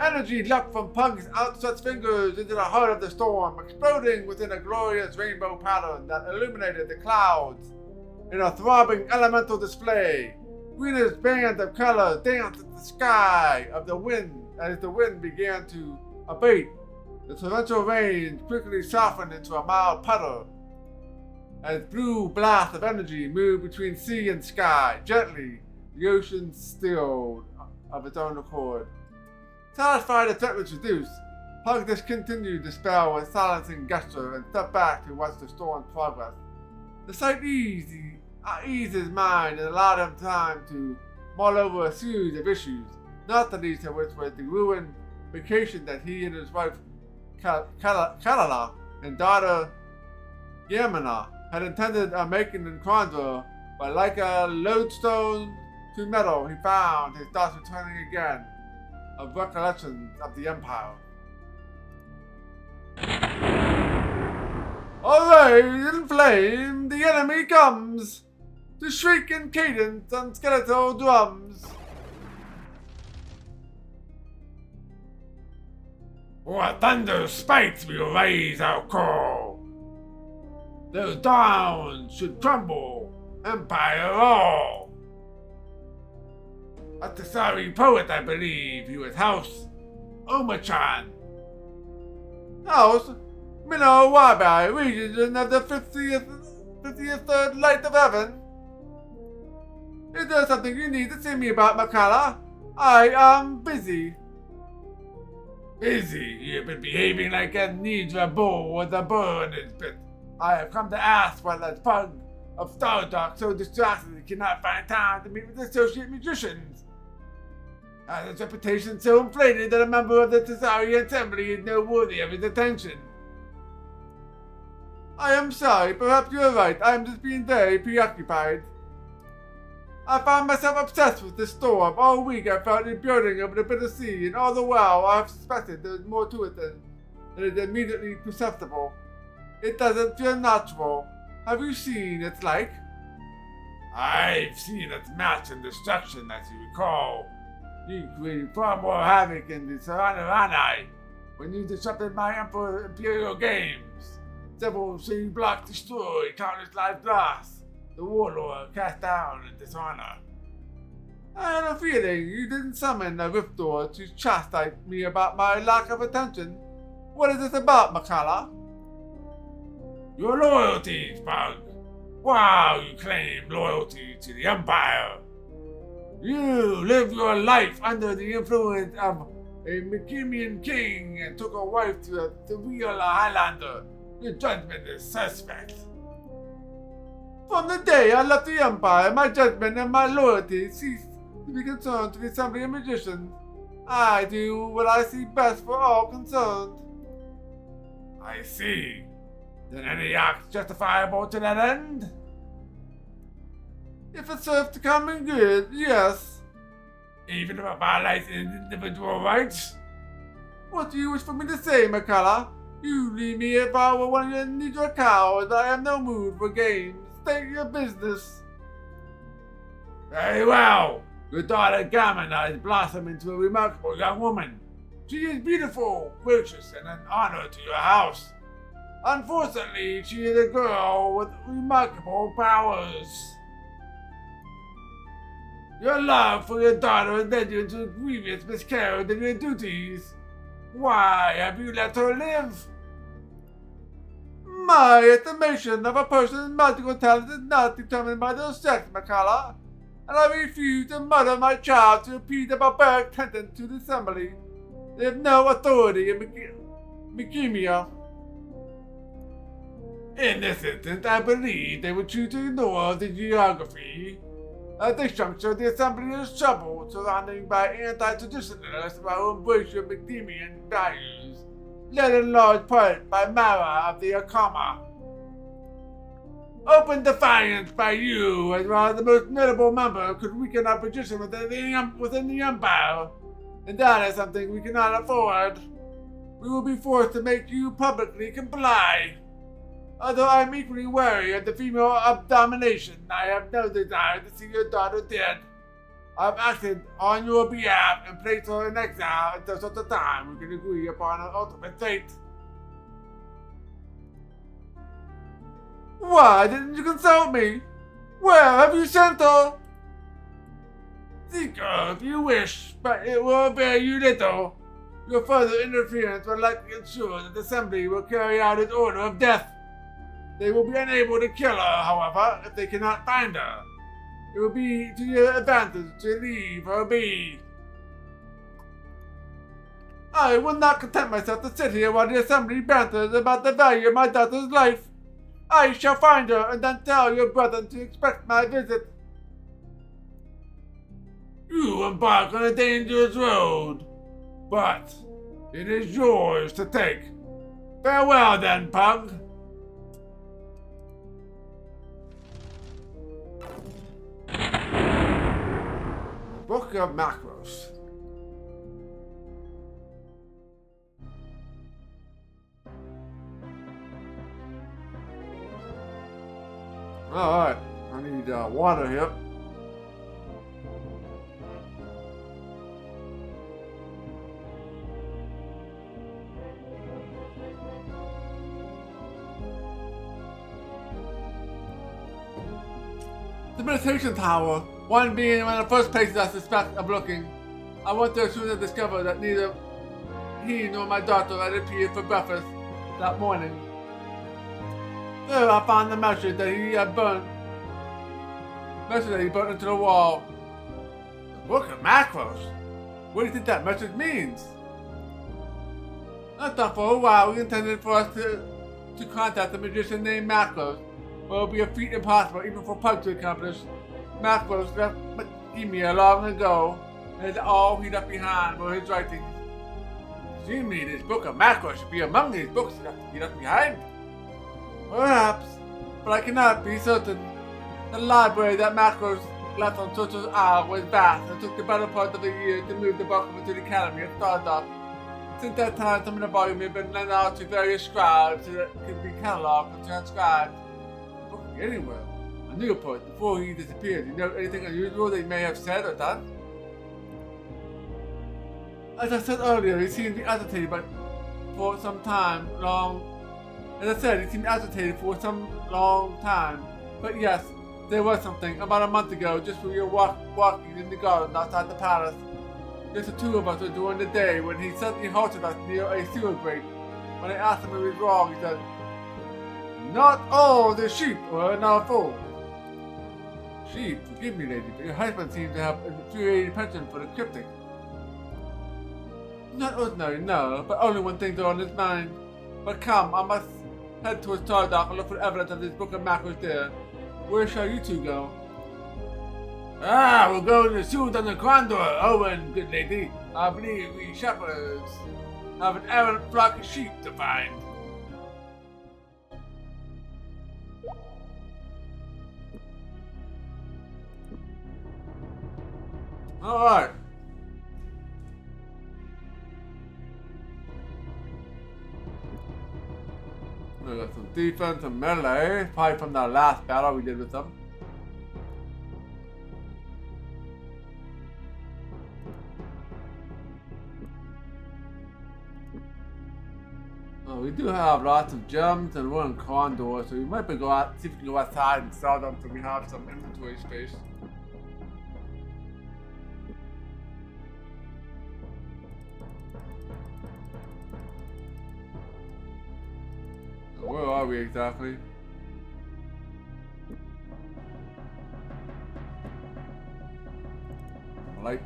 Energy leapt from Pug's outstretched fingers into the heart of the storm, exploding within a glorious rainbow pattern that illuminated the clouds in a throbbing elemental display. Greenest bands of color danced in the sky of the wind as the wind began to abate. The torrential rain quickly softened into a mild puddle as blue blasts of energy moved between sea and sky. Gently, the ocean stilled of its own accord. Satisfied the threat was reduced, Pug discontinued the spell with a silencing gesture and stepped back to watch the storm's progress. The sight eased his mind and allowed him time to mull over a series of issues, not the least of which was the ruined vacation that he and his wife Kalala and daughter Yamana had intended on making in Krondor, but like a lodestone to metal, he found his thoughts returning again of recollections of the Empire. Arrayed in flame, the enemy comes, to shriek in cadence on skeletal drums. For thunder spite we raise our call. Those downs should crumble, empire all. A Tasari poet, I believe, he was House Omachan. House Minnow Wabai, region of the 50th third light of heaven. Is there something you need to see me about, Makala? I am busy. Busy? You've been behaving like a Nidra bull with a burr in his bit. I have come to ask why that Pug of Stardock so distracted he cannot find time to meet with associate magicians. Has his reputation so inflated that a member of the Tasari Assembly is no worthy of his attention. I am sorry, perhaps you are right. I am just being very preoccupied. I found myself obsessed with this storm. All week I felt it building over the bitter sea, and all the while I have suspected there is more to it than is immediately perceptible. It doesn't feel natural. Have you seen its like? I've seen its match in destruction, as you recall. You created far more havoc in the Saranarani when you disrupted my Imperial Games. Several city blocks destroyed, countless lives lost. The warlord cast down in dishonor. I had a feeling you didn't summon a rift door to chastise me about my lack of attention. What is this about, Makala? Your loyalties, Pug. Wow, you claim loyalty to the Empire. You lived your life under the influence of a Mikimian king and took a wife to a real Highlander. Your judgment is suspect. From the day I left the Empire, my judgment and my loyalty ceased to be concerned to the Assembly of Magicians. I do what I see best for all concerned. I see. Then any act justifiable to that end? If it serves the common good, yes. Even if it violates individual rights? What do you wish for me to say, McCullough? You leave me if I were one of your Negro cowards. I have no mood for games. State your business. Very well. Your daughter Gamma has blossomed into a remarkable young woman. She is beautiful, gracious, and an honor to your house. Unfortunately, she is a girl with remarkable powers. Your love for your daughter has led you into a grievous miscarriage of your duties. Why have you let her live? My estimation of a person's magical talent is not determined by their sex, McCullough, and I refuse to murder my child to appease the barbaric tenants to the assembly. They have no authority in Bohemia. In this instance, I believe they would choose to ignore the geography. At this juncture, the assembly is troubled, surrounded by anti-traditionalists who embrace your Bohemian values, led in large part by Mara of the Akama. Open defiance by you, as well as the most notable member, could weaken our position within the Empire, and that is something we cannot afford. We will be forced to make you publicly comply. Although I am equally wary of the female abomination, I have no desire to see your daughter dead. I have acted on your behalf and placed her in exile until such a time we can agree upon her ultimate fate. Why didn't you consult me? Where have you sent her? Seek her if you wish, but it will avail you little. Your further interference will likely ensure that the Assembly will carry out its order of death. They will be unable to kill her, however, if they cannot find her. It will be to your advantage to leave her be. I will not content myself to sit here while the Assembly banters about the value of my daughter's life. I shall find her and then tell your brethren to expect my visit. You embark on a dangerous road, but it is yours to take. Farewell then, Pug. Book of Macros. Alright, I need water here. The meditation tower, one being one of the first places I suspect of looking. I went there as soon as I discovered that neither he nor my daughter had appeared for breakfast that morning. There I found the message that he had burnt. Message that he burnt into the wall. The Book of Macros? What do you think that message means? I thought for a while we intended for us to contact a magician named Macros. But it would be a feat impossible even for Pug to accomplish. Macros left Bohemia long ago, and all he left behind were his writings. Seemingly, this Book of Macros should be among these books he left behind. Perhaps, but I cannot be certain. The library that Macros left on Turtle's Isle was vast and took the better part of a year to move the bulk of it to the Academy at Stardust. Since that time, some of the volume had been lent out to various scribes so that it could be cataloged and transcribed. The book could be anywhere. I knew a point before he disappeared. You know anything unusual they may have said or done? As I said earlier, he seemed to be agitated for some time long. As I said, he seemed agitated for some long time. But yes, there was something. About a month ago, just when we were walking in the garden outside the palace, just the two of us were during the day when he suddenly halted us near a sewer grate. When I asked him if he was wrong, he said, "Not all the sheep were now full." Sheep, forgive me, lady, but your husband seems to have an infuriating penchant for the cryptic. Not ordinary, no, but only when things are on his mind. But come, I must head towards Tardock and look for evidence of this Book of Macros there. Where shall you two go? We're going to shoot on the Krondor, Owen, good lady. I believe we shepherds have an errant flock of sheep to find. Alright. We got some defense and melee, probably from that last battle we did with them. We do have lots of gems and we're in Krondor, so we might be go out, see if we can go outside and sell them so we have some inventory space. Where are we exactly? Light.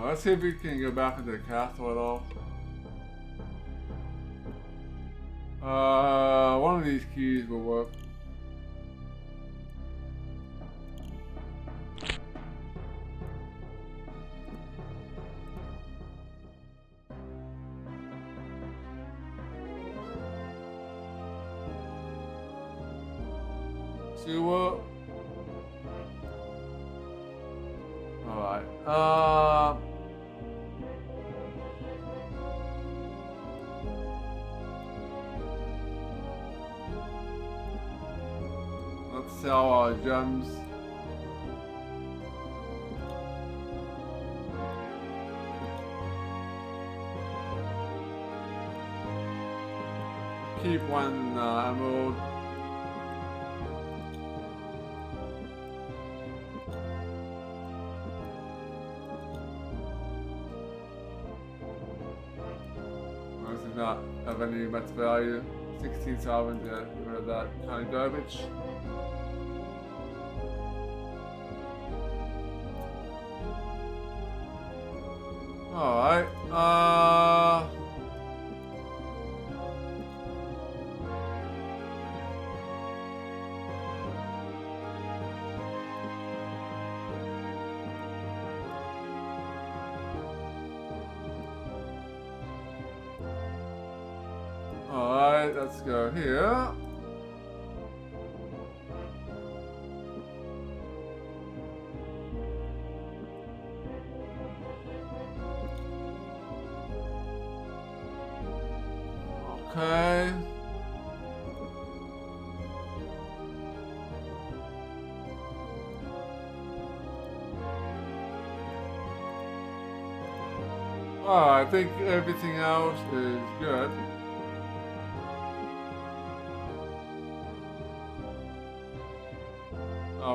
Let's see if we can go back into the castle at all. One of these keys will work. See what? Alright. Let's sell our gems. Keep one emerald. This does not have any much value. 16 sovereigns, yeah, get rid of that kind of garbage. Alright, Alright, let's go here. Okay. I think everything else is good.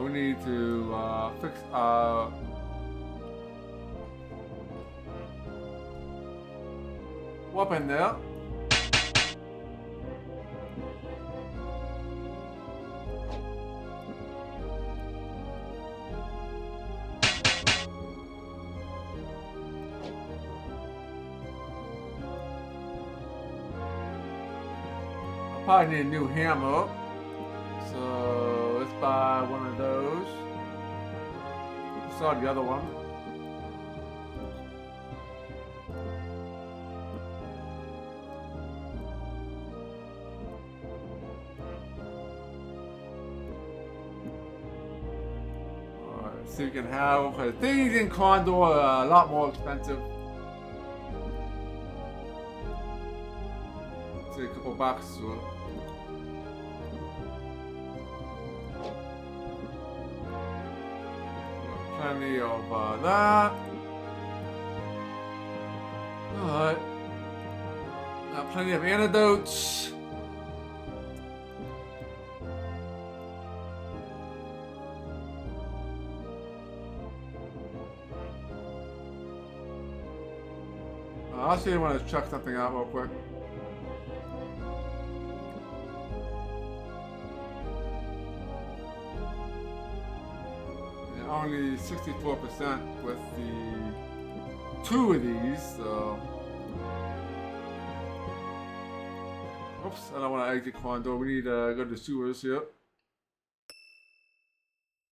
We need to fix our weapon there. Probably need a new hammer, so let's buy one of those. I saw the other one. Alright, let's see if we can have, because things in Krondor are a lot more expensive. Let's see, a couple boxes worth. Plenty of that. Alright. Got plenty of antidotes. I'll see if I want to check something out real quick. Only 64% with the two of these, so Oops, I don't want to exit Krondor. We need to go to the sewers here.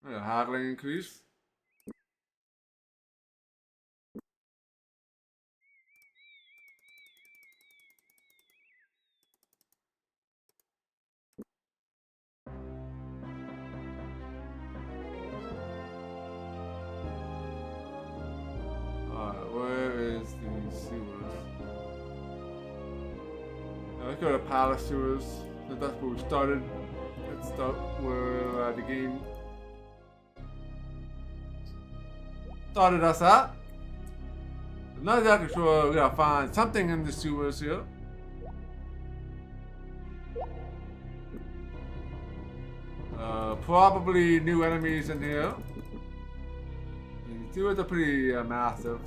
Haggling increase. Alright, where is the sewers? Let's go to Palace Sewers. That's where we started. Let's start where the game started us at. I'm not exactly sure. We gotta find something in the sewers here. Probably new enemies in here. The sewers are pretty massive.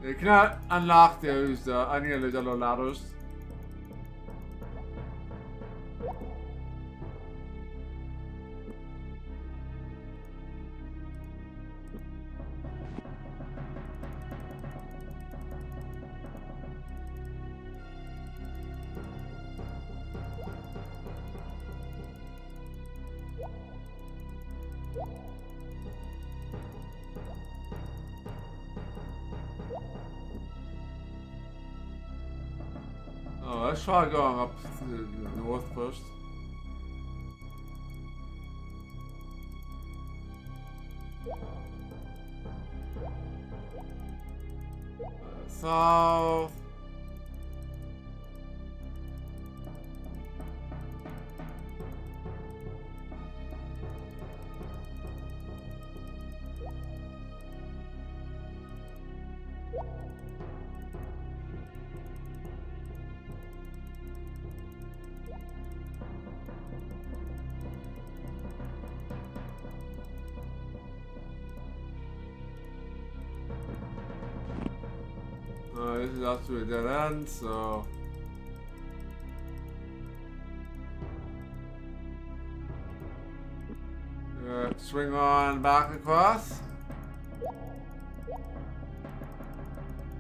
You cannot unlock those any of those other ladders. Oh, let's try going up to the north first. South. This is actually a dead end, so swing on back across.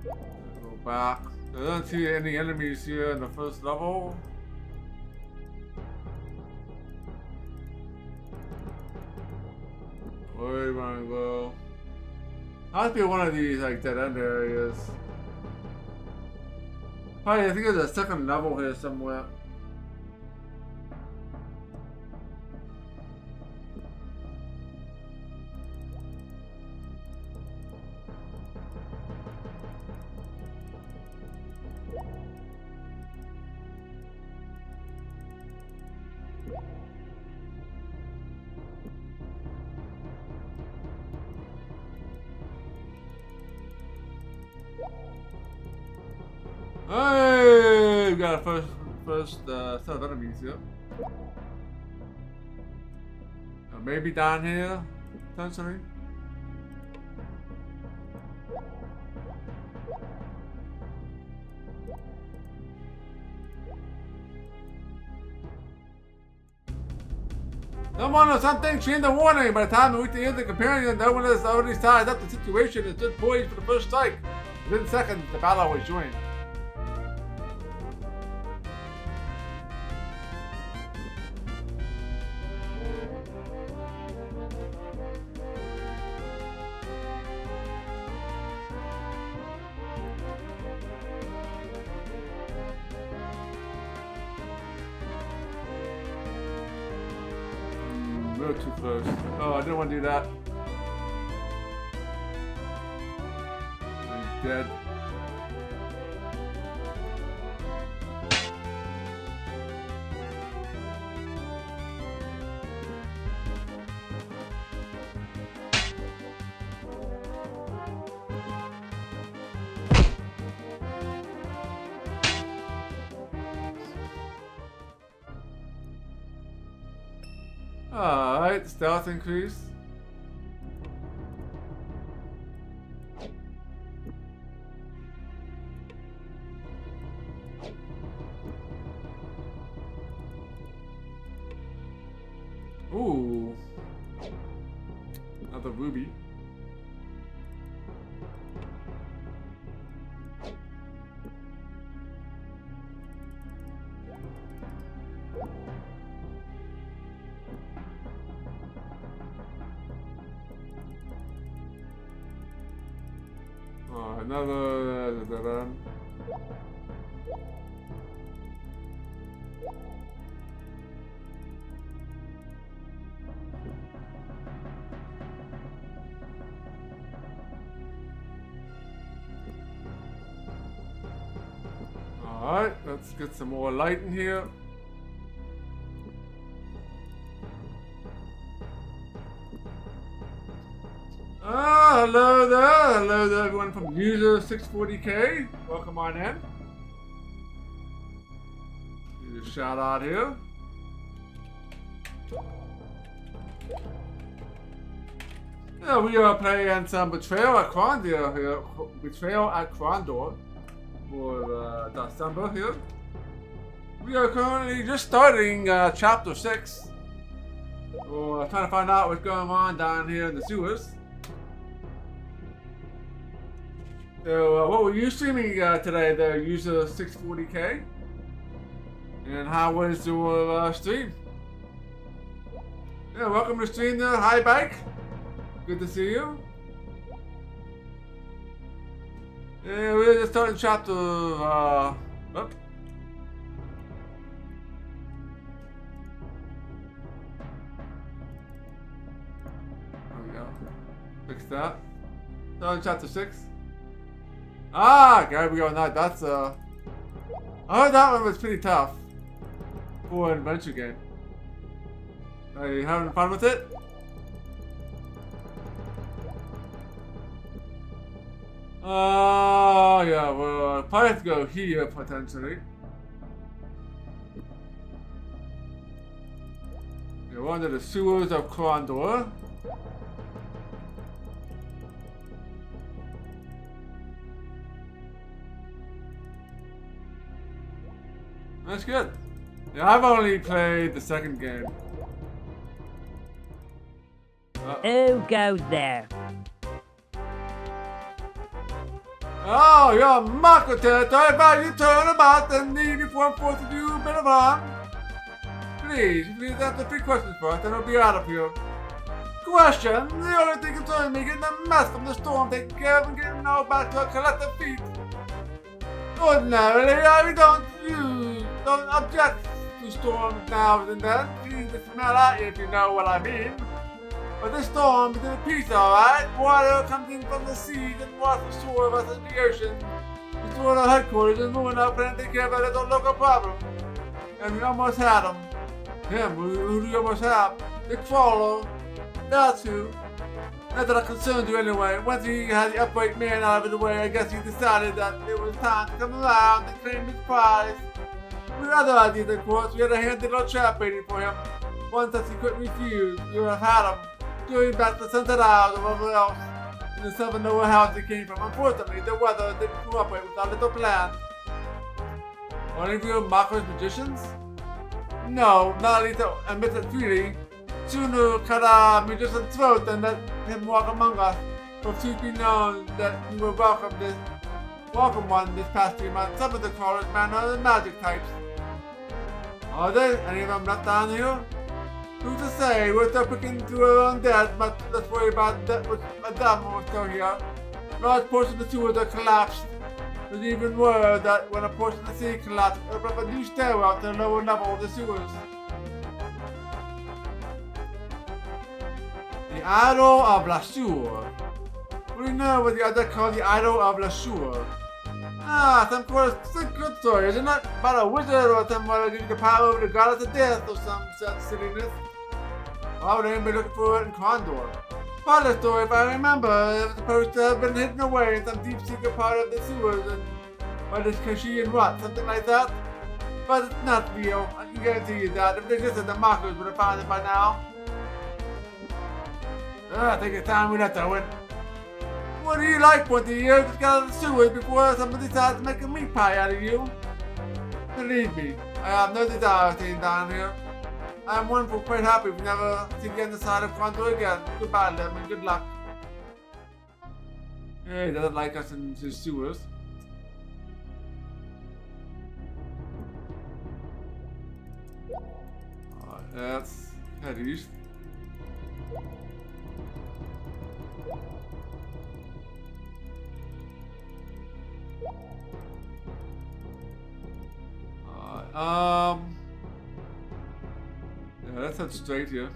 Go back. I don't see any enemies here in the first level. Where do you want to go? Must be one of these like dead end areas. Probably, I think there's a second level here somewhere. Hey, we got a first set of enemies here. Maybe down here, potentially. Someone or something chained the warning. By the time we reach the end of the companion, no one has already sized up the situation and stood poised for the first strike. Within seconds, the battle was joined. We're too close. Oh, I didn't want to do that. He's dead. Alright, stealth increase. the ruby. Another. Alright, let's get some more light in here. Hello there. Hello there, everyone from User 640K. Welcome on in. Need a shout out here. Yeah, we are playing some Betrayal at Krondor here. Betrayal at Krondor for December here. We are currently just starting chapter 6. We're trying to find out what's going on down here in the sewers. So, what were you streaming today there, User 640K? And how was your stream? Yeah, welcome to stream there. Hi, Bike. Good to see you. Yeah, we're just starting chapter, oh. There we go. Fix that. Starting chapter 6. Ah, there we go. Now that's I heard that one was pretty tough for an adventure game. Are you having fun with it? Yeah, well, probably have to go here potentially. We're under the sewers of Krondor. That's good. Yeah, I've only played the second game. Who goes there? Oh, you're Marco territory, but you turn about and leave before I'm forced to do a bit of harm. Please answer 3 questions first, and I'll be out of here. Question: the only thing concerning me getting the mess from the storm taken care of and getting all back to our collective feet. Ordinarily, I don't object to storms now and then. Please just smell at you if you know what I mean. But this storm is in a piece, alright? Water comes in from the seas and washes ashore of us in the ocean. Destroy our headquarters and ruin our plan to take care of that little local problem. And we almost had him. Who do you almost have? The Crawler. That's who. Not that I concerned you anyway. Once he had the upright man out of the way, I guess he decided that it was time to come around and claim his prize. With other ideas, of course, we had a handy little trap waiting for him. One that he couldn't refuse. You would have had him. Going back to Sunset Isles or wherever else. In the southern nowhere house he came from. Unfortunately, the weather didn't cooperate with our little plan. Are any of you Marco's magicians? No, not at least to admit it freely. Sooner cut our magician's throat than let him walk among us. For truth be known that we were welcome one this past 3 months. Some of the crawlers man are the magic types. Are there any of them left down here? Who's to say? We're still picking through our own dead, but let's worry about that with a dumb when we're still here. Large portions of the sewers are collapsed. There's even word that when a portion of the sea collapsed, it opened up a new stairwell to the lower level of the sewers. The Idol of La Sure. What do you know what the other called the Idol of La Sure? Ah, some good story, isn't it? About a wizard or someone who gives you the power over the goddess of death or some such silliness. Why would anybody looking for it in Krondor? Part of the story, if I remember, it was supposed to have been hidden away in some deep secret part of the sewers and by this Kashian rot, something like that. But it's not real. I can guarantee you that. If it existed, the mockers would have found it by now. Take your time with that, Owen. What do you like, Pointy Ear? Just got out of the sewers before somebody decides to make a meat pie out of you. Believe me, I have no desire of staying down here. I'm wonderful, quite happy we never see you on the side of Krondor again. Goodbye, Lemon. Good luck. Yeah, he doesn't like us in his sewers. Let's head east. Yeah, let's head straight here.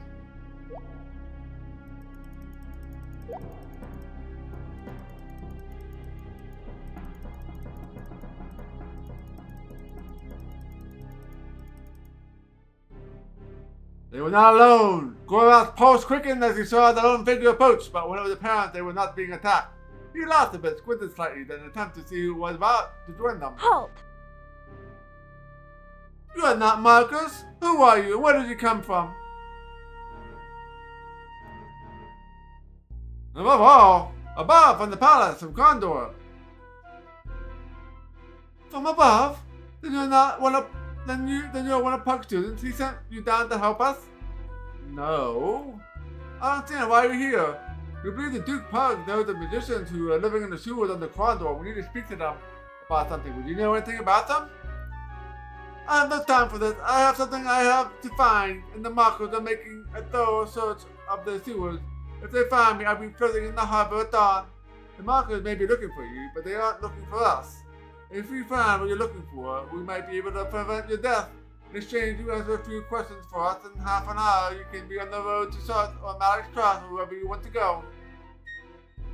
They were not alone. Gorath's pulse quickened as he saw the lone figure approach, but when it was apparent they were not being attacked, he laughed a bit, squinted slightly, then attempted to see who was about to join them. Halt! You are not Marcus. Who are you, and where did you come from? Above all, above from the palace of Krondor. From above? Then you're not one of you're one of Puck's students. He sent you down to help us? No. I don't understand why you're here. We believe the Duke Pug knows the magicians who are living in the sewers under Krondor. We need to speak to them about something. Would you know anything about them? I have no time for this. I have something I have to find, and the Markers are making a thorough search of the sewers. If they find me, I'll be floating in the harbor at dawn. The Markers may be looking for you, but they aren't looking for us. If we find what you're looking for, we might be able to prevent your death. In exchange, you answer a few questions for us. In half an hour, you can be on the road to Salt or Malik's Cross or wherever you want to go.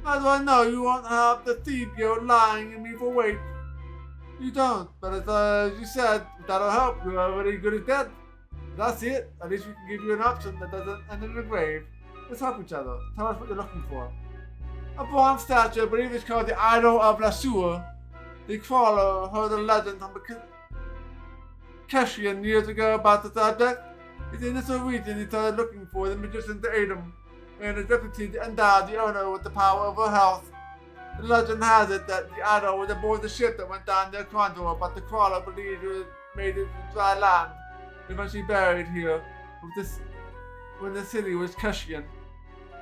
How do I know you won't have the thief you're lying in me for weight? You don't, but as you said, that'll help. You're already good as dead. That's it. At least we can give you an option that doesn't end in the grave. Let's help each other. Tell us what you're looking for. A bronze statue, I believe it's called the Idol of La Sewer. The Crawler heard a legend from Keshian years ago about the subject. It's in this region he started looking for the magician to aid him, and his deputy to endow the owner with the power over health. The legend has it that the idol was aboard the ship that went down near Krondor, but the Crawler believed it made it to dry land, eventually buried here when the city was Keshian.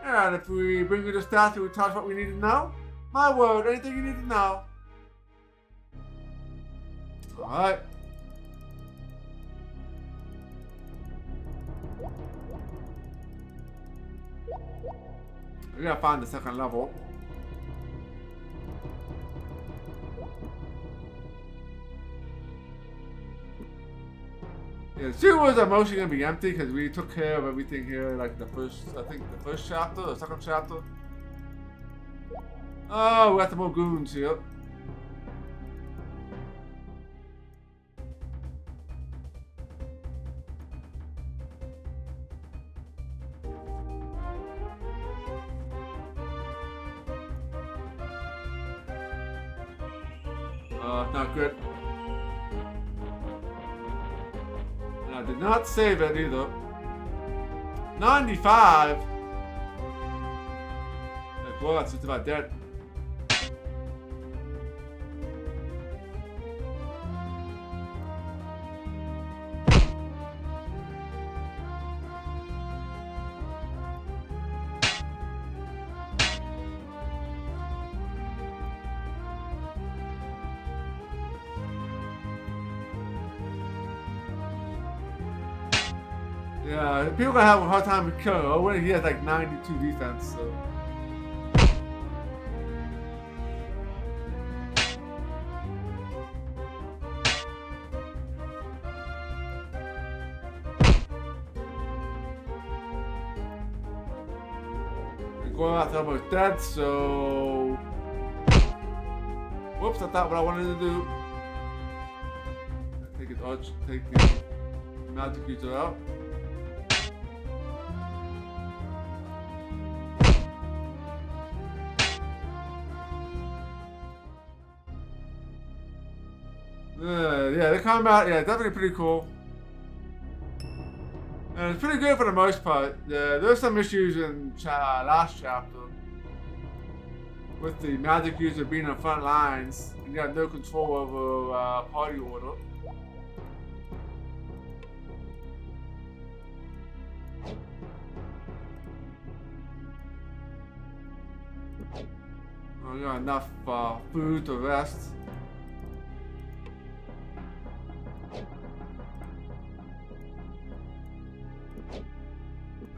And if we bring you the statue, tell us what we need to know? My word, anything you need to know. Alright. We gotta find the second level. Yeah, the sewers are mostly gonna be empty because we took care of everything here, like the first chapter or second chapter. Oh, we got some more goons here. Not good. And I did not save it either. 95? Well, that's just about dead. Yeah, people gonna have a hard time with Kuro when he has like 92 defense, so. Gorath's almost dead, so. Whoops, that's not what I wanted to do. Take his arch, take his magic user out. Yeah, the combat, yeah, definitely pretty cool. And it's pretty good for the most part. Yeah, there's some issues in last chapter with the magic user being on front lines and you have no control over party order. We got enough food to rest.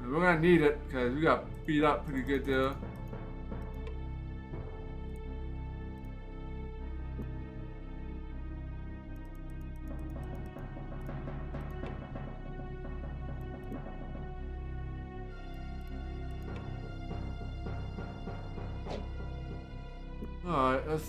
And we're gonna need it because we got beat up pretty good there. Alright, let's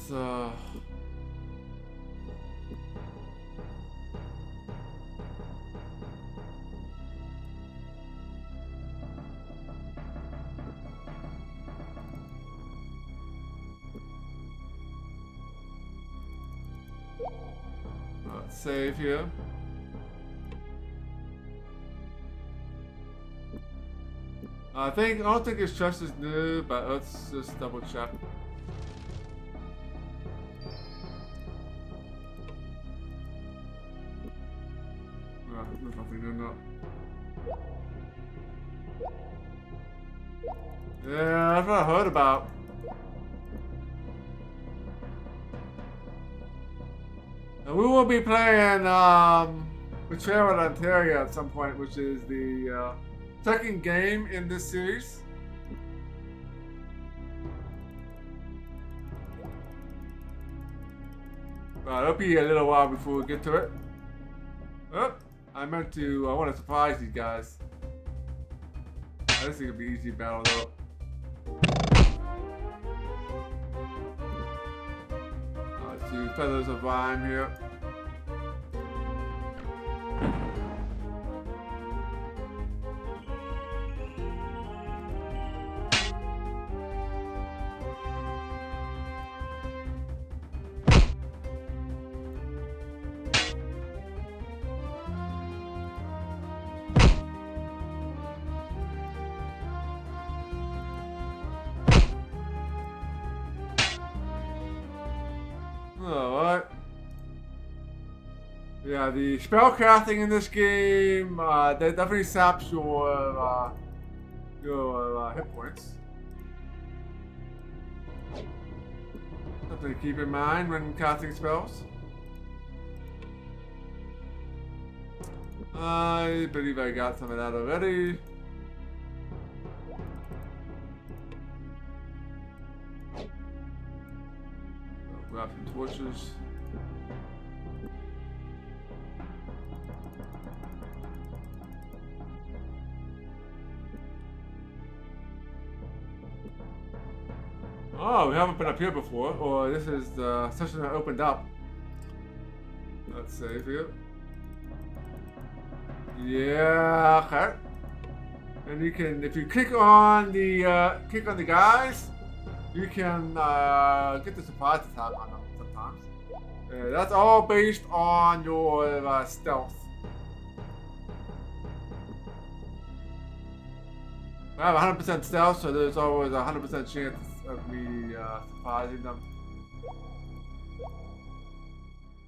save here. I don't think his chest is new, but let's just double check. There's nothing in that. Yeah, that's what I heard about. And we will be playing Betrayal at Ontario at some point, which is the second game in this series. But it'll be a little while before we get to it. Oh, I want to surprise you guys. This is gonna be easy battle though. Let's do Feathers of Rhyme here. Alright. Yeah, the spell casting in this game that definitely saps your hit points. Something to keep in mind when casting spells. I believe I got some of that already. Grab some torches. Oh, we haven't been up here before, or this is the session that opened up. Let's save here. Yeah, okay. And you can, if you click on the guys, you can get the surprise attack on them sometimes. That's all based on your stealth. I have 100% stealth, so there's always a 100% chance of me surprising them.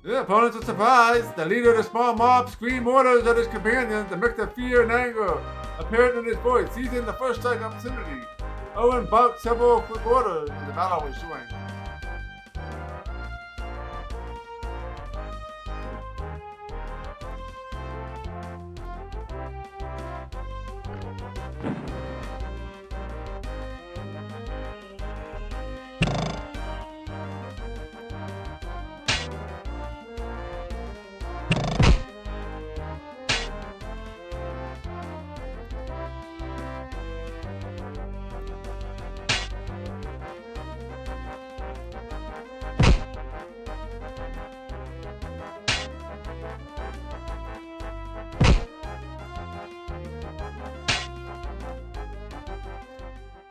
The opponents are surprised. The leader of the small mob screams orders at his companions, a mix of fear and anger apparent in his voice, seizing the first strike opportunity. Owen barked several quick orders, and the battle was showing.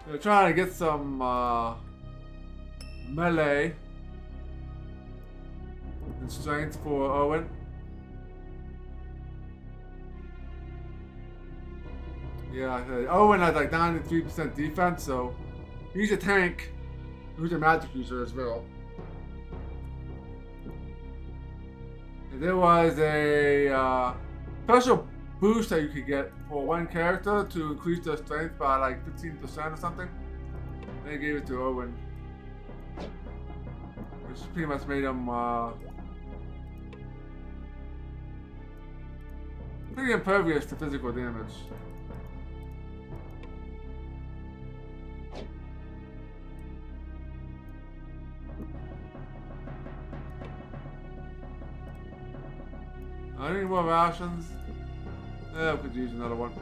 They're trying to get some melee and strength for Owen. Yeah, Owen has like 93% defense, so he's a tank. Who's a magic user as well. And there was a special boost that you could get for one character to increase their strength by like 15% or something. They gave it to Owen. which pretty much made him pretty impervious to physical damage. I need more rations. I could use another one.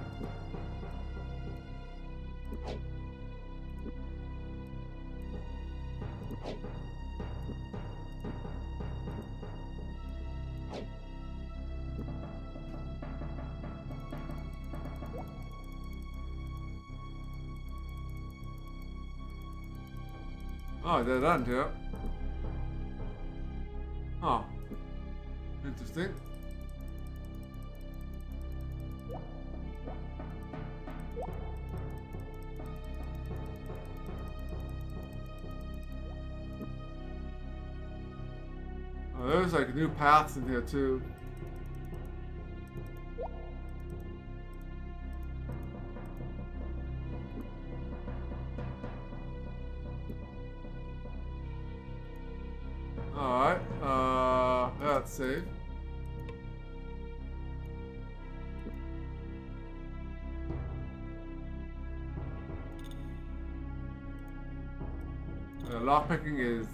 Oh, they're done here. Oh. Interesting. Oh, there's like new paths in here too. Alright, that's safe. Lockpicking is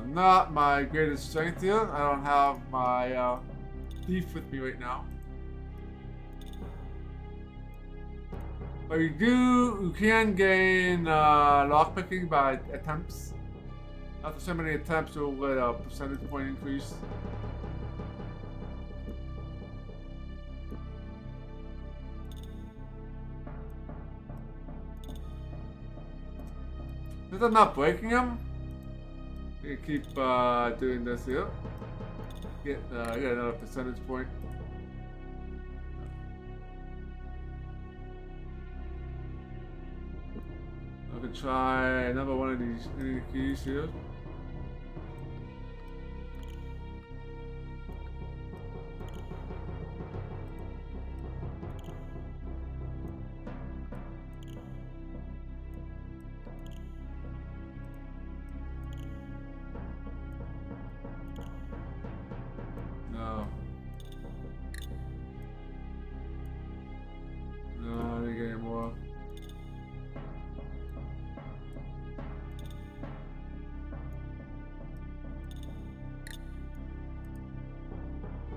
not my greatest strength here. I don't have my thief with me right now. But you can gain lockpicking by attempts. After so many attempts, you'll get a percentage point increase. Since I'm not breaking them, you can keep doing this here. Get another percentage point. I can try another one of these keys here. No. No, I didn't get any more.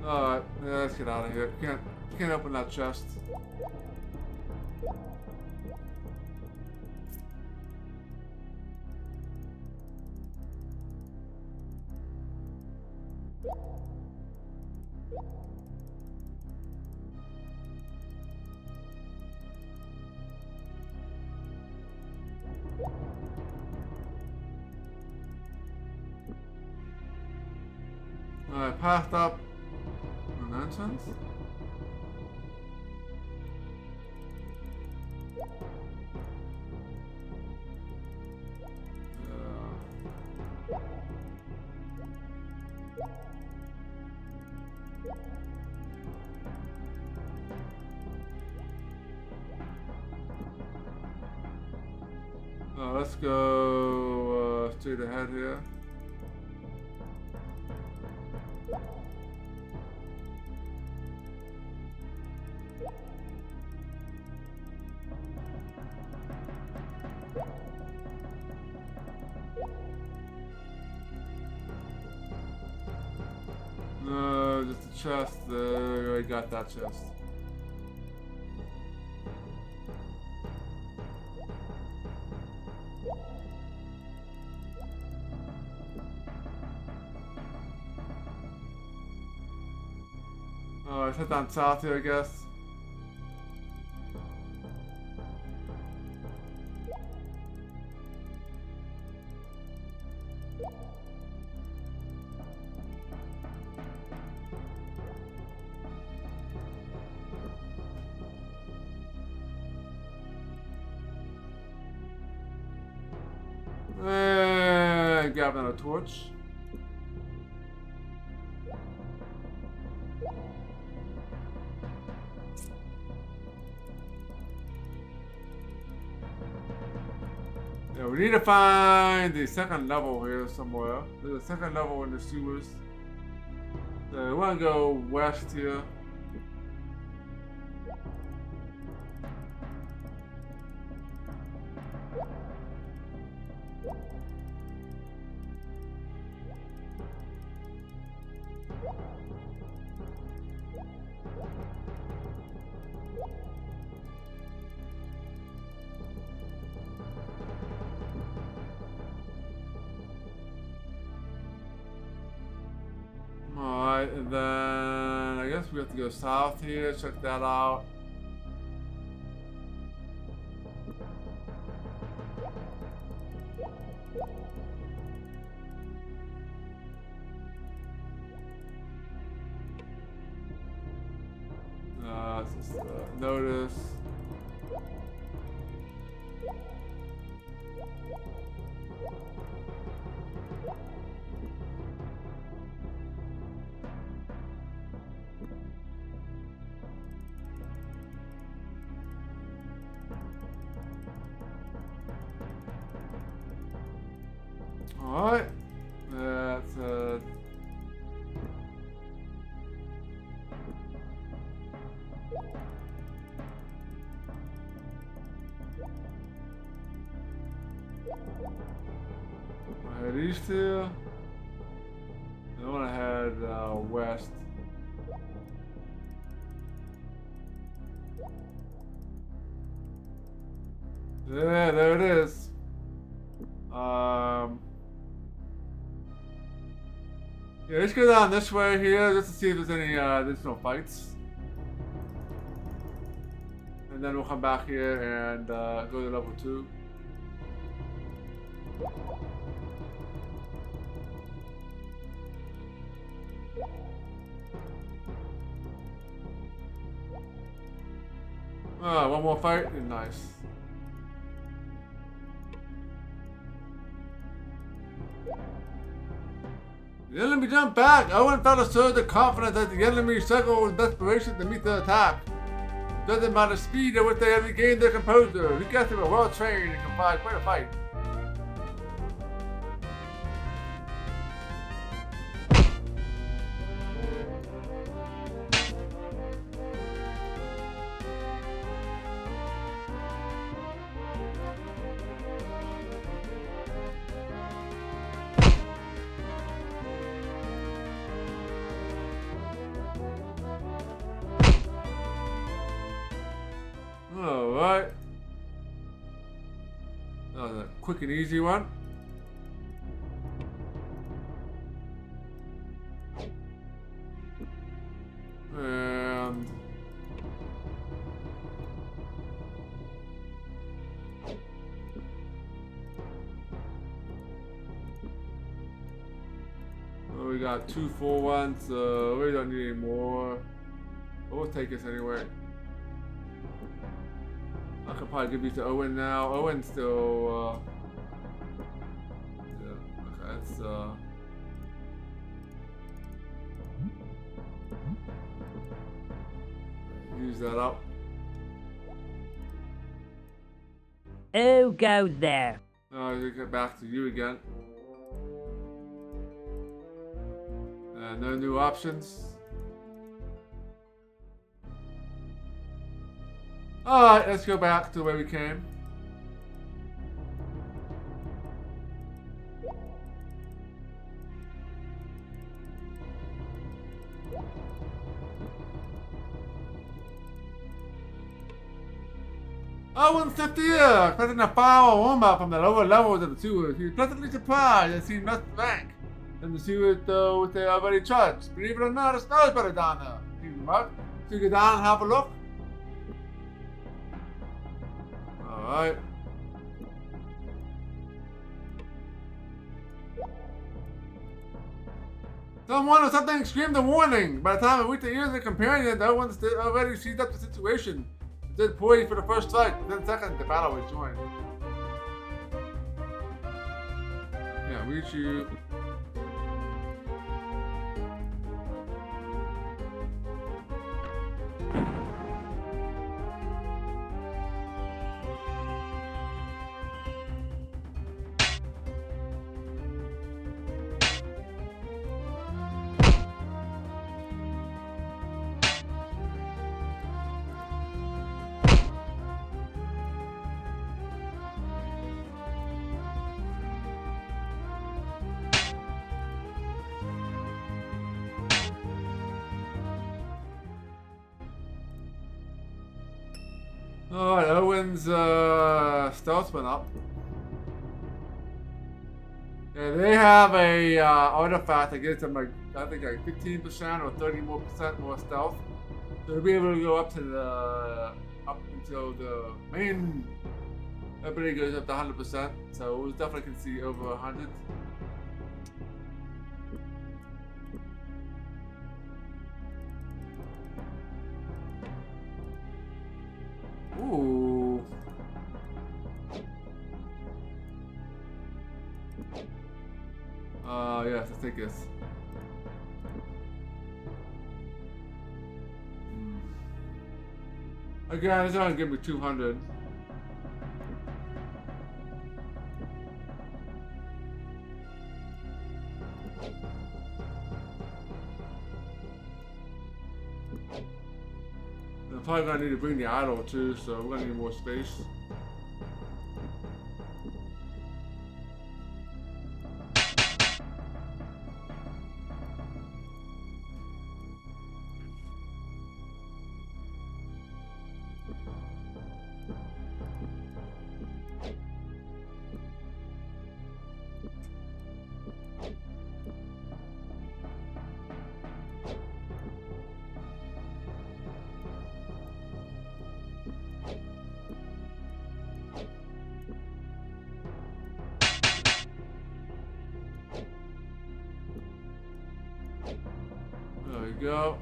Alright, let's get out of here. Can't open that chest. Alright, passed up an entrance. Let's go straight ahead here. No, just a chest. I already got that chest. Alright, head down south here, I guess. And grab another torch. Yeah, we need to find the second level here somewhere. There's a second level in the sewers. So we want to go west here. Alright, and then I guess we have to go south here, check that out. Just, notice. Alright, that's head east here. I want to head west. Yeah, there it is. Yeah, let's go down this way here just to see if there's any additional fights. And then we'll come back here and go to level 2. Ah, one more fight. Nice. The enemy jumped back. Owen felt a surge of confidence that the enemy struggled with desperation to meet the attack. Judging by the speed at which they had regained their composure, these guys were well trained and can provide quite a fight. Alright. That was a quick and easy one. And well, we got 2 full ones, so we don't need any more. But we'll take this anyway. I could probably give these to Owen now. Owen's still, yeah, okay, that's, use that up. Who goes there? We get back to you again. No new options. Alright, let's go back to where we came. Owen stepped here, expecting a foul warm-up from the lower levels of the sewers. He was pleasantly surprised as he left the bank. And the sewers, though, which they already trudged. Believe it or not, it smells better down there, he remarked. So you go down and have a look. Alright. Someone or something screamed a warning. By the time it reached the ears of the companion, the other ones already seized up the situation. They did poised for the first strike. Within seconds, the battle was joined. Yeah, reach you. Alright, Owen's stealth went up. Yeah, they have a artifact that gives them like I think like 15% or 30% more stealth. So they'll be able to go up to the up until the main ability goes up to 100%. So we definitely can see over 100. Ooh. Yes, let's take this. Again, it's only give me 200. I'm probably gonna need to bring the idol too, so we're gonna need more space. There you go.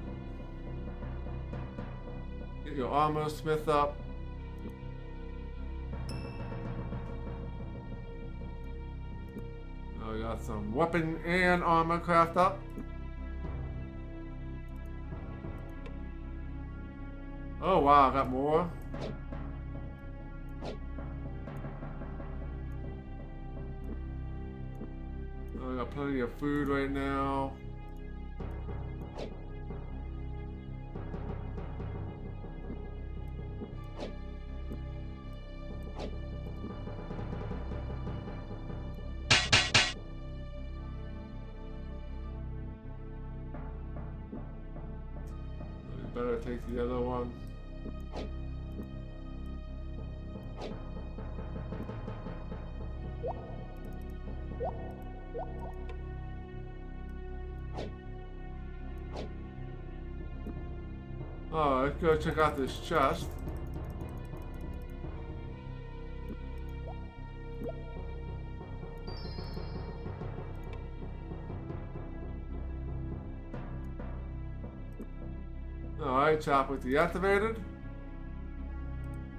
Get your armor smith up. Oh, we got some weapon and armor craft up. Oh wow, I got more. Oh, I got plenty of food right now. Better take the other one. Oh, let's go check out this chest. Alright, chopper deactivated.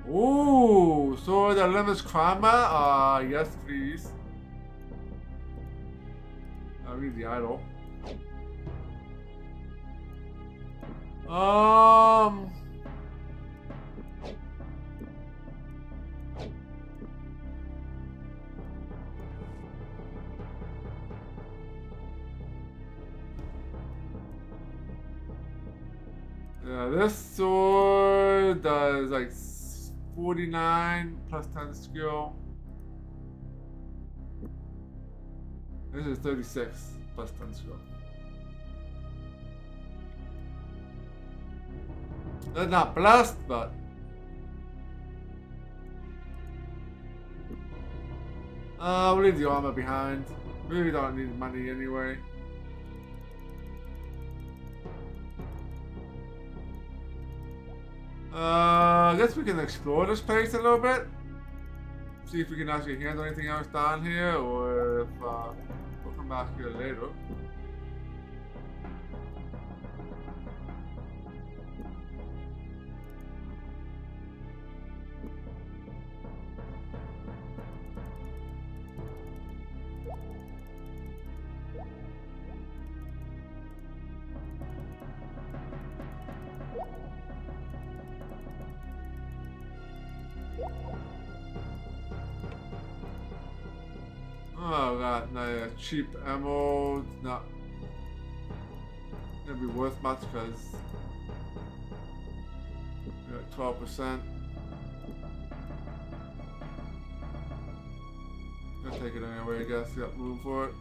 Ooh, sword that limits combat? Yes please. I need the idol. Yeah, this sword does like 49 plus 10 skill. This is 36 plus 10 skill. That's not blessed, but we'll leave the armor behind. We really don't need money anyway. I guess we can explore this place a little bit. See if we can actually handle anything else down here, or if we'll come back here later. Oh, got no cheap ammo. Not gonna be worth much because 12%. Gonna take it anyway. I guess got room for it.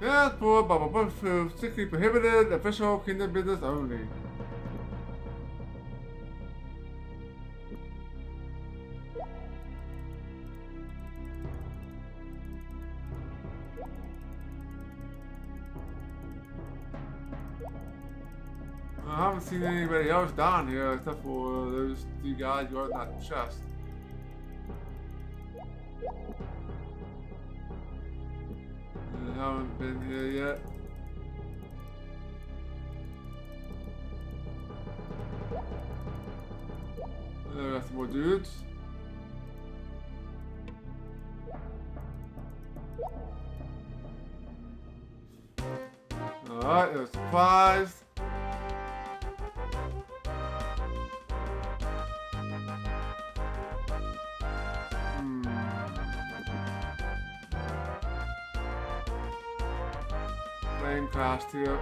Transport, blah blah blah, strictly prohibited, official kingdom business only. I haven't seen anybody else down here except for those two guys guarding that chest. I haven't been here yet. There got some more dudes. Alright, there's supplies. Flame cast here.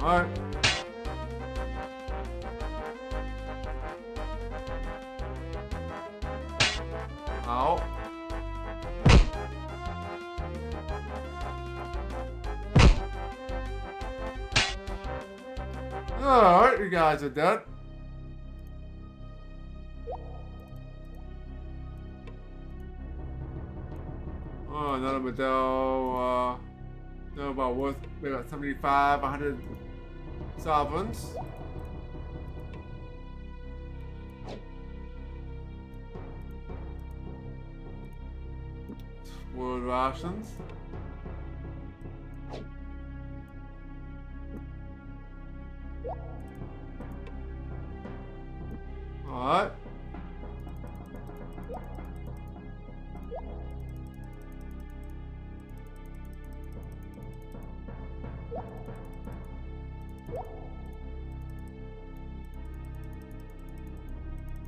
Alright. Ow. Alright, you guys are dead. Oh, another medal. No, about worth maybe about 75, 100 sovereigns. World rations. Alright.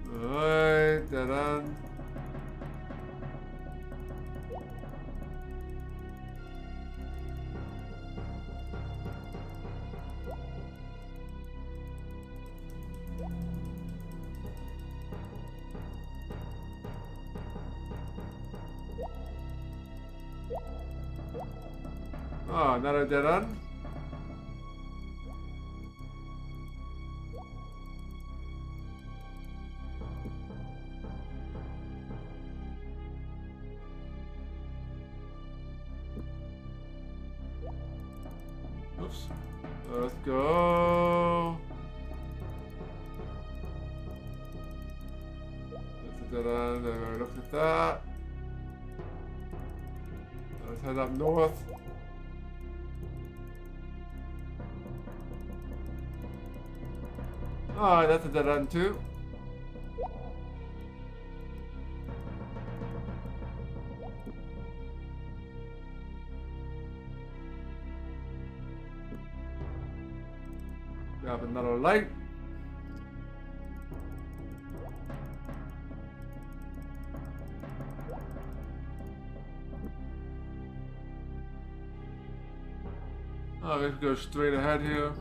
Alright, dead end. Oh, another dead end. Oops. Let's go. That's a dead end. Look at that. Let's head up north. Alright, that's a dead end too. Grab another light. Oh, let's go straight ahead here.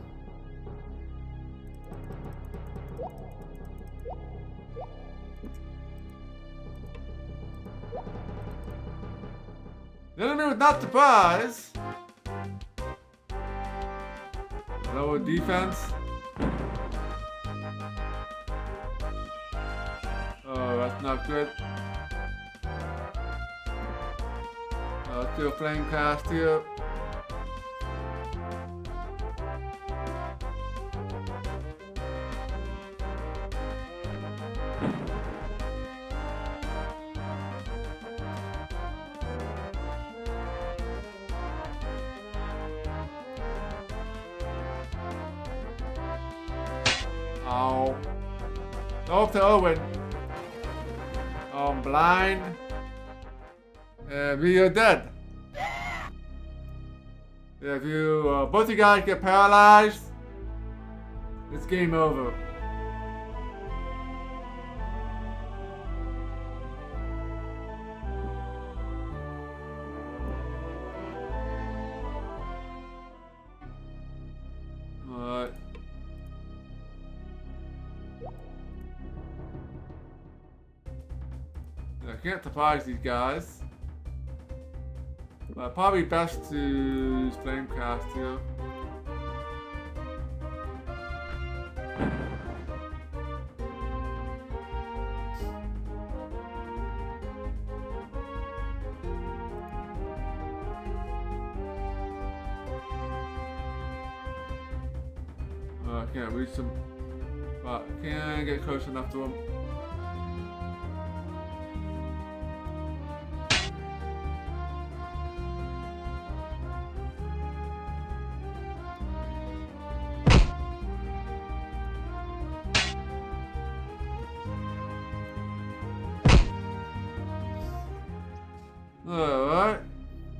The enemy was not surprised. Lower defense. Oh, that's not good. Still flame cast here. Ow. Off to Owen. Oh, I'm blind. We are dead. If you, both you guys get paralyzed, it's game over. can't surprise these guys. But probably best to use flame cast here. I can't reach him, but I can get close enough to him. Alright,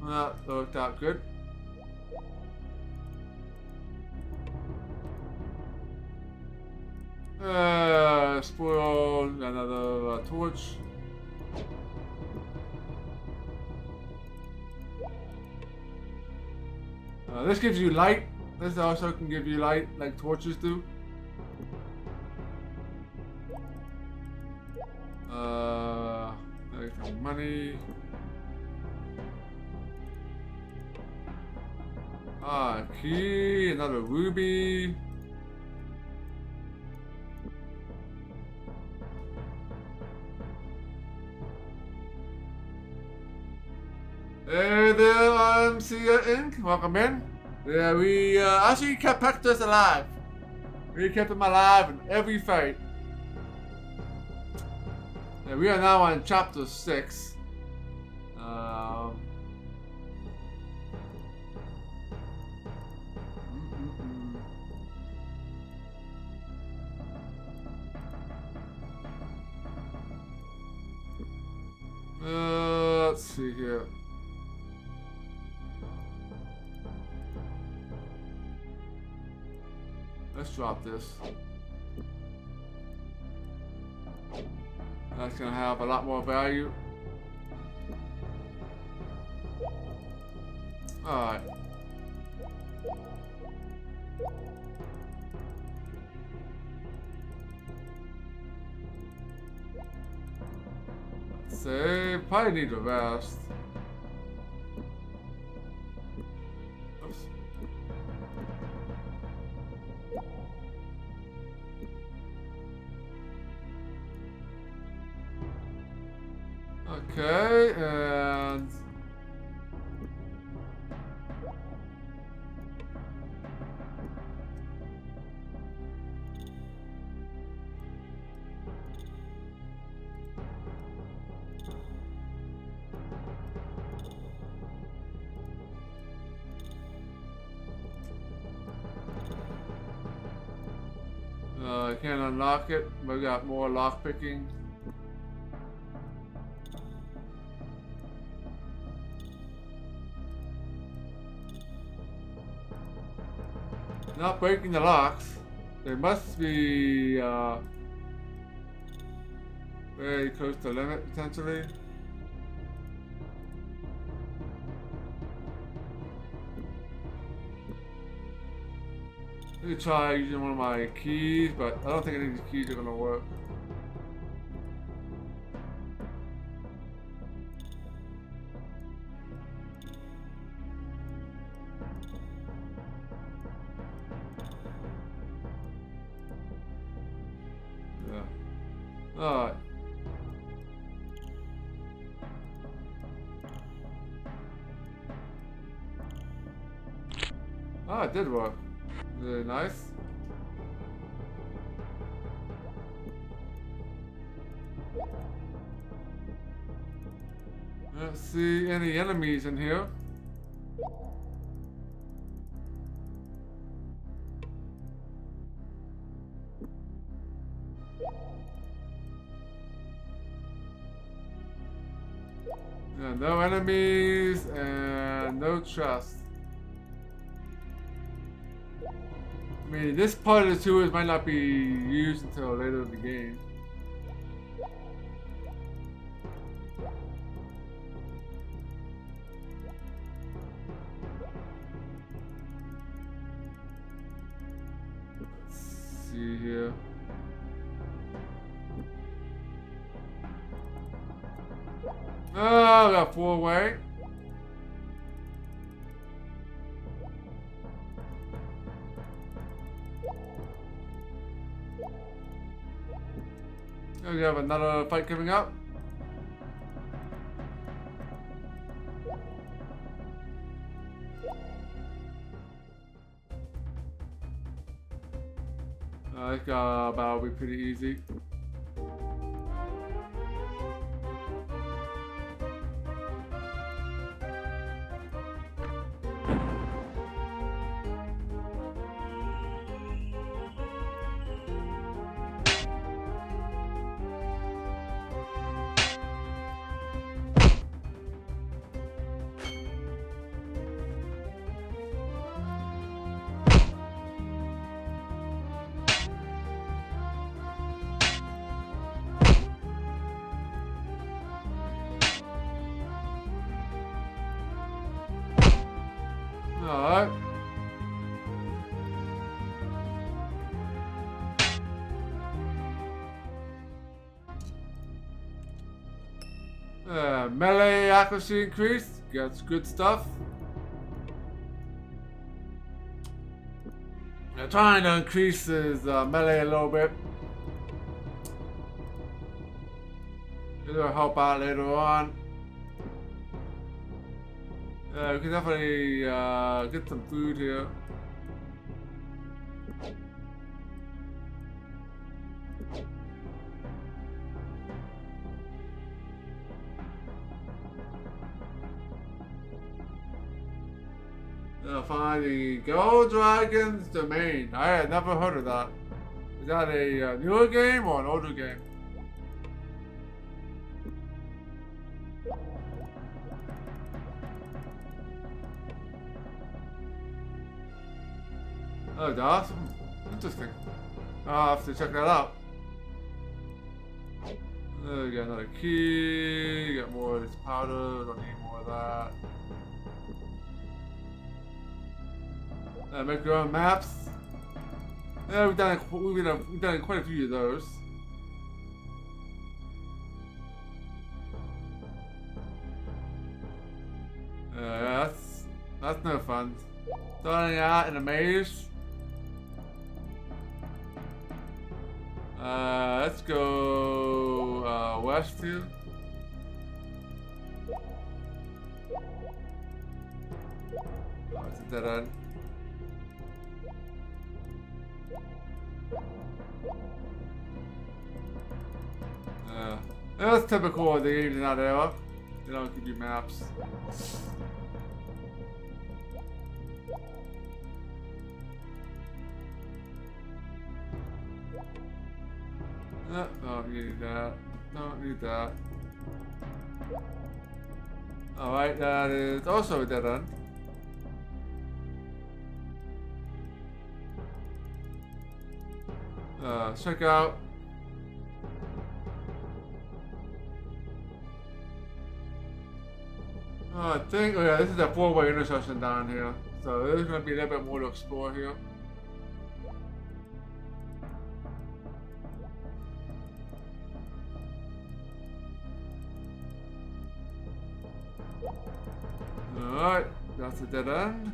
that worked out good. Spoil another torch. This gives you light. This also can give you light like torches do. There's some money. Key, another ruby. Hey there, Sia Inc. Welcome in. Yeah, we actually kept Hector's alive. We kept him alive in every fight. Yeah, we are now on chapter 6. Let's see here. Let's drop this. That's gonna have a lot more value. Alright. Let's see, probably need to rest. Oops. Okay, and I can't unlock it. We got more lock picking. Not breaking the locks. They must be very close to the limit potentially. I'm gonna try using one of my keys, but I don't think any of these keys are gonna work. Alright. Ah, it did work. Really nice. Let's see any enemies in here. Yeah, no enemies and no trust. I mean, this part of the sewers might not be used until later in the game. Let's see here. Oh, I got 4-way. We have another fight coming up. This battle will be pretty easy. Alright. Melee accuracy increased. That's good stuff. I'm trying to increase his melee a little bit. It'll help out later on. We can definitely get some food here. Find the Gold Dragon's Domain. I had never heard of that. Is that a newer game or an older game? Oh, that's interesting. I'll have to check that out. We got another key. Got more of this powder. Don't need more of that. Make your own maps. Yeah, we've done quite a few of those. That's no fun. Starting out in a maze. Let's go west here. Oh, it's a dead end. That's typical of the game in that era. They don't give you maps. Don't need that. Don't need that. Alright, that is also a dead end. Check out. I think, oh yeah, this is a 4-way intersection down here. So there's going to be a little bit more to explore here. Alright, that's a dead end.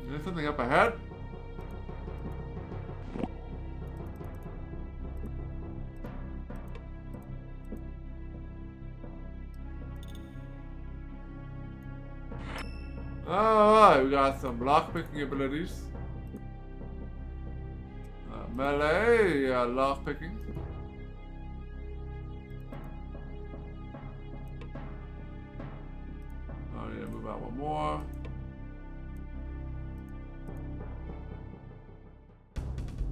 There's something up ahead. Alright, we got some lock picking abilities. Melee, lock picking. I need to move out one more.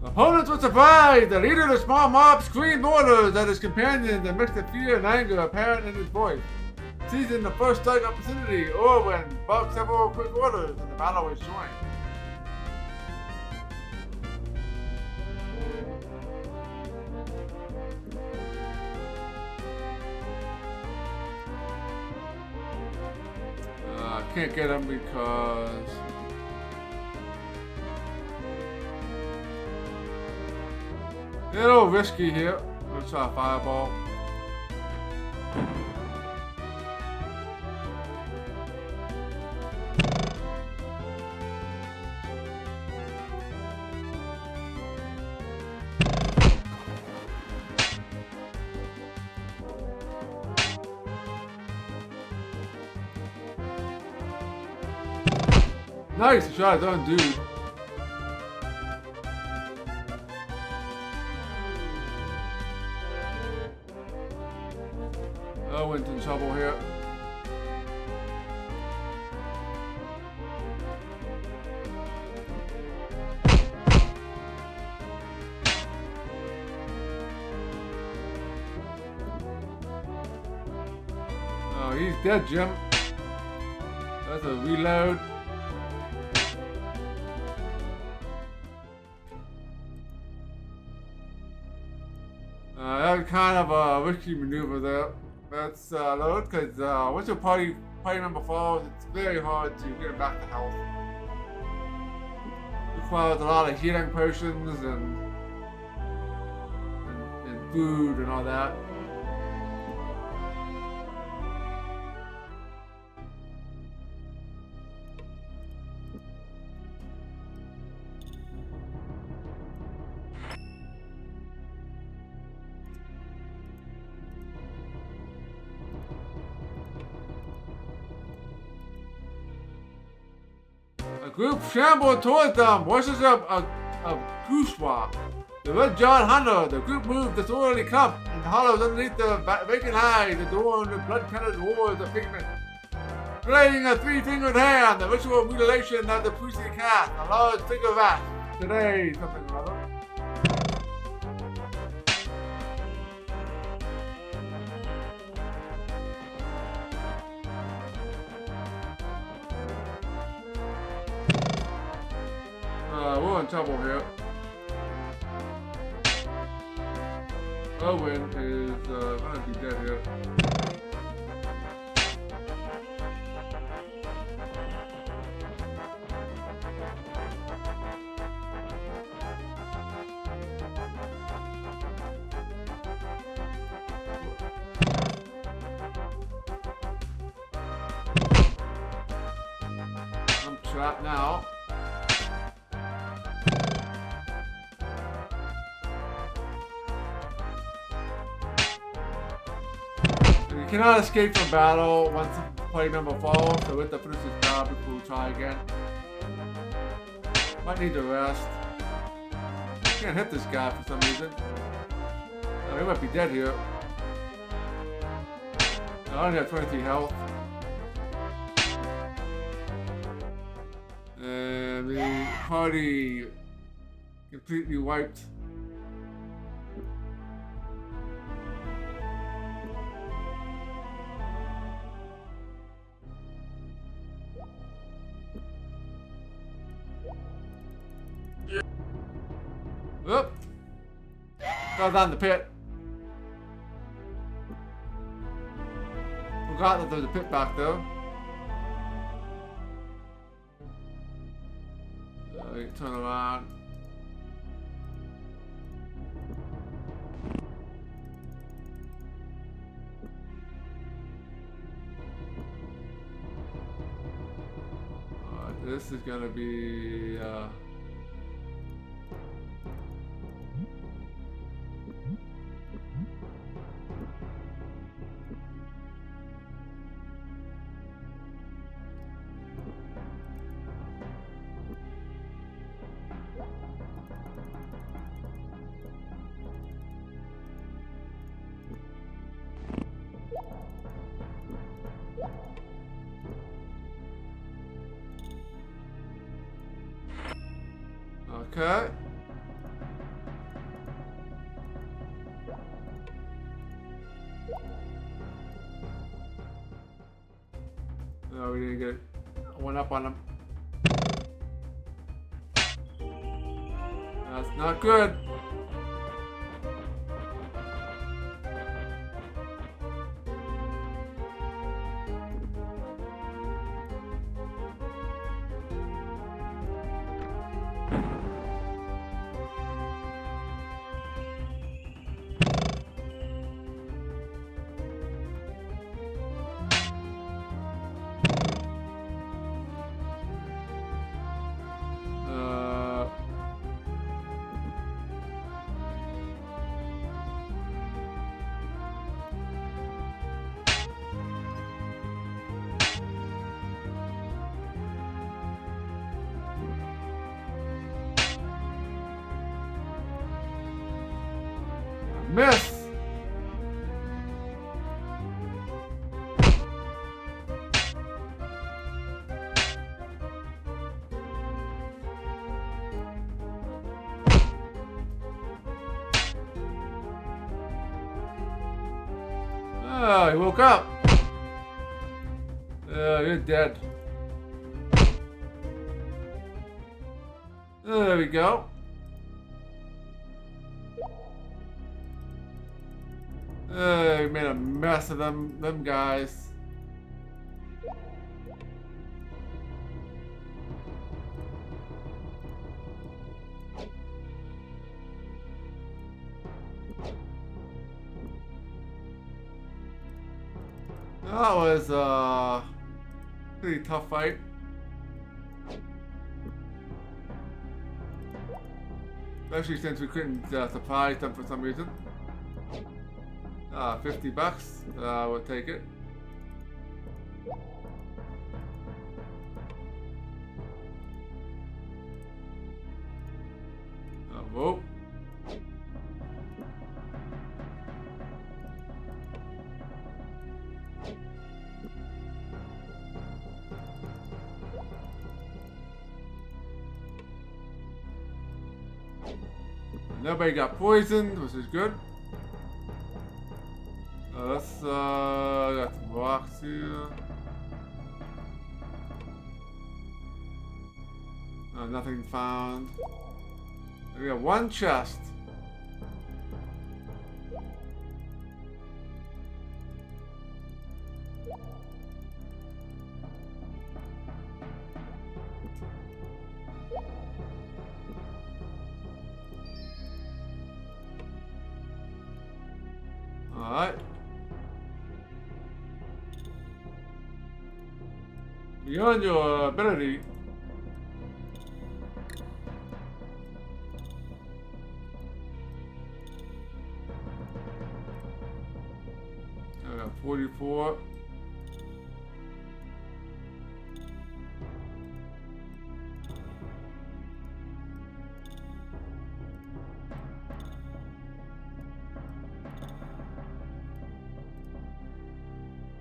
Opponents were surprised! The leader of the small mob screamed orders at his companions and mixed the fear and anger apparent in his voice. Seizing the first strike opportunity, Orwin barked several quick orders and the battle was joined. can't get him because a little risky here. Let's try a fireball. Nice, he shot his own dude. Owen's in trouble here. Oh, he's dead, Jim. That's a reload. That was kind of a risky maneuver there. Let's load, because once your party member falls, it's very hard to get him back to health. It requires a lot of healing potions and food and all that. A group shambled towards them, voices of Kushwa. The Red John Hunter, the group moved disorderly clump in the hollows underneath the vacant hive, the door and the blood-colored walls of pigment. Displaying a three-fingered hand, the ritual mutilation of the priestly cat, a large figure rat. Today, something or other. We're in trouble here. Owen is gonna be dead here. I'm trapped now. You cannot escape from battle once the party member falls, so we have to finish this job before we try again. Might need to rest. Can't hit this guy for some reason. Oh, he might be dead here. I only have 23 health. And the party completely wiped. Whoop! Fell down the pit. Forgot that there was a pit back there. Turn around. This is gonna be okay. No, we didn't get one up on him. That's not good. Miss! Oh, he woke up. Oh, you're dead. There we go. We made a mess of them guys. That was a pretty tough fight. Especially since we couldn't surprise them for some reason. $50. We'll take it. Whoa. Nobody got poisoned, which is good. Let's got some rocks here. Nothing found. We got one chest. Alright. Beyond your ability. I got 44.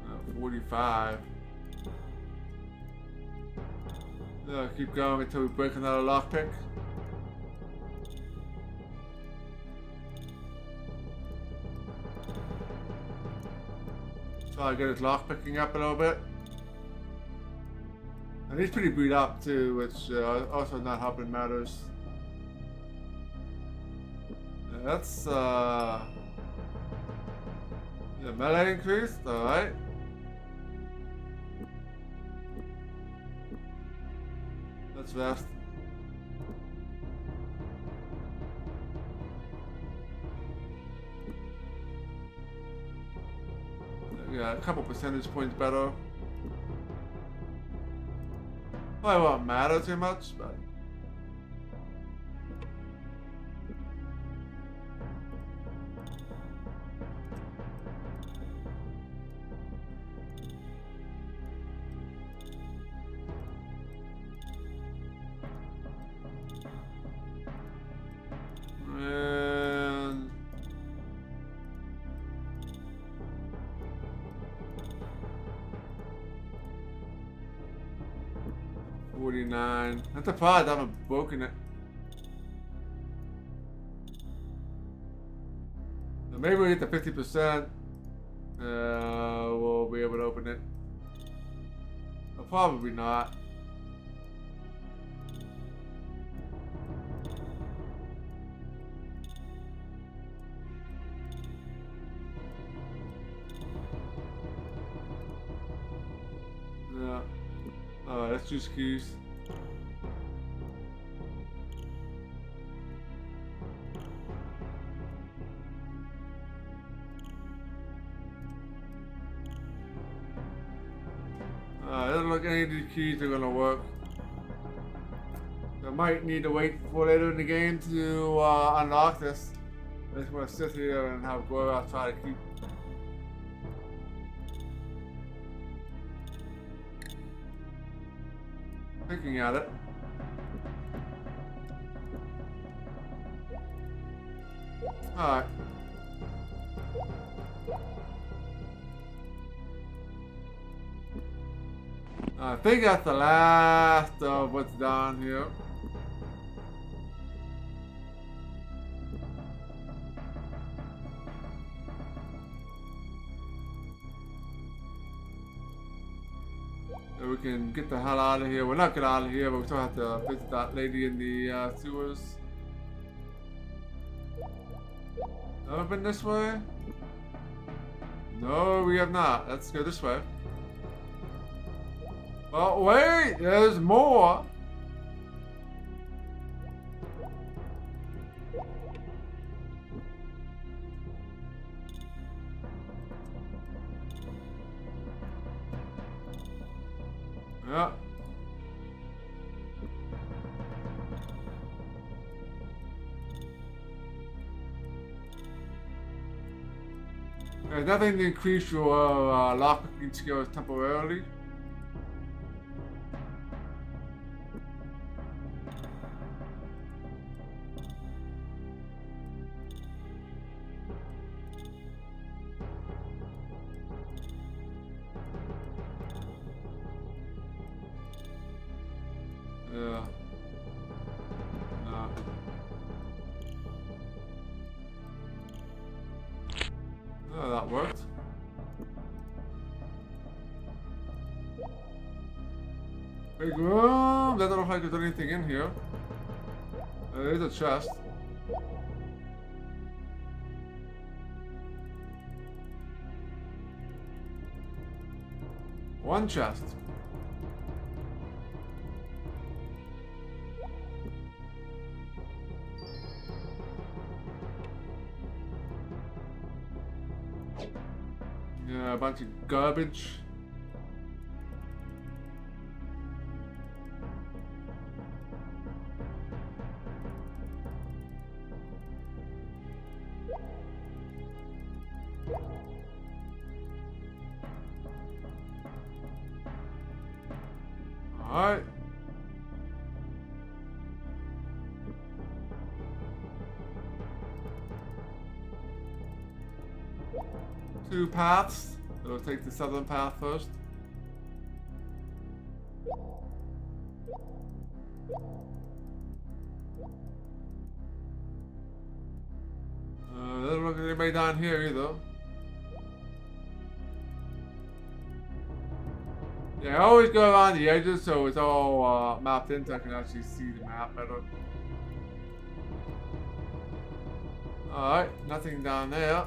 Uh, 45. Keep going until we break another lockpick. Try to get his lockpicking up a little bit. And he's pretty beat up too, which also not helping matters. That's the melee increased, alright. Let's rest. Yeah, a couple percentage points better. Probably won't matter too much, but and 49. That's a pod, I haven't broken it. So maybe we hit the 50%. We'll be able to open it. But probably not. Yeah. Alright, let's choose keys. It doesn't look like any of these keys are gonna work. I might need to wait for later in the game to unlock this. I just want to sit here and have Gora try to keep picking at it. Alright. I think that's the last of what's down here. So we can get the hell out of here. We're not get out of here, but we still have to visit that lady in the sewers. Never been this way? No, we have not. Let's go this way. Oh, wait! There's more! Yeah. There's nothing to increase your lockpicking skills temporarily. Yeah. No. Oh, that worked. Big room. Doesn't look like there's anything in here. There is a chest. One chest. Yeah, a bunch of garbage. Alright. Two paths. So we'll take the southern path first. Doesn't look like anybody down here either. Yeah, I always go around the edges so it's all mapped in so I can actually see the map better. Alright, nothing down there.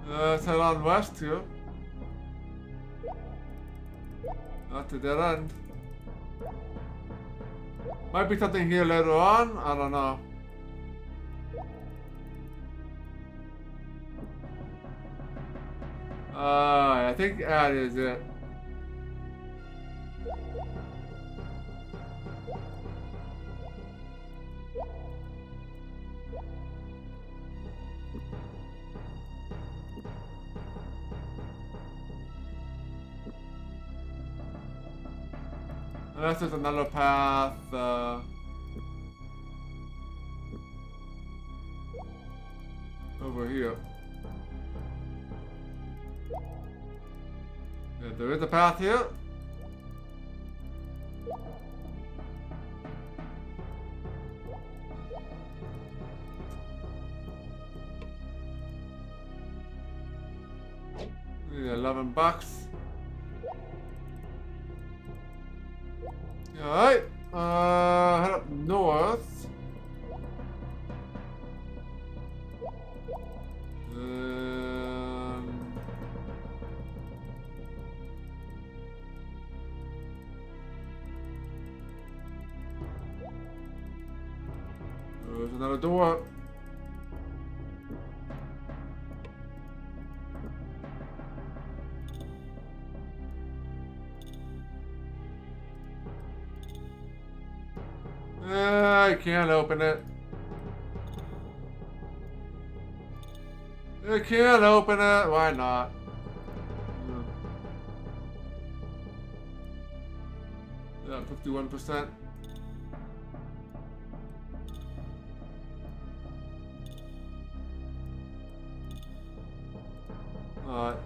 Let's head on west here. Not to dead end. Might be something here later on. I don't know. I think that is it. Unless there's another path, over here. Yeah, there is a path here. Need $11. Alright, head up north. There's another door. I can't open it. I can't open it. Why not? 61%. Alright.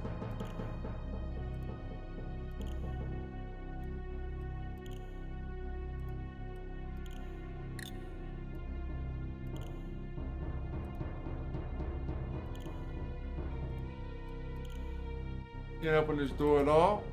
Can't open this door at all.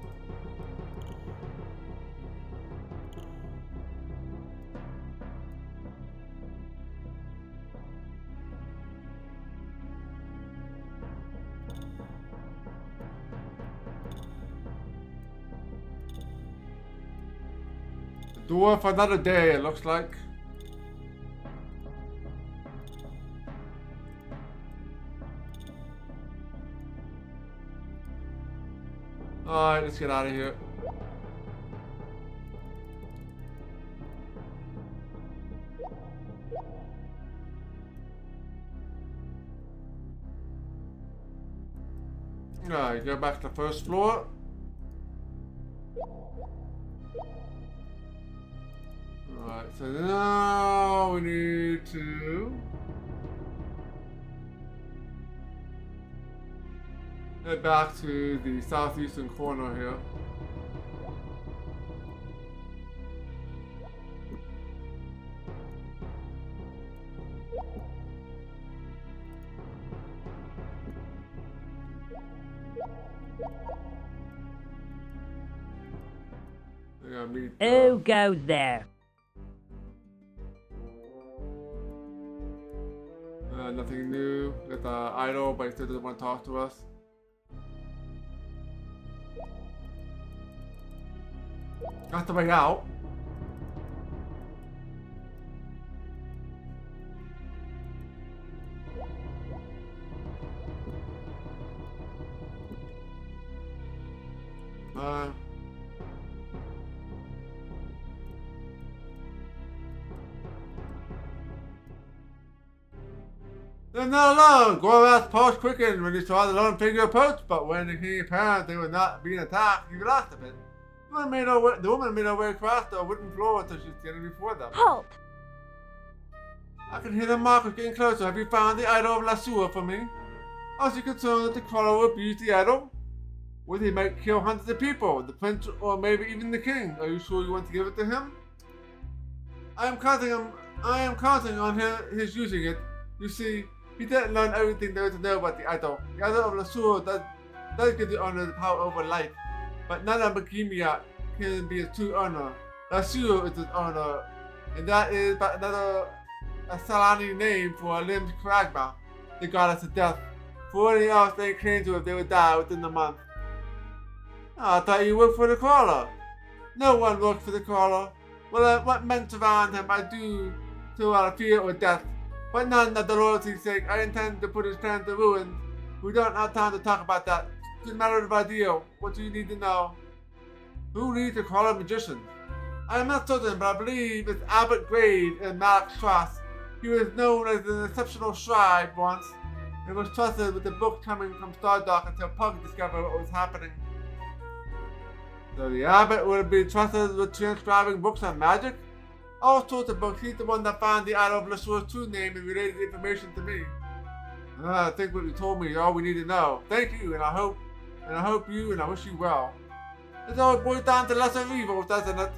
The door for another day, it looks like. Alright, let's get out of here. Alright, go back to the first floor. Alright, so now we need to head back to the southeastern corner here. I gotta meet, Who goes there? nothing new. Got the idol, but he still doesn't want to talk to us. That's the way out. They're not alone. Gorbath pulse quickened when he saw the lone figure approach, but when it became apparent they were not being attacked, he relaxed a bit. The woman made her way across the wooden floor until she was standing before them. Halt! I can hear the markers getting closer. Have you found the idol of Lasua for me? Are you concerned that the Krondor will abuse the idol? Well, he might kill hundreds of people, the prince or maybe even the king. Are you sure you want to give it to him? I am counting on his using it. You see, he didn't learn everything there is to know about the idol. The idol of Lasua does give the owner the power over life, but none of Bohemia can be his true owner. Lasua is his owner, and that is but another Salani name for Lim's Kragma, the goddess of death. For anything else they claim to if they would die within the month. Oh, I thought you worked for the caller. No one works for the caller. Well, what men surround him I do to out of fear or death. But none of the loyalty's sake, I intend to put his plan to ruin. We don't have time to talk about that. It's a matter of ideal. What do you need to know? Who needs to call a magician? I am not certain, but I believe it's Albert Grade in Malak's Cross. He was known as an exceptional scribe once, and was trusted with the book coming from Stardock until Pug discovered what was happening. So the abbot would be trusted with transcribing books on magic? All sorts of books. He's the one that found the idol of Lasua's true name and related the information to me. I think what you told me is all we need to know. Thank you, and I hope you and I wish you well. It always boils down to lesser evils, doesn't it?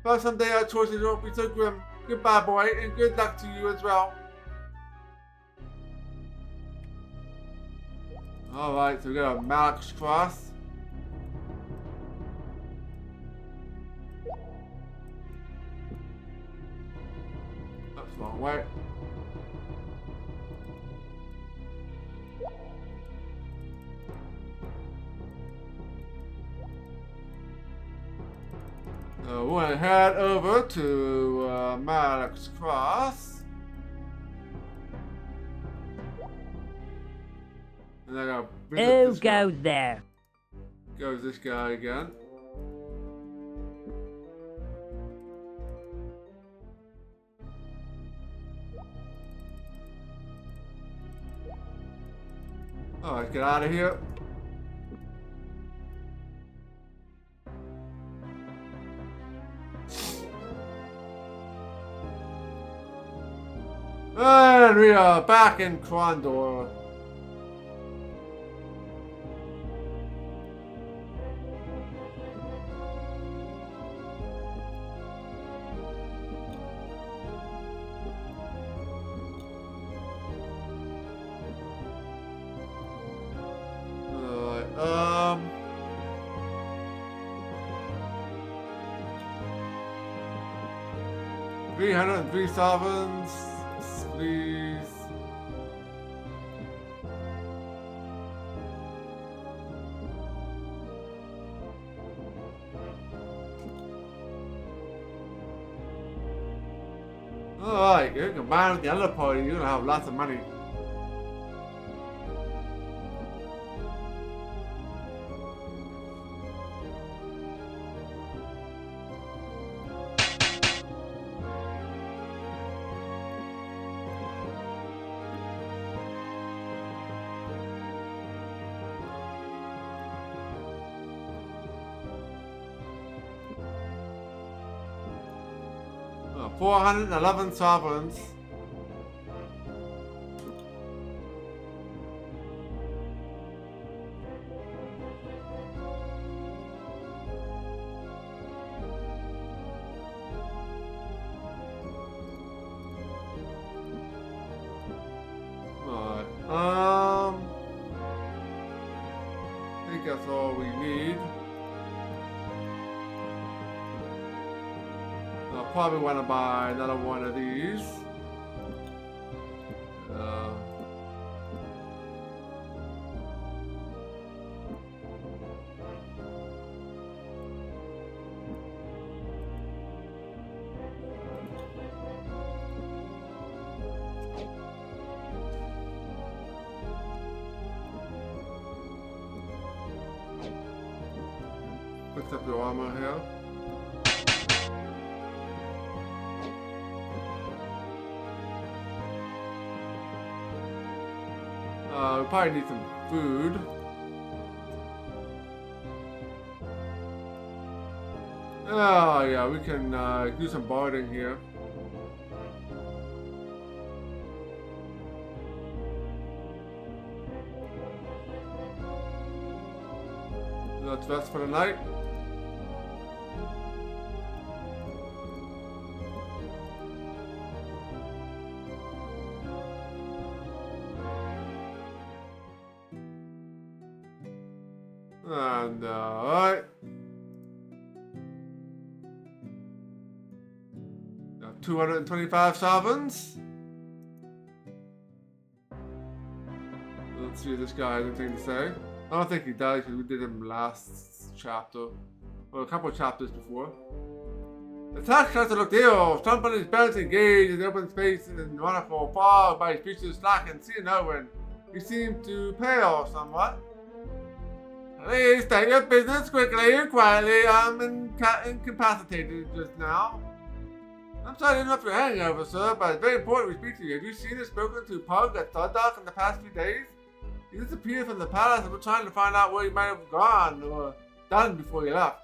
But someday our choices won't be so grim. Goodbye, boy, and good luck to you as well. Alright, so we got a Malak's Cross. That's the wrong way. We're going to head over to Malak's Cross. And I gotta visit Who this guy. goes there? Goes this guy again. Alright, get out of here. And we are back in Krondor. Alright, 303 sovereigns, please. Alright, you combine with the other party, you're gonna have lots of money. Oh, 411 sovereigns. Alright, I think that's all we need. I'll probably want to buy another one of these. Fix up your armor here. We probably need some food. Oh yeah, we can do some bartering here. That's best for the night. And alright. 225 sovereigns. Let's see if this guy has anything to say. I don't think he does because we did him last chapter. Or a couple of chapters before. The tax starts to look ill. Somebody's bouncing engaged in the open space and wonderful fogged by his features slack and seeing no one. He seemed to pale somewhat. Please state your business quickly and quietly. I'm incapacitated just now. I'm sorry to interrupt your hangover, sir, but it's very important we speak to you. Have you seen or spoken to Pug at Thuddock in the past few days? He disappeared from the palace and we're trying to find out where he might have gone or done before he left.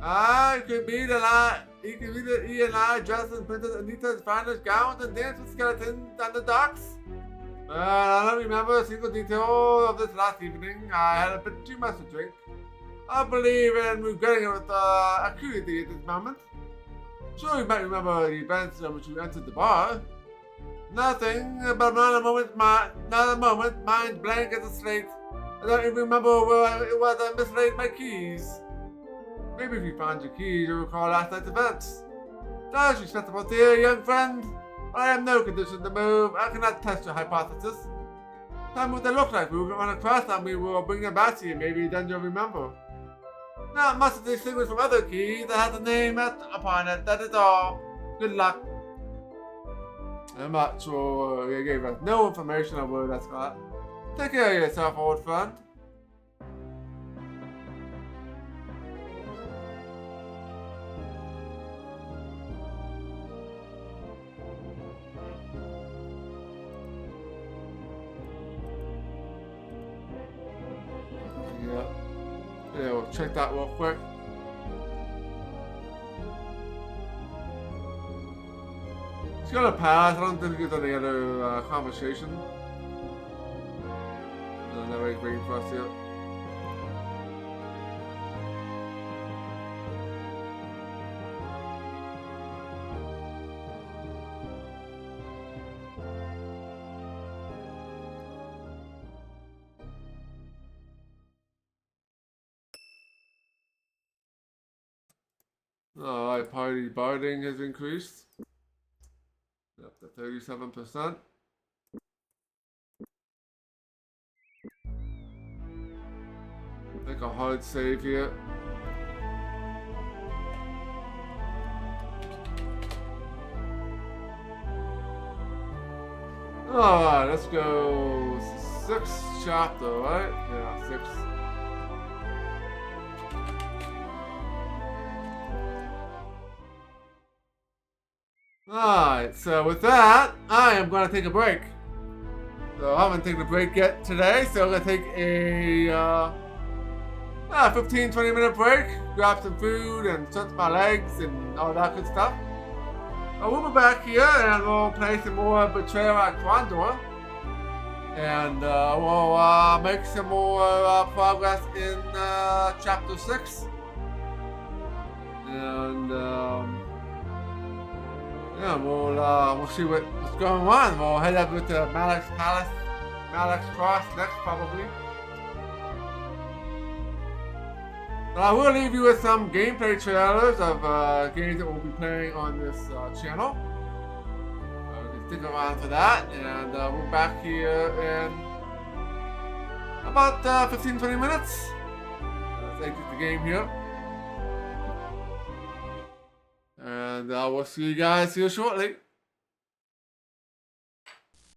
It could be that he and I dressed in Princess Anita's finest gowns and danced with skeletons on the docks. I don't remember a single detail of this last evening. I had a bit too much to drink. I believe in regretting it with acuity at this moment. Sure, you might remember the events in which you entered the bar. Nothing, but not a moment, mind blank as a slate. I don't even remember where it was I mislaid my keys. Maybe if you found your keys, you'll recall last night's events. That's respectable theory, young friend. I am no condition to move. I cannot test your hypothesis. Tell me what they look like. We will run across them. We will bring them back to you. Maybe then you'll remember. Not much to distinguish from other keys that has a name upon it. That is all. Good luck. I'm not sure. They gave us no information on where that's got. Take care of yourself, old friend. Yeah, we'll check that real quick. It's gonna pass. I don't think there's any other conversation. No, nobody's waiting for us here. Alright, party barding has increased. Up to 37%. Make a hard save here. Alright, let's go 6th chapter, right? Yeah, 6. Alright, so with that, I am going to take a break. So I haven't taken a break yet today, so I'm going to take a 15-20 minute break, grab some food and stretch my legs and all that good stuff. We'll be back here and we'll play some more Betrayal at Krondor. And we'll make some more progress in chapter 6. And yeah, we'll see what's going on. We'll head over to Malak's Palace, Malak's Cross next probably. But I will leave you with some gameplay trailers of games that we'll be playing on this channel. You can stick around for that, and we'll be back here in about 15-20 minutes. Let's exit the game here. And we'll see you guys here shortly.